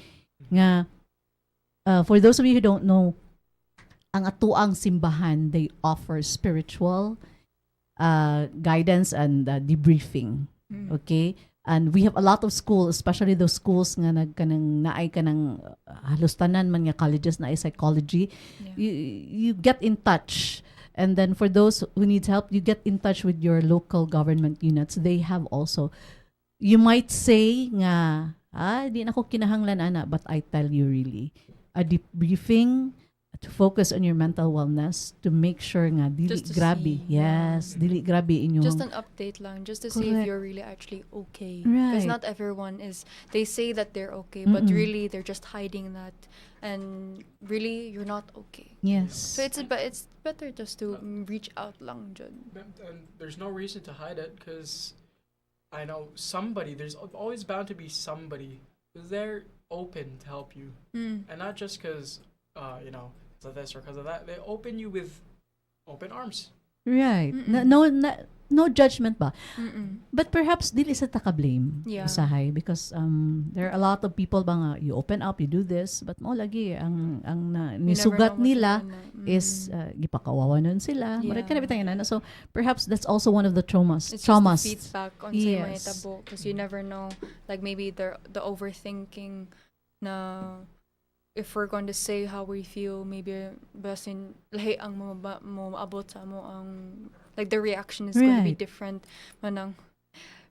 Nga for those of you who don't know, ang atuang simbahan, they offer spiritual guidance and debriefing. Okay? And we have a lot of schools, especially those schools nga nagkanang naay kanang halustanan man nga colleges na psychology. You get in touch. And then for those who need help, you get in touch with your local government units. They have also, you might say nga, di na ko kinahanglan ana, but I tell you really, a debriefing to focus on your mental wellness, to make sure nga dili Just to grabe. see, Yes, dili grabe inyong Just an update lang, just to see if Correct. you're really actually okay. Right. Because not everyone is, they say that they're okay, but Mm-mm. really they're just hiding that. And really, you're not okay. yes. So it's better just to reach out lang dyan. And there's no reason to hide it because I know somebody. There's always bound to be somebody because they're open to help you, and not just because you know, because of this or because of that. They open you with open arms. Right. No judgment ba? But perhaps dili sa taka-blame Yeah. usahay, because there are a lot of people ba nga you open up, you do this, but mo lagi ang nisugat nila is gipakawawa nun sila. Yeah. Murag ka na bitang ina. So perhaps that's also one of the traumas. It's traumas. just the feedback on Yes. sa mga because you never know, like maybe the overthinking na if we're going to say how we feel, maybe basin lahi ang maabot sa mo ang like the reaction is going to be Right. different. Manang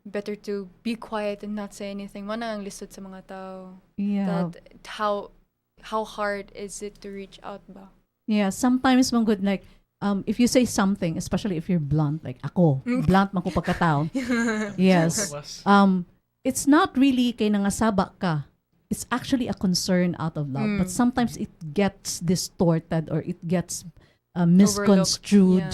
better to be quiet and not say anything. Manang ang lisod sa mga tao. Yeah. That how hard is it to reach out ba? Yeah, sometimes man good like if you say something, especially if you're blunt, like ako, blunt man ko pagkatao. Yes. Less. It's not really kay nangasaba ka. It's actually a concern out of love, but sometimes it gets distorted or it gets misconstrued.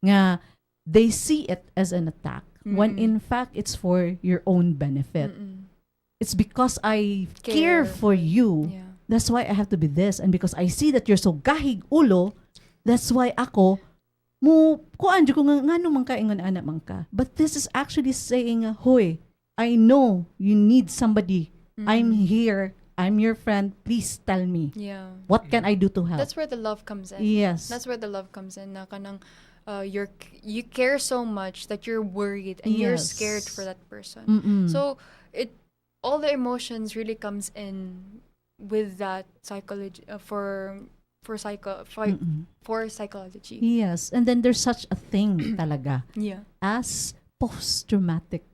Nga they see it as an attack when in fact it's for your own benefit. It's because I care for you. Yeah. That's why I have to be this, and because I see that you're so gahig ulo, that's why ako mo kuan jud ko nga ngano man ka ingon ana man ka. But this is actually saying, hoy, I know you need somebody. I'm here. I'm your friend. Please tell me. Yeah. What can I do to help? That's where the love comes in. Yes. That's where the love comes in. Na kanang you care so much that you're worried and you're Yes. scared for that person. Mm-mm. So all the emotions really comes in with that psychology for psychology. Yes. And then there's such a thing talaga Yeah. as post-traumatic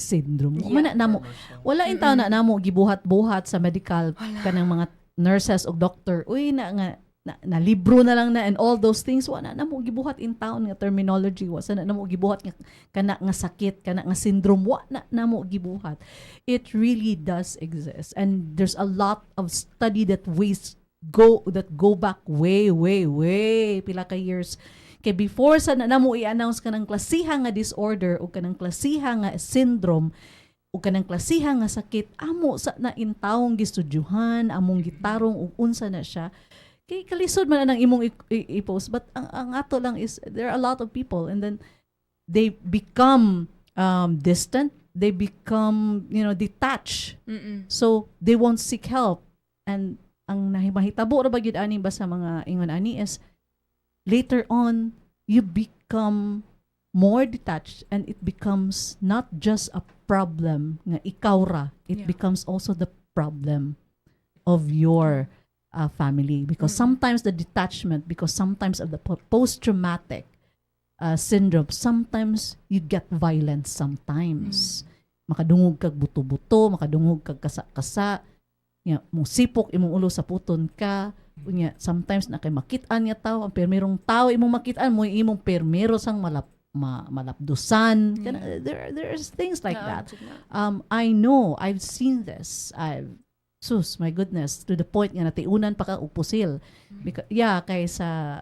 syndrome. Yeah. Mana namo wala in taon na namo gibuhat-buhat sa medical kanang mga nurses o doctor. Uy na libro na lang na and all those things wala na mo gibuhat in town nga terminology wasa na mo gibuhat nga kana nga sakit kana nga syndrome wala na mo gibuhat. It really does exist, and there's a lot of study that go back way pila ka years kay before sa na mo i-announce kanang klasiha nga disorder o kanang klasiha nga syndrome o kanang klasiha nga sakit amo sa na intawong gistudyuhan among gitarong ug unsa na siya. Kay kalisod man ang imong i-post, but ang ato lang is there are a lot of people, and then they become distant, they become detached, so they won't seek help. And ang mahitabo ra ba gyud ani ba sa mga ingon ani is later on you become more detached, and it becomes not just a problem nga ikaw ra, it Yeah. becomes also the problem of your family, because sometimes the detachment, because sometimes of the post-traumatic syndrome, sometimes you get violence sometimes. Makadungog kag buto-buto, makadungog kag kasa-kasa, musipok imong ulo sa puton ka, unya sometimes na kay makitaan nga tao, ang permerong tao imong makitaan mo imong permero sang malapdusan. There's things like that. I know, I've seen this. My goodness, to the point nga natiunan pa ka og pusil. Because kay sa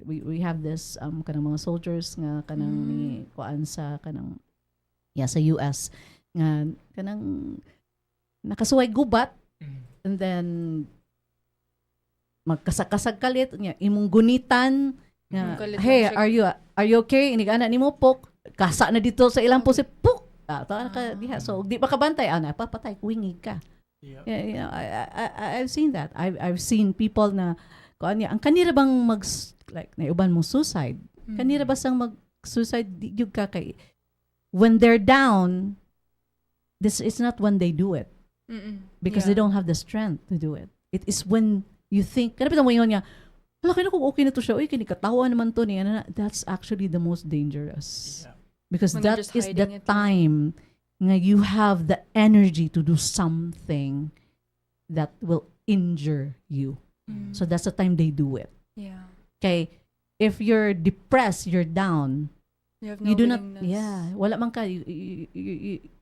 we have this kanang mga soldiers nga kanang ni kuan sa kanang sa US nga kanang nakasuway gubat, and then magkasag kalit nya imong gunitan nga, Galit hey, lang siya. are you okay? Inigana nimo pok kasa na dito sa ilang pusi puk. Tawa ka diha. So di pa kabantay ana papatay kuwingi ka. Yeah. Yeah, I've seen that. I've seen people na kuan ang kanira bang like naiuban mo suicide. Kanira ba sang mag-suicide yung ka kay when they're down, this is not when they do it because they don't have the strength to do it. It is when you think, kanapit mo yun niya, wala kayo na kung okay na to siya, uy, kinikatawa naman to niya. That's actually the most dangerous. Yeah. Because When they're that just is the hiding it. time nga you have the energy to do something that will injure you. So that's the time they do it. Yeah. Okay, if you're depressed, you're down, You have no you do not, willingness. wala man ka,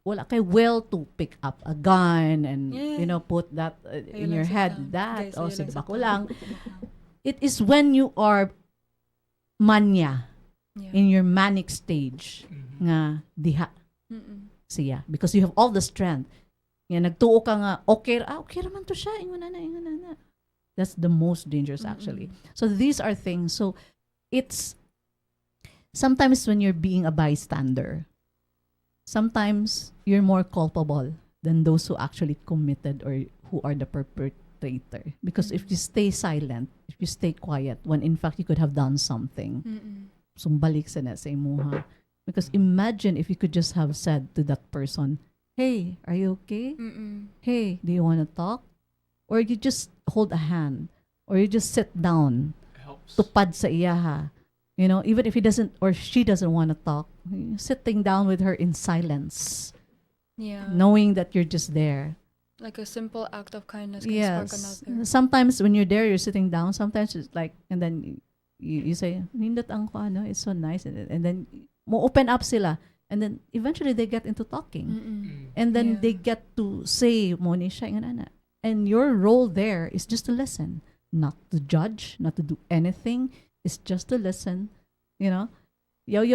wala kay will to pick up a gun and, Yeah. put that in Ayun your lang head, saktan. that, Guys, o ayun sige lang bako saktan. lang. It is when you are mania, Yeah. in your manic stage, nga diha siya. Because you have all the strength. Nga, nagtuo ka nga, okay raman to siya, ingon na. That's the most dangerous actually. So these are things. So it's, sometimes when you're being a bystander, sometimes you're more culpable than those who actually committed or who are the perpetrator. Because if you stay silent, if you stay quiet, when in fact you could have done something, sumbalik sa na sa imuha. Because imagine if you could just have said to that person, hey, are you okay? Hey, do you want to talk? Or you just hold a hand. Or you just sit down. Helps. Tupad sa iya ha. Even if he doesn't or she doesn't want to talk, sitting down with her in silence, Yeah. knowing that you're just there. Like a simple act of kindness can spark Yes. another. Sometimes when you're there, you're sitting down. Sometimes it's like, and then you say, nindot ang ko, it's so nice. And then, mo open up sila. And then, eventually, they get into talking. And then, Yeah. they get to say, mo ni siya, ingana. And your role there is just to listen. Not to judge, not to do anything. It's just to listen. Yaw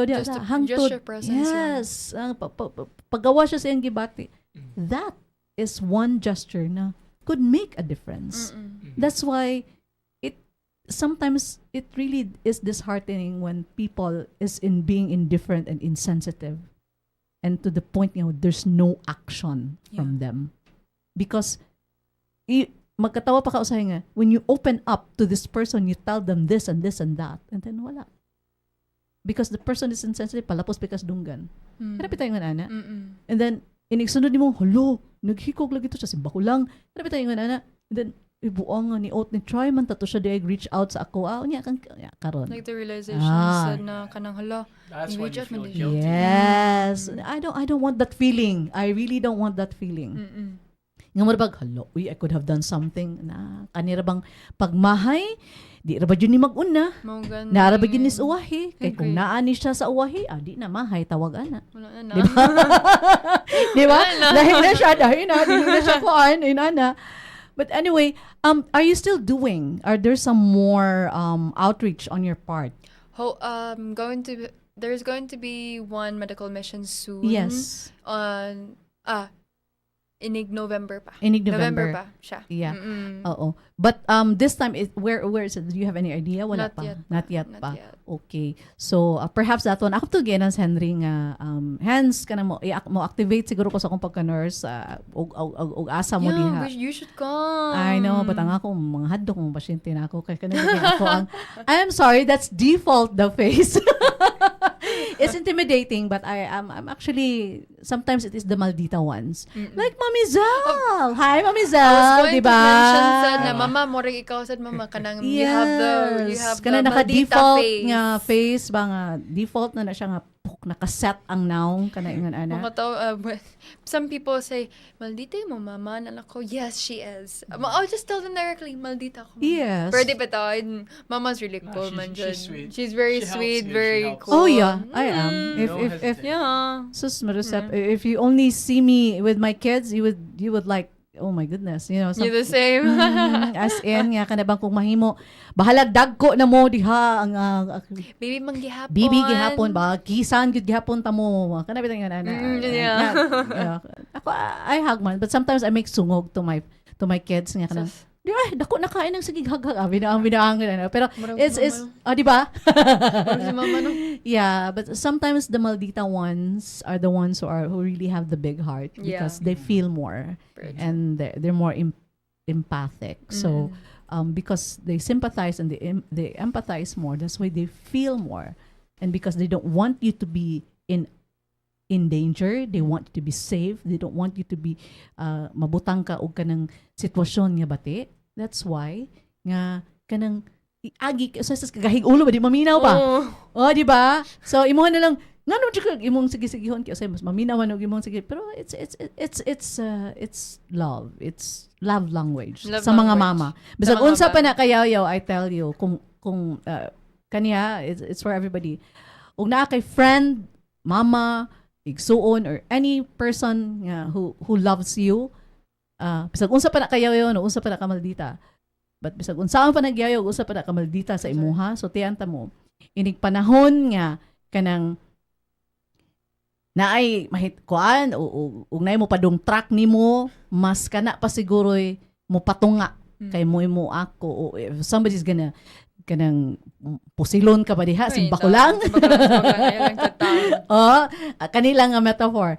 dia Just to- hangtod. just your presence lang. Yes. Paggawa siya sa iyang gibati. That is one gesture na could make a difference. That's why sometimes it really is disheartening when people is in being indifferent and insensitive, and to the point there's no action from them, because magkatawa pa ka usahay nga, when you open up to this person, you tell them this and this and that, and then wala, because the person is insensitive, palapos pikas dunggan. Hanapit tayo nga ana. And then inigsunod nimo, halo, naghikog lagi to siya, simba ko lang. Hanapit tayo nga ana. And then ibuang nga ni out ni try man tato siya di reach out sa ako. Unya kan karon. Like the realization said na kanang hala. That's You when reach you out feel man din. guilty. Yes. I don't want that feeling. I really don't want that feeling. Nga mo bag, halo, I could have done something na kanira bang pagmahay, di ra ba yun ni mag-una? Naara ba yun ni sa uwahi? Kay kung Okay. naani siya sa uwahi, di na mahay, tawag ana. Wala na. Di ba? Di ba? Wala na. Dahil na siya, dahil na siya kuan, inana. But anyway, are you still doing? Are there some more outreach on your part? There's going to be one medical mission soon. Yes. On inig November pa. Inig November. pa siya. Yeah. Mm-mm. Oo. But this time, where is it? Do you have any idea? Wala Not pa. yet pa. Not yet Not pa. yet. Okay. So, perhaps that one. Ako to Hans Henry nga, Hans, ka na mo activate siguro ko sa akong pagka-nurse, og asa mo diha. You should come. I know, but ang ako, mga haddo kong pasyente na ako. Kaya kanina ako ang, I'm sorry, that's default the face. it's intimidating, but I'm actually sometimes it is the maldita ones. Like Mami Zal. Hi, Mami I was Zal, going di to mention ba? sa na mama mo rin ikaw sad mama kanang you have the Kana maldita naka-default face. nga face ba nga default na siya nga naka-set ang noun kana ingon ana. Mga tao, some people say, maldita mo mama. And ako, yes, she is. I'll just tell them directly, maldita ko. Yes. Pwede ba to? Mama's really No, cool, she's- man. she's sweet. She's very She helps sweet, you, she very helps. cool. Oh yeah, I am. Mm. No If hesitation. Yeah. Sus Marusep, if you only see me with my kids, you would like, oh my goodness, you know, You're the same. as in nga kana bang kung mahimo bahalag dagko na mo diha ang Baby mang gihapon. bibi gihapon ba kisan gid gihapon ta mo kana bitang nga ana. Yeah. Ako I hug man, but sometimes I make sungog to my kids nga kana. Sus. Di ba, dako na kain ng sige haghag ang binaang na. Pero Marami it's si mama, di ba? Marami si mama, no? Yeah, but sometimes the maldita ones are the ones who really have the big heart because they feel more Very true. and they're more empathic. So because they sympathize and they empathize more, that's why they feel more. And because they don't want you to be in danger, they want you to be safe, they don't want you to be mabutang ka og kanang sitwasyon nga bati. That's why nga kanang agi sa kagahig ulo ba di maminaw pa. Oh, di ba? So imo na lang ngano jud imong sige-sigihon kay usay mas maminaw man og imong sige, pero it's love. It's love language Love sa mga language. mama. Bisag mga unsa pa bata. na kayaw, I tell you kung kaniya it's for everybody. Ug naa kay friend, mama, igsuon or any person nga who loves you, bisag unsa pa na kayaw no, unsa pa na kamaldita. But bisag unsaon pa nagyayo, unsa pa na kamaldita sa imuha, so tiyanta mo. Inig panahon nga kanang naay mahit kuan o naay mo padung track nimo, mas kana pa siguroy mo patunga kay mo ako o if somebody's gonna kanang pusilon ka ba diha simba ko lang. Oh, kanila nga metaphor.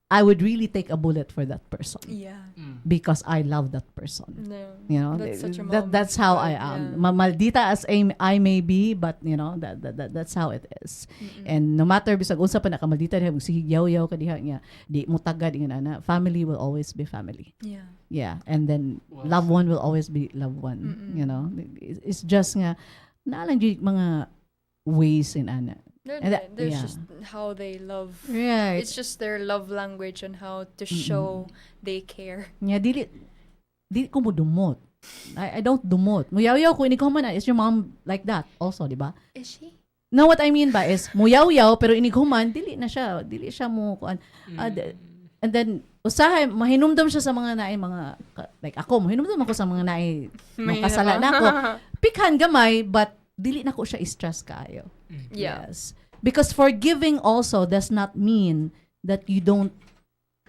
I would really take a bullet for that person Yeah. because I love that person. No. You know, That's such a mom. that's how I Yeah. am. Maldita as I may be, but you know that's how it is. And no matter bisag unsa pa nakamaldita diha, sige yaw-yaw ka diha nga, di mo tagad ingon ana, family will always be family. Yeah. Yeah, and then Well loved one will always be loved one. You know, it's just nga naalang jud mga ways in ana. And There's yeah. just how they love. Right. It's just their love language and how to show they care. Nga dili ko mo dumot. I don't dumot. Muyaw-yaw ko ini ko man is your mom like that also, di ba? Is she? No, what I mean ba is muyaw-yaw pero ini human dili siya mo kuan. And then usahay mahinumdum siya sa mga naay mga like ako mahinumdum ako sa mga naay makasala na ako. Pikhan gamay but dili na ko siya stress kaayo. Yeah. Yes. Because forgiving also does not mean that you don't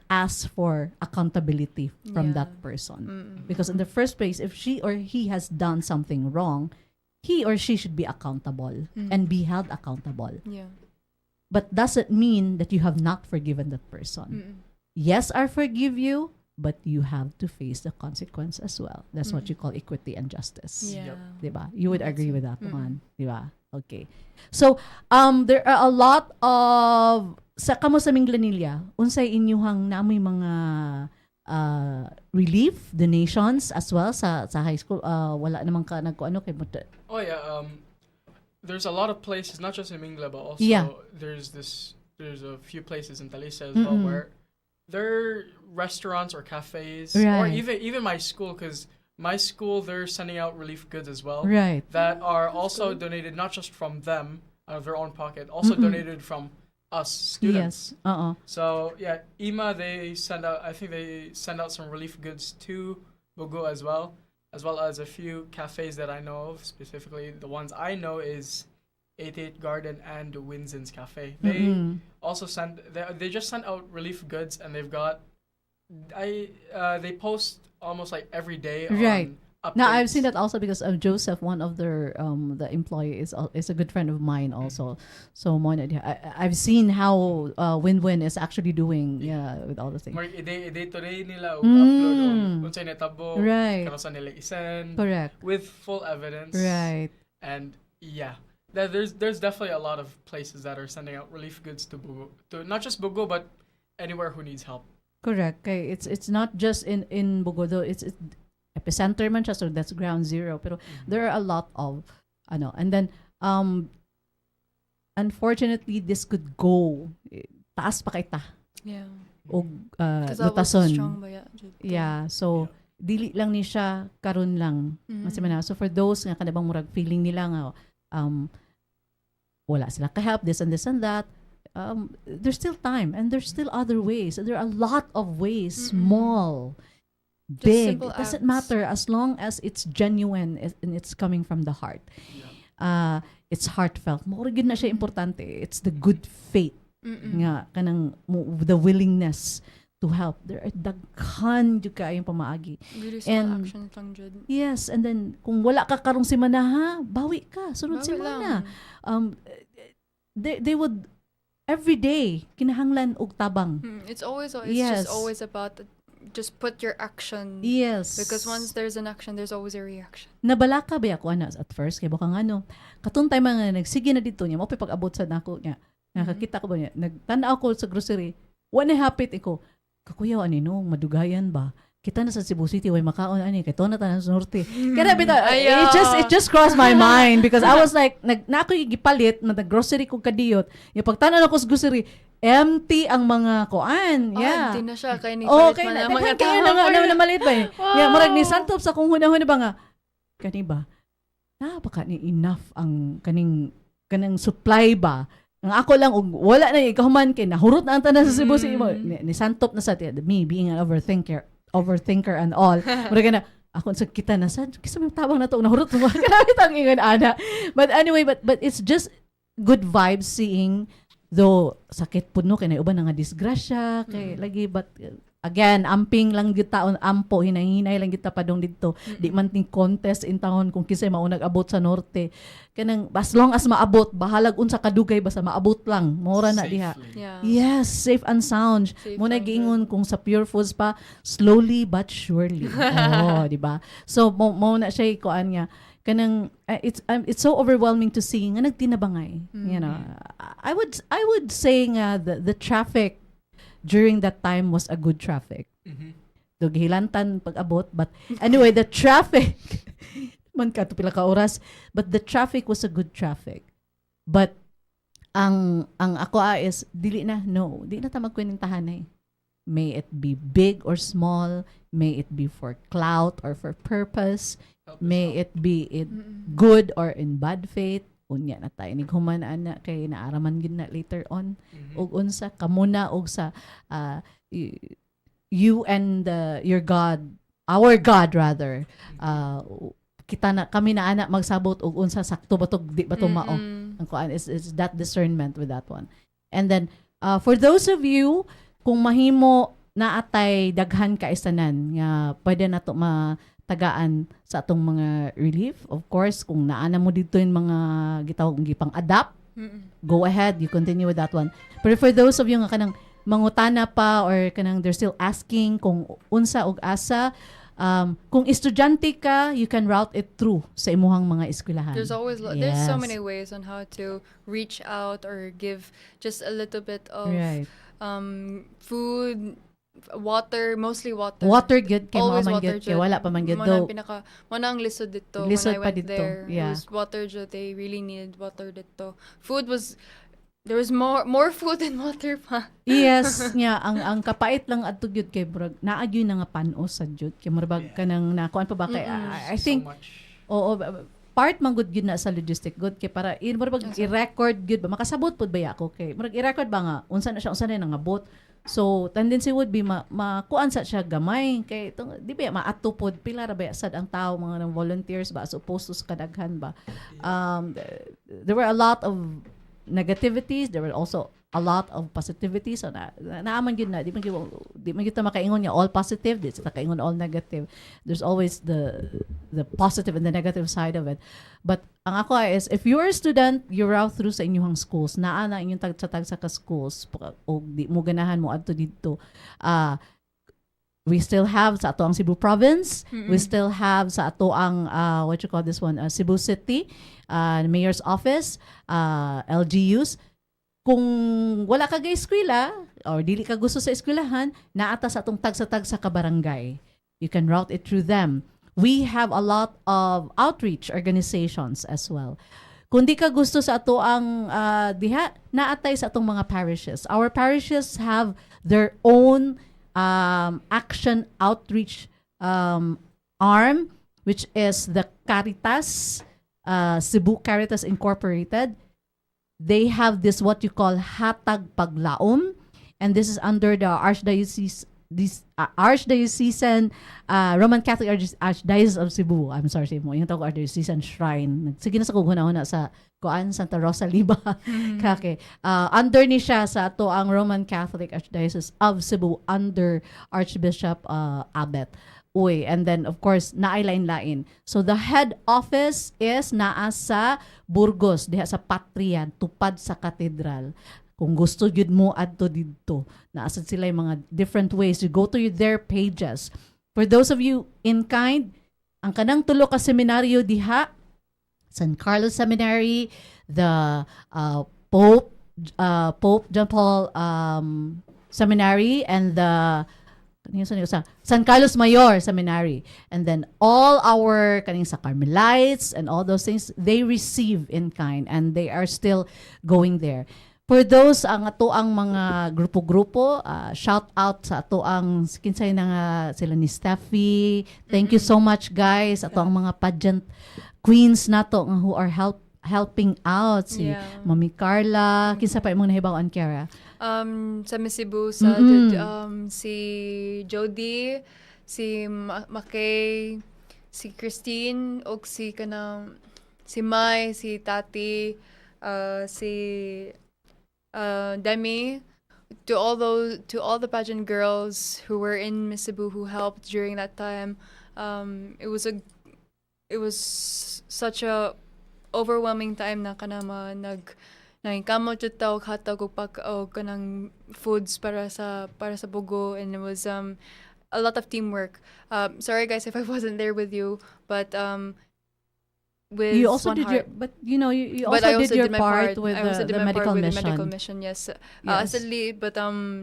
ask for accountability from Yeah. that person. Because in the first place, if she or he has done something wrong, he or she should be accountable and be held accountable. Yeah. But doesn't mean that you have not forgiven that person. Yes, I forgive you, but you have to face the consequence as well. That's what you call equity and justice. Yeah. Diba? You would That's agree it. with that one, diba? Okay. So, there are a lot of sa kamo sa Minglanilla, unsay inyuhang namoy mga relief donations as well sa high school, wala namang ka nagkuano kay mo. Oh yeah, there's a lot of places, not just in Mingla, but also Yeah. there's a few places in Talisa as well where there are restaurants or cafes or Right. even my school, because my school they're sending out relief goods as well Right. that are also donated not just from them out of their own pocket, also donated from us students. Yes. So yeah, IMA I think they send out some relief goods to Bogo as well as a few cafes that I know of. Specifically, the ones I know is 88 Garden and Winson's Cafe. They also they just sent out relief goods, and they've got they post almost like every day Right. on updates. Now I've seen that also because of Joseph, one of their the employee is a good friend of mine also. So I've seen how Win-Win is actually doing with all the things. They today nila upload on unsay natabo, Right. kano sa nila isend Correct. with full evidence. Right. And yeah, There's definitely a lot of places that are sending out relief goods to Bugo, to not just Bugo but anywhere who needs help. Correct. Okay, it's not just in Bugodo, it's epicenter man siya, so that's ground zero. Pero there are a lot of and then unfortunately this could go taas pa kay ta Yeah. og Because I was lutason. strong ba jud to. Yeah, so dili lang ni siya karon lang. Mas man so for those nga kanabang murag feeling nila nga wala sila ka-help, this and that, there's still time and there's still other ways. There are a lot of ways, small, Just big. simple It doesn't acts. matter as long as it's genuine and it's coming from the heart. It's heartfelt. Mo gyud na siya importante. It's the good faith nga kanang the willingness to help. There are daghan jud kayong pamaagi. Really small And- actions lang jud. Yes, and then kung wala ka karong semana ha, bawi ka sunod Bawi semana. lang. They would every day kinahanglan og tabang. It's Yes. just always about just put your action. Yes. Because once there's an action, there's always a reaction. nabalaka ba ako at first kay baka ngano katong time nga nagsige na dito niya mo pag-abot sa nako niya. Nakakita ko ba niya nagtan-aw ko sa grocery. Wa na hapit iko. Kakuyaw ani no madugayan ba? Kita na sa Cebu City way makaon ani kay to na tanan sa norte. Kaya bitaw Ayaw. it just crossed my mind because I was like na ako gipalit na grocery ko kadiyot. Yung pagtanan ako sa grocery empty ang mga kuan. Yeah. Hindi na siya. Kaya ni Oh, palit okay man na. ang mga Kaya tao. na malit ba eh. Wow. Yeah, murag ni Santop sa kung hunahuna ba nga. Kani ba? Napaka ni enough ang kanang supply ba? Ang ako lang og wala na ikahuman kay nahurot na ang tanan sa Cebu City mo. Ni Santop na sa me being an overthinker and all. Murag na ako sa kita na sad kisa may tabang na to nahurot mo. Kanamit ang ingon ana. But anyway, but it's just good vibes seeing though sakit puno kay na uban nga disgrasya kay lagi but again amping lang gyud taon ampo hinay-hinay lang gyud ta padong didto di man ting contest in taon kung kisay mao nag-abot sa norte kanang as long as maabot bahalag unsa kadugay basta maabot lang mora na diha. Safely. Yeah. Yes, safe and sound. Safe Muna and giingon kung sa Pure Foods pa, slowly but surely. Oh, di ba? So mo na siya kuan nga kanang it's so overwhelming to see nga nagtinabangay. You know, I would say nga the traffic during that time was a good traffic. Do gihilantan pag-abot but anyway, the traffic man ka to pila ka oras but the traffic was a good traffic. But ang ako is dili na di na ta magkwenintahan eh. May it be big or small, may it be for clout or for purpose, Help is may help. it be good or in bad faith. Unya na tayo nighuman ana kay naaraman gid na later on og unsa kamuna og sa you and your God, our God rather. Kita na kami na ana magsabot og unsa sakto ba to di ba to mao. Ang kuan is that discernment with that one. And then for those of you kung mahimo na atay daghan ka isanan nga pwede na to matagaan sa atong mga relief. Of course, kung naana mo dito yung mga gitawag gipang adapt, go ahead, you continue with that one. But for those of you nga kanang mangutana pa or kanang they're still asking kung unsa og asa, kung estudyante ka, you can route it through sa imuhang mga eskwelahan. There's always there's so Yes. many ways on how to reach out or give just a little bit of Right. food, water, mostly water. Water good kay Always mao man water gyud kay jud. wala pa man gyud Mo daw. na ang lisod dito Lisod when I pa went dito, there. yeah. It was water jud. They really needed water dito. There was more food and water pa. Yes, nga ang kapait lang adto gyud kay brag naagyo na nga panos sa jud kay murag kanang nakuan pa ba kay I think so much. oo part man gud gyud na sa logistic good kay para murag i-record gyud ba makasabot pud ba ako kay murag i-record ba nga unsa na siya unsa na nangabot. So tendency would be makuan sa siya gamay kay di ba maato pod pila ra ba sad ang tao mga volunteers ba supposed to sa kadaghan ba. There were a lot of negativities, there were also a lot of positivities. So naaman gyud na di man gyud ta makaingon nga all positive, di ta kaingon all negative. There's always the positive and the negative side of it. But ang ako is if you're a student, you route through sa inyong schools, naa na inyong tag sa ka schools o di mo ganahan mo adto didto. We still have sa ato ang Cebu province. We still have sa ato ang what you call this one, Cebu City, mayor's office, LGUs. Kung wala ka eskwela or dili ka gusto sa eskwelahan, naata sa atong tag sa kabarangay. You can route it through them. We have a lot of outreach organizations as well. Kung di ka gusto sa ato ang diha, naatay sa atong mga parishes. Our parishes have their own action outreach arm, which is the Caritas, Cebu Caritas Incorporated. They have this what you call Hatag Paglaom, and this is under the Archdiocesan Roman Catholic Archdiocese of Cebu. I'm sorry, Cebu. Yung tawag Archdiocesan Shrine. Sige na sa kughuna-huna sa Santa Rosa Liba. Kake. Under ni siya sa ato ang Roman Catholic Archdiocese of Cebu under Archbishop Abbot. Uy, and then of course naay lain-lain. So the head office is naa sa Burgos, diha sa Patria, tupad sa katedral. Kung gusto yun mo adto didto, naasad sila yung mga different ways. You go to their pages. For those of you in kind, ang kanang tulo ka seminaryo diha, San Carlos Seminary, the Pope John Paul Seminary, and the San Carlos Mayor Seminary, and then all our kaning sa Carmelites and all those things, they receive in kind and they are still going there. For those ang ato ang mga grupo-grupo, shout out sa ato ang kinsay na nga sila ni Steffi. Thank you so much guys. Ato ang mga pageant queens nato who are helping out, si Mami Carla, kinsa pa imong nahibaw-an, Kara? Sa Miss Cebu, sa si Jody, si Makay, si Christine, o si Mai, si Tati, si Demi, to all the pageant girls who were in Miss Cebu who helped during that time. It was such a overwhelming time na kanama nagkamot jud ta og hatag og kanang foods para sa bugo, and it was a lot of teamwork. Sorry guys if I wasn't there with you, but with You also one did heart. you But I also also did your my part part. with I also the did my medical part with mission. the medical mission, yes. Yes. But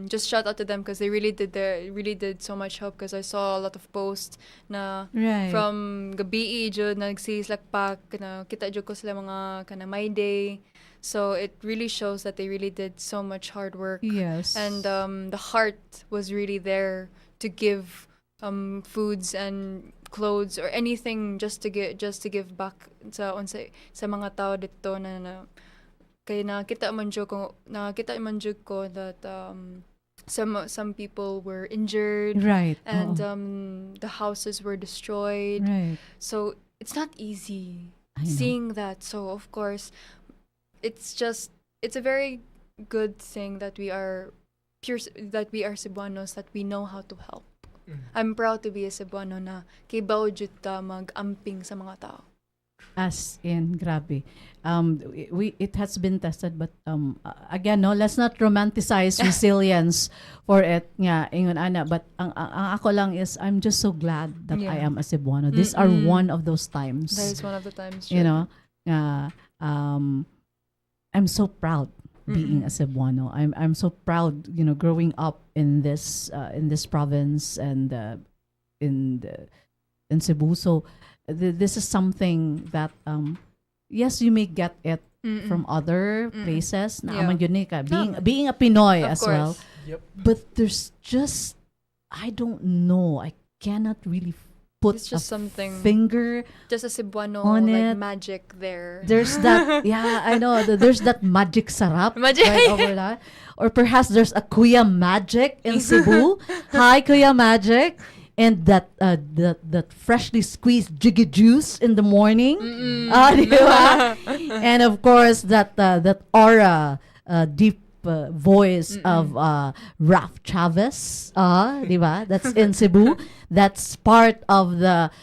just shout out to them because they really did so much help, because I saw a lot of posts na Right. from gabi jud nagsislakpak na kita jud ko sila mga kana my day. So it really shows that they really did so much hard work. Yes. And the heart was really there to give foods and clothes or anything just to give back sa mga tao dito na kay nakita man jud ko that some people were injured, Right. and Oo. the houses were destroyed. Right. So it's not easy I know. seeing that. So of course it's a very good thing that we are Cebuanos, that we know how to help. I'm proud to be a Cebuano na kay bao jud ta mag-amping sa mga tao. As in, grabe. It has been tested, but again, no, let's not romanticize resilience for it. Nga, ingon ana, but ang ako lang is, I'm just so glad that I Yeah. am a Cebuano. These are one of those times. That is one of the times. You know, I'm so proud being a Cebuano. I'm so proud, growing up in this province and in Cebu. So this is something that yes, you may get it from other places. Na Yeah. aman yun ka, being a Pinoy Of as well. course. Yep. But there's just, I don't know. I cannot really put It's just a something, finger. just a Cebuano on like it. magic there. There's that, yeah, I know. There's that magic sarap Magic. right over that. Or perhaps there's a Kuya Magic in Cebu. Hi, Kuya Magic. And that freshly squeezed jiggy juice in the morning. Di ba? And of course, that aura, deep voice of Raf Chavez. Di ba? That's in Cebu. That's part of the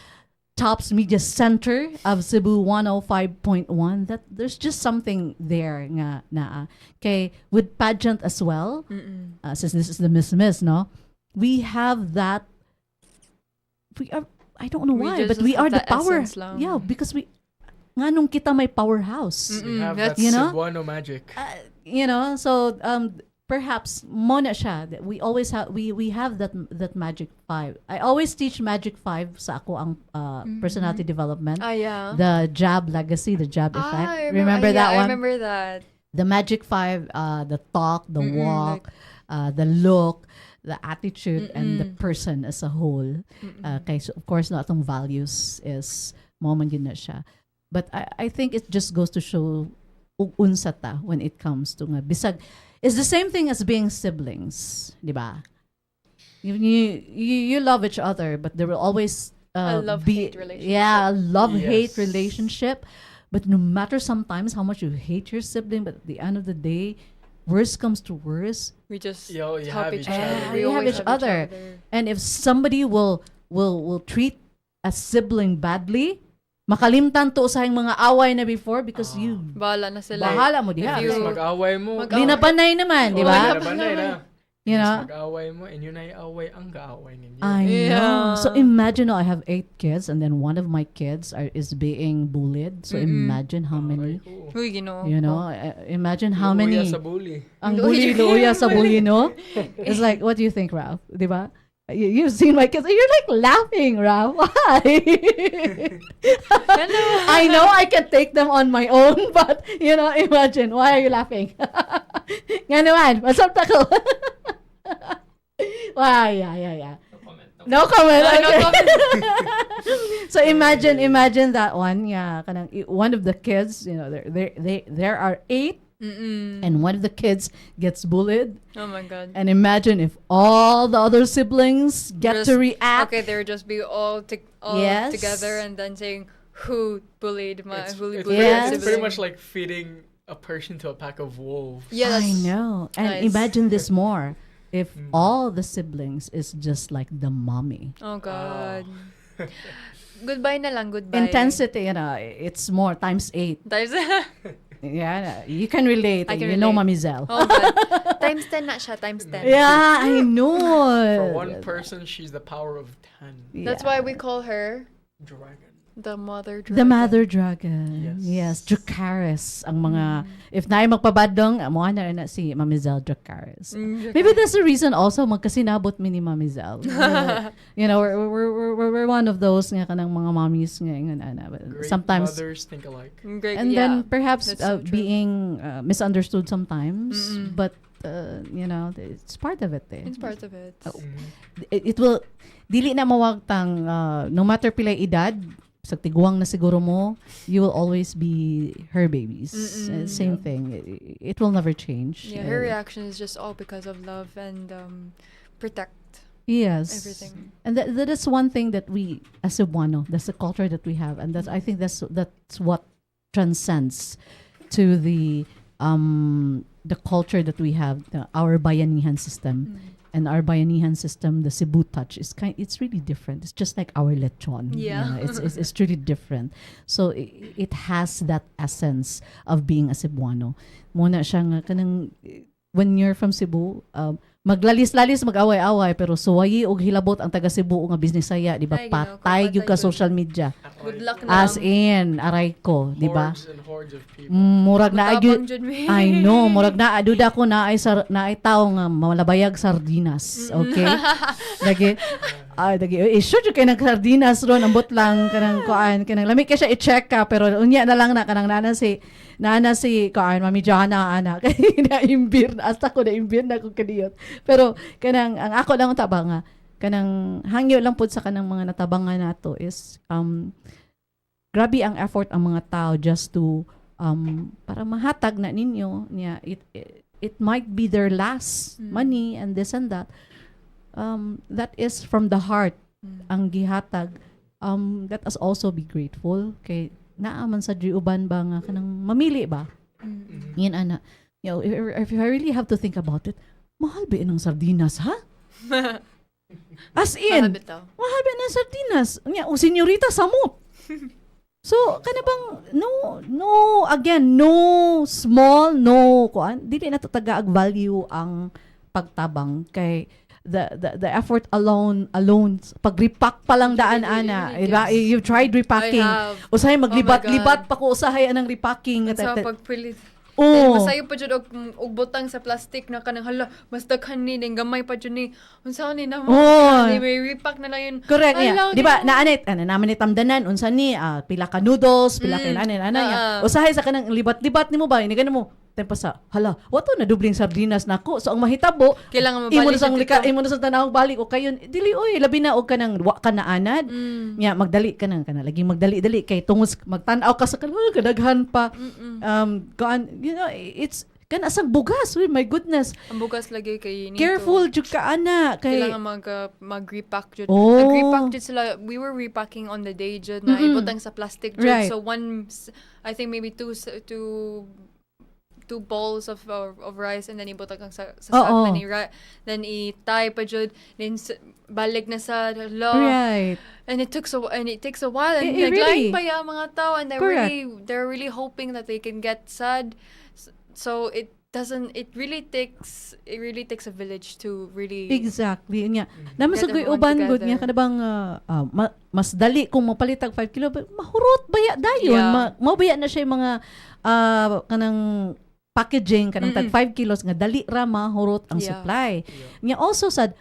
Tops Media Center of Cebu 105.1. That there's just something there nga na. Okay, with pageant as well. Since this is the Miss, no? We have that I don't know We why, just but we have are the that power. essence lang. Yeah, because nganong kita may powerhouse. We have that's- that You know? Cebuano magic. So perhaps mo na siya that we always have we have that magic 5. I always teach magic 5 sa ako ang personality development. Yeah. The jab legacy, the jab effect. I Remember that I one? remember that. The magic 5, the talk, the walk, the look, the attitude, and the person as a whole. Okay, so of course, not atong values is mo man yun na siya. But I think it just goes to show ug unsa ta when it comes to nga bisag. It's the same thing as being siblings, di ba? You love each other, but there will always A love-hate relationship. Yeah, a love-hate Yes. relationship. But no matter sometimes how much you hate your sibling, but at the end of the day, worst comes to worst, We just You help have each each other. other. We You have always each other. and if somebody will treat a sibling badly, makalimtan to usahing mga away na before because you Bahala na sila. bahala mo diha. If you- Mag-away mo. Mag-away. Di na panay naman, di Oo, ba? di na banay na. You know? Mag-away mo and yun ay away ang gaaway ninyo. I Yeah. know. So imagine I have 8 kids and then one of my kids is being bullied. So imagine how many, Uy, Ginoo. you know, imagine how Luya many. sa bully. Ang bully, luya sa bully, no? It's like, what do you think, Ralph? Di ba? You've seen my kids. You're like laughing, Ralph. Why? I know I can take them on my own, but, imagine. Why are you laughing? Nga naman. Masarap ko. Wow, yeah. No comment. No Okay. comment. So imagine that one. Yeah, one of the kids, there are 8 and one of the kids gets bullied. Oh my God. And imagine if all the other siblings get to Just- react. Okay, they would just be all Yes. together and then saying who bullied my It's, who it's, bullied Yes. my it's pretty sibling. much like feeding a person to a pack of wolves. Yeah, I that's know. And nice. imagine this more. If all the siblings is just like the mommy. Oh God. Goodbye na lang, goodbye. Intensity, it's more times 8. Times Yeah, you can relate. I can you know relate. Mami Zell. Oh God. Times 10 na siya, times 10. Yeah, I know. For one person, she's the power of 10. That's Yeah. why we call her Dragon. the mother dragon. The Mother Dragon. Yes, Yes. Dracarys. Ang mga, if naay magpabadong, amo na si Mami Zell Dracarys. Mm, Maybe that's the reason also magkasinabot mi ni Mami Zell. We're one of those nga kanang mga mommies nga but Great sometimes mothers think alike. Great. and yeah. then perhaps that's so true. being misunderstood sometimes, Mm-mm. but it's part of it. It's part of it. It will dili na mawagtang no matter pilay edad sa tiguang na siguro mo, you will always be her babies. Same thing. It will never change. Yeah, her reaction is just all because of love and protect Yes. everything. And that is one thing that we, as Cebuano, that's the culture that we have, and I think that's what transcends to the culture that we have, our bayanihan system. And our bayanihan system, the Cebu touch, it's really different. It's just like our lechon. Yeah. It's really different. So it has that essence of being a Cebuano. Muna siya nga kanang when you're from Cebu, maglalis-lalis mag-away-away pero suwayi og hilabot ang taga Cebu nga bisnisaya, di ba? Ay, ginoo ko, Patay gyud ka patay social media. Good luck na. As in, aray ko, di ba? Hordes and hordes of people. Murag na Matabang jud mi. I know, murag na aduda ko na ay tao nga malabayag sardinas, okay? Lagi sure kay nag sardinas ron ambot lang kanang kuan kanang lami kay siya i-check ka pero unya na lang na kanang nana si kuan Mami Johanna ana kay na-imbir na hasta ko na-imbir na ko kadiyot. Pero kanang ang ako lang taba nga kanang hangyo lang pud sa kanang mga natabangan nato is grabe ang effort ang mga tao just to para mahatag na ninyo niya it might be their last money and this and that that is from the heart ang gihatag let us also be grateful kay naa man sa uban ba nga kanang mamili ba yan ana if I really have to think about it mahal ba ng sardinas ha as in Mahal bitaw. mahal ba ng sardinas nya o senyorita samot. So, kanabang, no small, no, dili na to taga-ag value ang pagtabang. Kay, the effort alone pag repack pa lang daan ana, diba? You tried repacking. I have. Usahay Oh my maglibat-libat pa ko usahay anang repacking. Sa pagpilit. Oh. Masayo pa jud og butang sa plastic na kanang hala mas daghan ni ning gamay pa jud ni. Unsa ni na Oh. may repack na lang yun. Correct Hala, niya. Di ba, naanit, naman ni tamdanan, unsa ni, pila ka noodles, pila ka niya. Usahay sa kanang libat-libat ni mo ba, ini ganun mo, tempa sa, hala, wato na dubling sardinas nako. So, ang mahitabo, Kailangan imo mabalik na sang dito. lika, imo na sa tanawag balik, o kayon, dili, oy, labi na, o ka nang, wa ka na anad. Nga, magdali ka na, laging magdali-dali, kay tungos, magtanaw ka sa kanang, kadaghan pa. You know, it's, kan asang bugas, uy, my goodness. Ang bugas lagi kay nito. Careful, jud ka ana. Kay, Kailangan mag-repack jud. Oh. Nag-repack jud sila. We were repacking on the day jud na ibutang sa plastic jud. Right. So I think maybe two bowls of rice and then ibutang kang sa sack Oo. then i-tie pa jud then balik na sa law. right. And it takes a while and It naglaing really- pa yung mga tao and Correct. they're really hoping that they can get sad. So it really takes a village to really Exactly. Yun nga. Naman sa Get everyone uban good together. nga kanabang mas dali kung mapalitag 5 kilo mahurot baya dayon Yeah. mabaya na siya yung mga kanang packaging kanang tag 5 kilos nga dali ra mahurot ang Yeah. supply. Nya also sad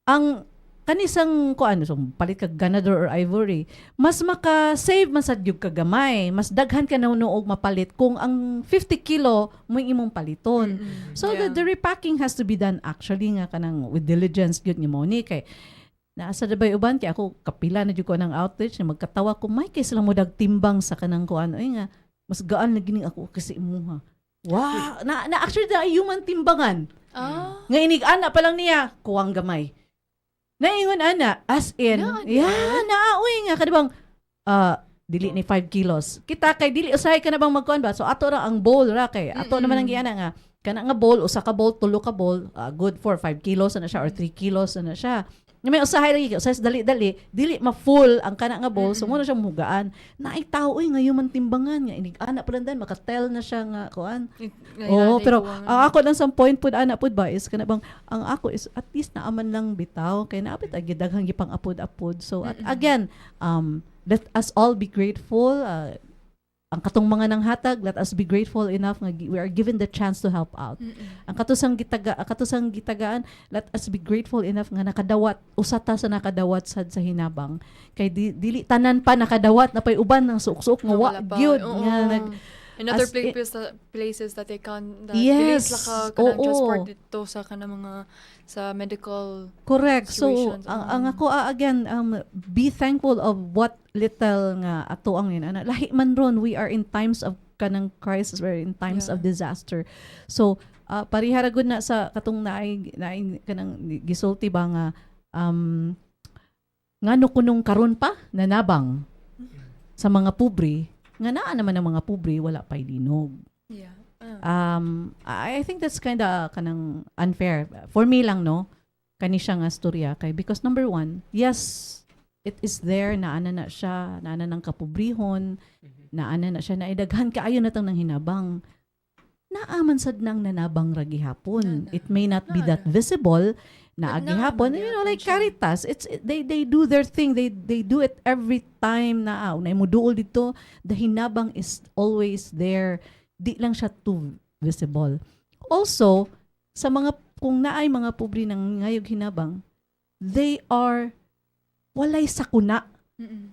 ang kanisang kuan so palit kag ganador or ivory mas maka-save man sad gyud kagamay mas daghan ka na nuog mapalit kung ang 50 kilo mo imong paliton. So the repacking has to be done actually nga kanang with diligence gyud ni Moni kay naasa dabay uban kay ako kapila na jud ko ng outreach na magkatawa ko may kay sila mo dag timbang sa kanang kuan ay nga mas gaan na gining ako kasi imuha. Wow, na actually na human timbangan. Nga inig-ana pa lang niya kuwang gamay. Naingon ana as in naaoy nga kadibang dili ni 5 kilos. Kita kay dili usahay ka na bang magkuan ba? So ato ra ang bowl ra kay. Ato naman ang giana nga kana nga bowl usa ka bowl tulo ka bowl good for 5 kilos na siya or 3 kilos na siya. Nga may usahay lagi usahay dali dili ma-full ang kana nga bowl so mo na siya mugaan. Naay tao oy ngayon man timbangan nga inig ana pa lang dan makatel na siya nga kuan. Pero ang ako lang sa point pud ana pud ba is kana bang ang ako is at least naaman lang bitaw kay naapit agi daghang gipang apod-apod. So at again let us all be grateful ang katong mga nang hatag let us be grateful enough nga we are given the chance to help out. Ang katusang gitagaan let us be grateful enough nga nakadawat usata sa nakadawat sad sa hinabang kay dili tanan pa nakadawat na pay uban ng suok-suok nga wa gyud nga nag in other as places that they can that Yes. dili sila ka kanang Oo. transport dito sa kanang mga sa medical correct. So situations. ang ako again be thankful of what little nga ato ang yun ana lahi man ron we are in times of kanang crisis we're in times of disaster. So parihara gud na sa katong naay kanang gisulti ba nga ngano kunong karon pa nanabang sa mga pobre nga naa naman ang mga pobre wala pay linog. yeah. I think that's kinda kanang unfair for me lang no kani siya nga storya kay because number one yes it is there naana na siya naana ng kapobrihon naana na siya naidaghan kaayo na tang nang hinabang naaman sad nang nanabang ra gihapon it may not be that visible na But gihapon you know like Caritas they do their thing they do it every time na na mo duol dito the hinabang is always there di lang siya too visible also sa mga kung naay mga pobre ng ngayog hinabang they are walay sakuna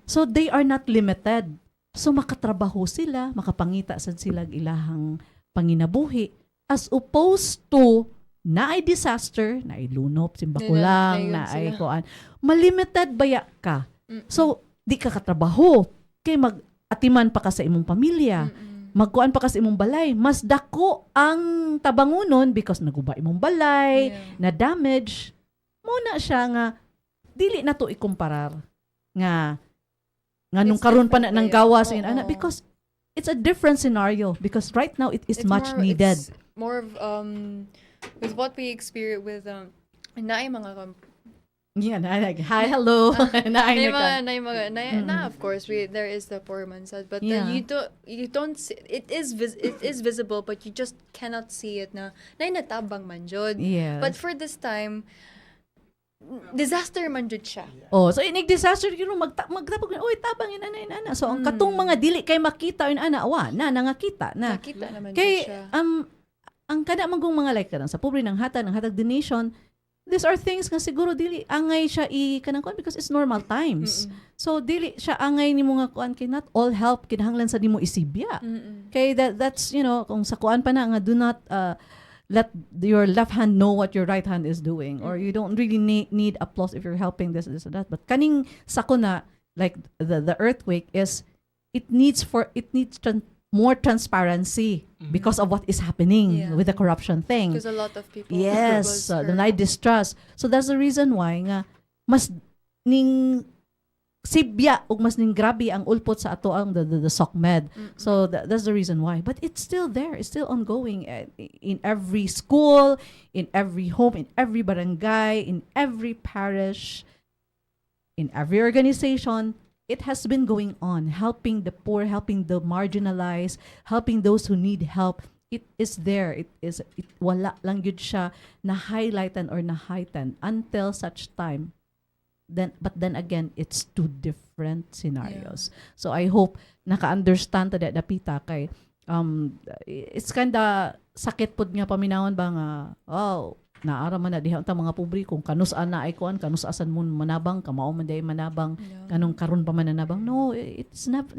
so they are not limited so makatrabaho sila makapangita sad sila ilahang panginabuhi as opposed to naay disaster, naay lunop, simbakulang, naay kuan. Malimited baya ka. So, di ka katrabaho. Kay mag-atiman pa ka sa imong pamilya. Magkuan pa ka sa imong balay. Mas dako ang tabangunon because naguba imong balay, na damage. Muna siya nga, dili na to ikumparar. Nga nung karon pa na nang gawas because it's a different scenario because right now it is much needed. It's more of with what we experience with naay mga Hi, hello. of course there is the poor man side but you don't see, it is visible but you just cannot see it na natabang man jud. Yes. But for this time disaster man jud siya. Oh, so inig disaster yun magtapog oy tabang ina. So ang katong mga dili kay makita ina wa na nangakita na. Nakita naman Kay jud siya. ang kada manggong mga like kanang sa pobre ng hatag donation, these are things nga siguro dili angay siya kanang kuan because it's normal times. So dili siya angay nimo nga kuan kay not all help kinahanglan sa nimo isibya. Kay that's kung sa kuan pa na nga do not let your left hand know what your right hand is doing, or you don't really need applause if you're helping this and that. But kaning sako na like the earthquake is it needs more transparency because of what is happening Yeah. with the corruption thing. Because a lot of people Yes, was the hurt. night distrust. So that's the reason why nga mas ning sibya ug mas ning grabe ang ulpot sa ato ang the SOCMED. So that's the reason why. But it's still there. It's still ongoing in every school, in every home, in every barangay, in every parish, in every organization. It has been going on, helping the poor, helping the marginalized, helping those who need help. It is there. It wala lang yun siya na highlighten or na heighten until such time. But then again, it's two different scenarios. So I hope naka-understand ta dapita kay it's kinda sakit pud nga paminawon ba nga naara man na diha unta mga pobre kung kanus-an na ay kuan kanus-asan mo manabang kamao man day manabang kanong karon pa man nanabang. No, it's not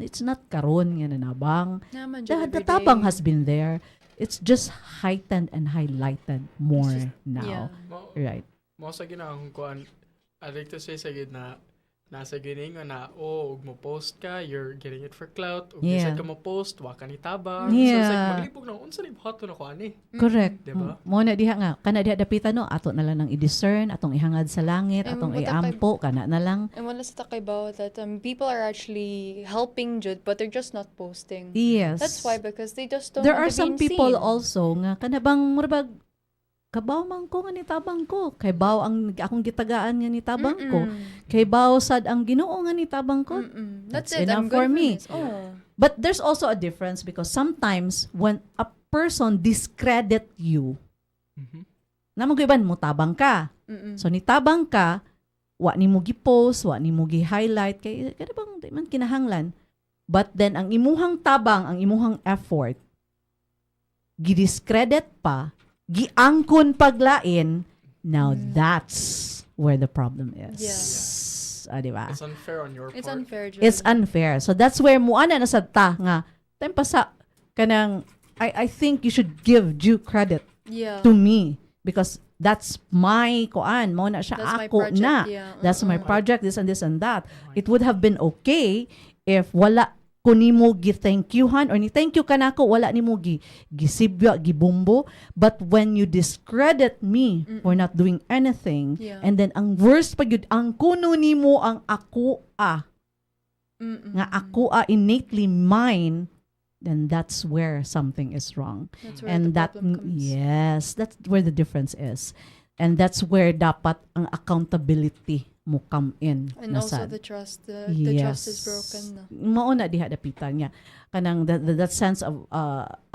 karon nga nanabang. Naman jud The every tabang day. has been there. It's just heightened and highlighted more now. Right. Mo sa ginang kuan addict to say sa gid na nasa gining na ug mo post ka, you're getting it for clout, ug Yeah. bisag ka mo post wa ka ni tabang. So Yeah. it's like maglibog na unsa ni buhaton ako ani. Correct. Diba? Mo na diha nga kana diha dapita no ato na lang nang i-discern, atong ihangad sa langit, Ay, atong mabuta iampo kana na lang. And wala sa takay ba that people are actually helping jud but they're just not posting. Yes. That's why, because they just don't There want are to some be people seen. also nga kanabang murabag kabaw man ko nga nitabang ko. Kay baw ang akong gitagaan nga nitabang ko. Kay baw sad ang Ginoo nga nitabang ko. That's That's it. enough I'm good for me. this. Oh. But there's also a difference because sometimes when a person discredit you, namang iban mo tabang ka. So nitabang ka, wa ni mo gi-post, wa ni mo gi-highlight kay kada bang di man kinahanglan. But then ang imuhang tabang, ang imuhang effort gidiscredit pa, giangkon paglain, now that's where the problem is. Di ba? It's unfair on your It's part. unfair jud. It's unfair. So that's where muana na sad ta nga time pa sa kanang I think you should give due credit yeah. to me because that's my kuan mo na siya That's my ako project, na. yeah. That's my project, this and that. It would have been okay if wala ko nimo gi-thank youhan or ni thank you kanako wala nimo gisibya gibumbo, but when you discredit me for not doing anything, Yeah. and then ang worst pa gyud ang kuno nimo ang ako nga ako innately mine, then that's where something is wrong. That's where And the that problem comes. yes, that's where the difference is. And that's where dapat ang accountability mo come in. And also nasad. the trust. The trust is broken. No? Mauna diha dapitan niya kanang that sense of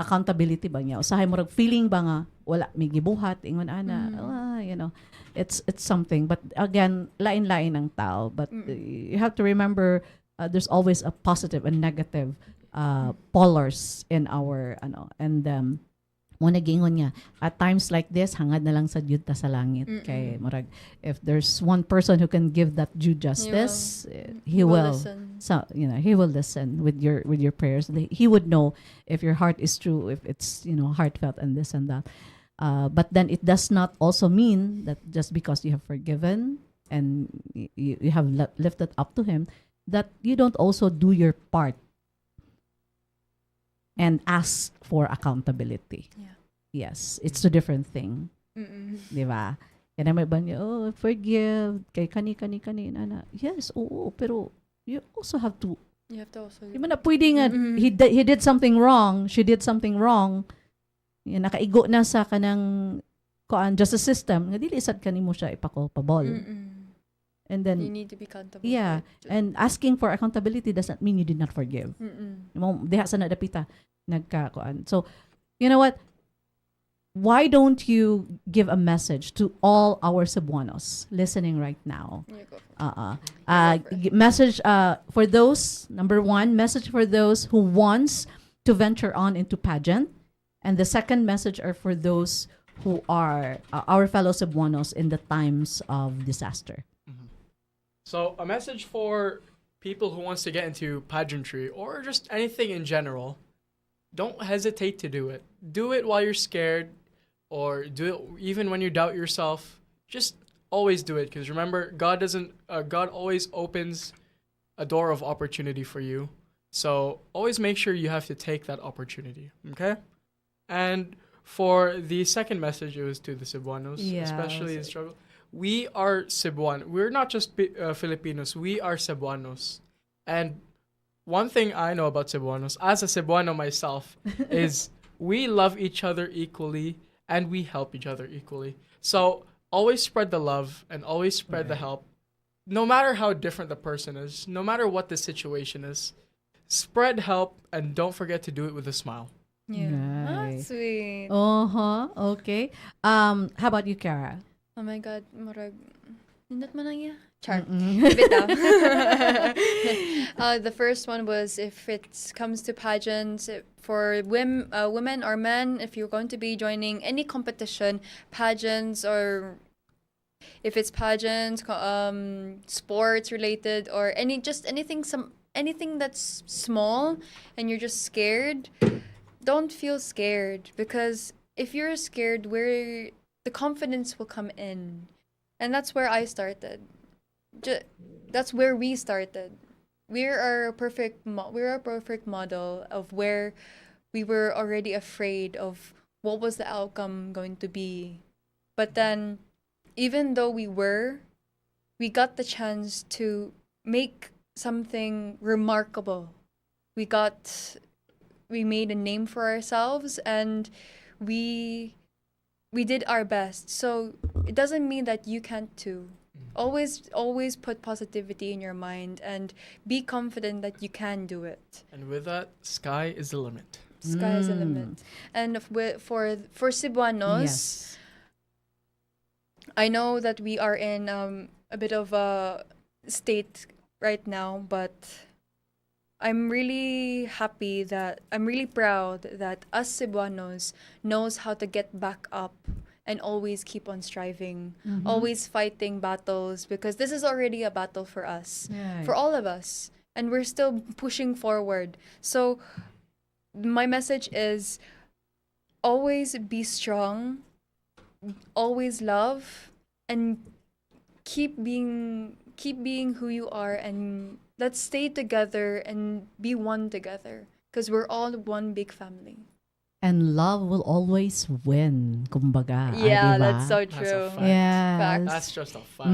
accountability ba niya usahay mo rag feeling ba nga wala may gibuhat ingon ana it's something, but again lain-lain ang tao, but you have to remember there's always a positive and negative polars in our and mo nagingon niya at times like this hangad na lang sa Diyo ta sa langit. Kay murag if there's one person who can give that due justice, he will listen. so he will listen with your prayers. He would know if your heart is true, if it's heartfelt and this and that. But then it does not also mean that just because you have forgiven and you have lifted up to him that you don't also do your part and ask for accountability. Yeah. Yes, it's a different thing. Di ba? Kaya may ba niya, forgive, kay kani, nana. Yes, oo, pero you also have to, You have to also. di ba na pwede nga, he did something wrong, she did something wrong, yan, nakaigo na sa kanang justice system, nga dili sad kanimo siya ipakulpable. And You then, need to be accountable. yeah, for it. and asking for accountability doesn't mean you did not forgive. Diha sa nadapita, nagkakuan. So, you know what? why don't you give a message to all our Cebuanos listening right now? You go. Message for those, number one, message for those who wants to venture on into pageant. And the second message are for those who are our fellow Cebuanos in the times of disaster. So a message for people who wants to get into pageantry or just anything in general, don't hesitate to do it. Do it while you're scared, or do it even when you doubt yourself. Just always do it, because remember, God always opens a door of opportunity for you. So always make sure you have to take that opportunity. Okay? And for the second message, it was to the Cebuanos, especially in struggle. We are Cebuanos. We're not just Filipinos. We are Cebuanos. And one thing I know about Cebuanos, as a Cebuano myself, is we love each other equally and we help each other equally. So always spread the love and always spread the help. No matter how different the person is, no matter what the situation is, spread help and don't forget to do it with a smile. Yeah. Right. Ah, sweet. Okay. How about you, Kara? Oh my God, murag. Nindot man lang ya. Char. Mm-mm. Bitaw. The first one was, if it comes to pageants, for women or men, if you're going to be joining any competition, pageants, or if it's pageants, sports related, or anything that's small and you're just scared, don't feel scared, because if you're scared, the confidence will come in. And that's where I started. That's where we started. We're a perfect model of where we were already afraid of what was the outcome going to be. But then, even though we got the chance to make something remarkable. We made a name for ourselves, and we did our best. So it doesn't mean that you can't too. Always put positivity in your mind and be confident that you can do it. And with that, sky is the limit. Sky is the limit. And for Cebuanos, Yes. I know that we are in a bit of a state right now, but I'm really proud that us Cebuanos knows how to get back up and always keep on striving, always fighting battles, because this is already a battle for us, Right. for all of us, and we're still pushing forward. So my message is, always be strong, always love, and keep being who you are, and let's stay together and be one together, because we're all one big family. And love will always win, kumbaga. Yeah, diba? that's so That's a true. fact. Yes. Facts. That's just a fact.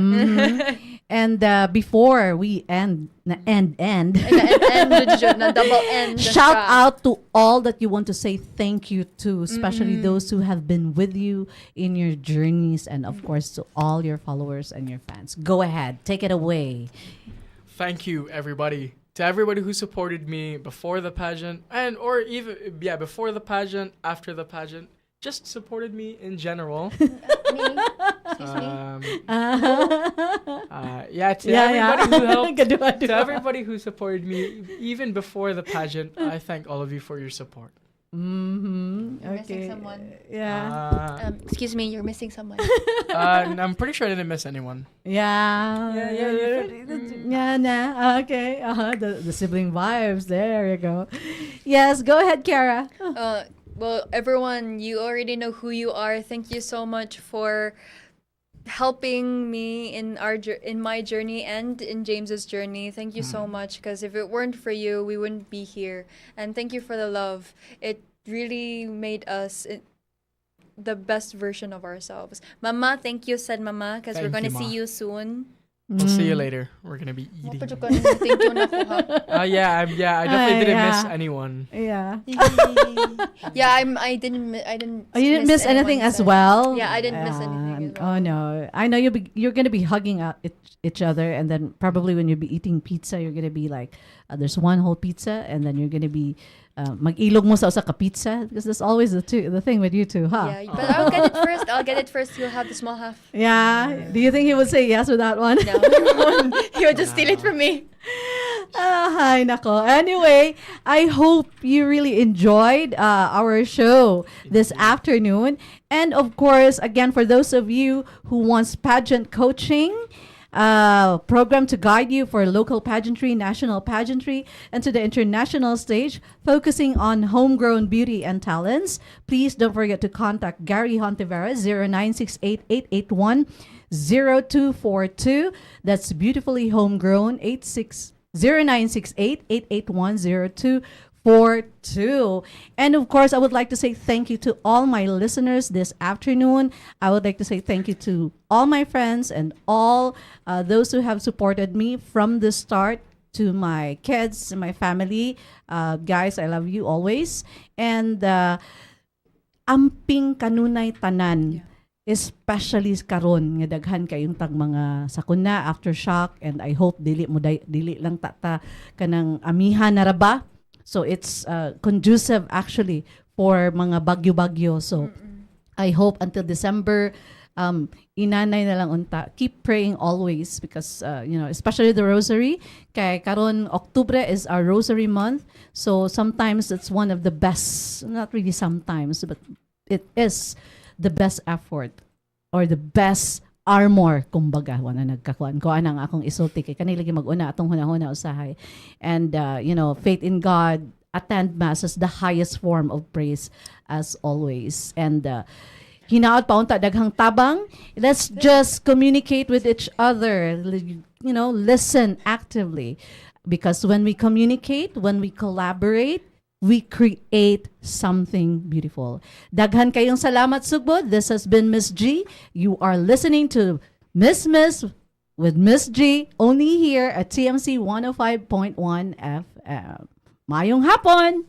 And before we end, And na double end. shout out to all that you want to say thank you to, especially those who have been with you in your journeys, and of course to all your followers and your fans. Go ahead, take it away. Thank you, everybody. To everybody who supported me before the pageant, before the pageant, after the pageant, just supported me in general. Everybody who helped, to everybody who supported me even before the pageant, I thank all of you for your support. Mm-hmm. You're missing someone. Yeah. Excuse me, you're missing someone. I'm pretty sure I didn't miss anyone. Okay. The sibling vibes. There you go. Yes, go ahead, Kara. Well, everyone, you already know who you are. Thank you so much for helping me in my journey and in James's journey. Thank you so much, because if it weren't for you, we wouldn't be here. And thank you for the love. It really made us the best version of ourselves. Mama, thank you, said Mama, because we're Thank going to you, see Ma. you soon. We'll see you later. We're gonna be eating. Thank you na ko, ha? I definitely didn't miss yeah. anyone. Yeah. Yeah, I didn't. Oh, you didn't miss anything anyone as said. well? Yeah, I didn't miss anything as well. Oh, no. I know you're going to be hugging out each other, and then probably when you be eating pizza, you're going to be like, there's one whole pizza, and then you're going to be mag-ilog mo sa usa ka pizza because that's always the thing with you two, huh? Yeah, but I'll get it first. I'll get it first. You'll have the small half. Yeah. Do you think he would say yes with that one? No, he would just steal it from me. Ay, nako. Anyway, I hope you really enjoyed our show this afternoon. And of course, again, for those of you who wants pageant coaching, program to guide you for local pageantry, national pageantry, and to the international stage, focusing on homegrown beauty and talents, please don't forget to contact Gary Hontiveros, 0968-881-0242. That's beautifully homegrown, 0968-881-0242. And of course, I would like to say thank you to all my listeners this afternoon. I would like to say thank you to all my friends and all those who have supported me from the start, to my kids and my family. Guys, I love you always. And amping kanunay tanan. Especially karon nga daghan kayong tag mga sakuna, aftershock, and I hope dili lang tata kanang amihan na raba. So it's conducive actually for mga bagyo-bagyo. So I hope until December, inanay na lang unta. Keep praying always because, especially the rosary. Kay karon Octubre is our rosary month. So sometimes it's one of the best, not really sometimes, but it is the best effort or the best armor, kumbaga, wala nagkakuan ko anang akong isulti kay kanila mag-una atong hunahuna usahay. And faith in God, attend mass is the highest form of praise as always. And hinaot pa unta daghang tabang. Let's just communicate with each other. Listen actively, because when we communicate, when we collaborate, we create something beautiful. Daghan kayong salamat, Sugbo. This has been Miss G. You are listening to Miss with Miss G, only here at TMC 105.1 FM. Mayong hapon!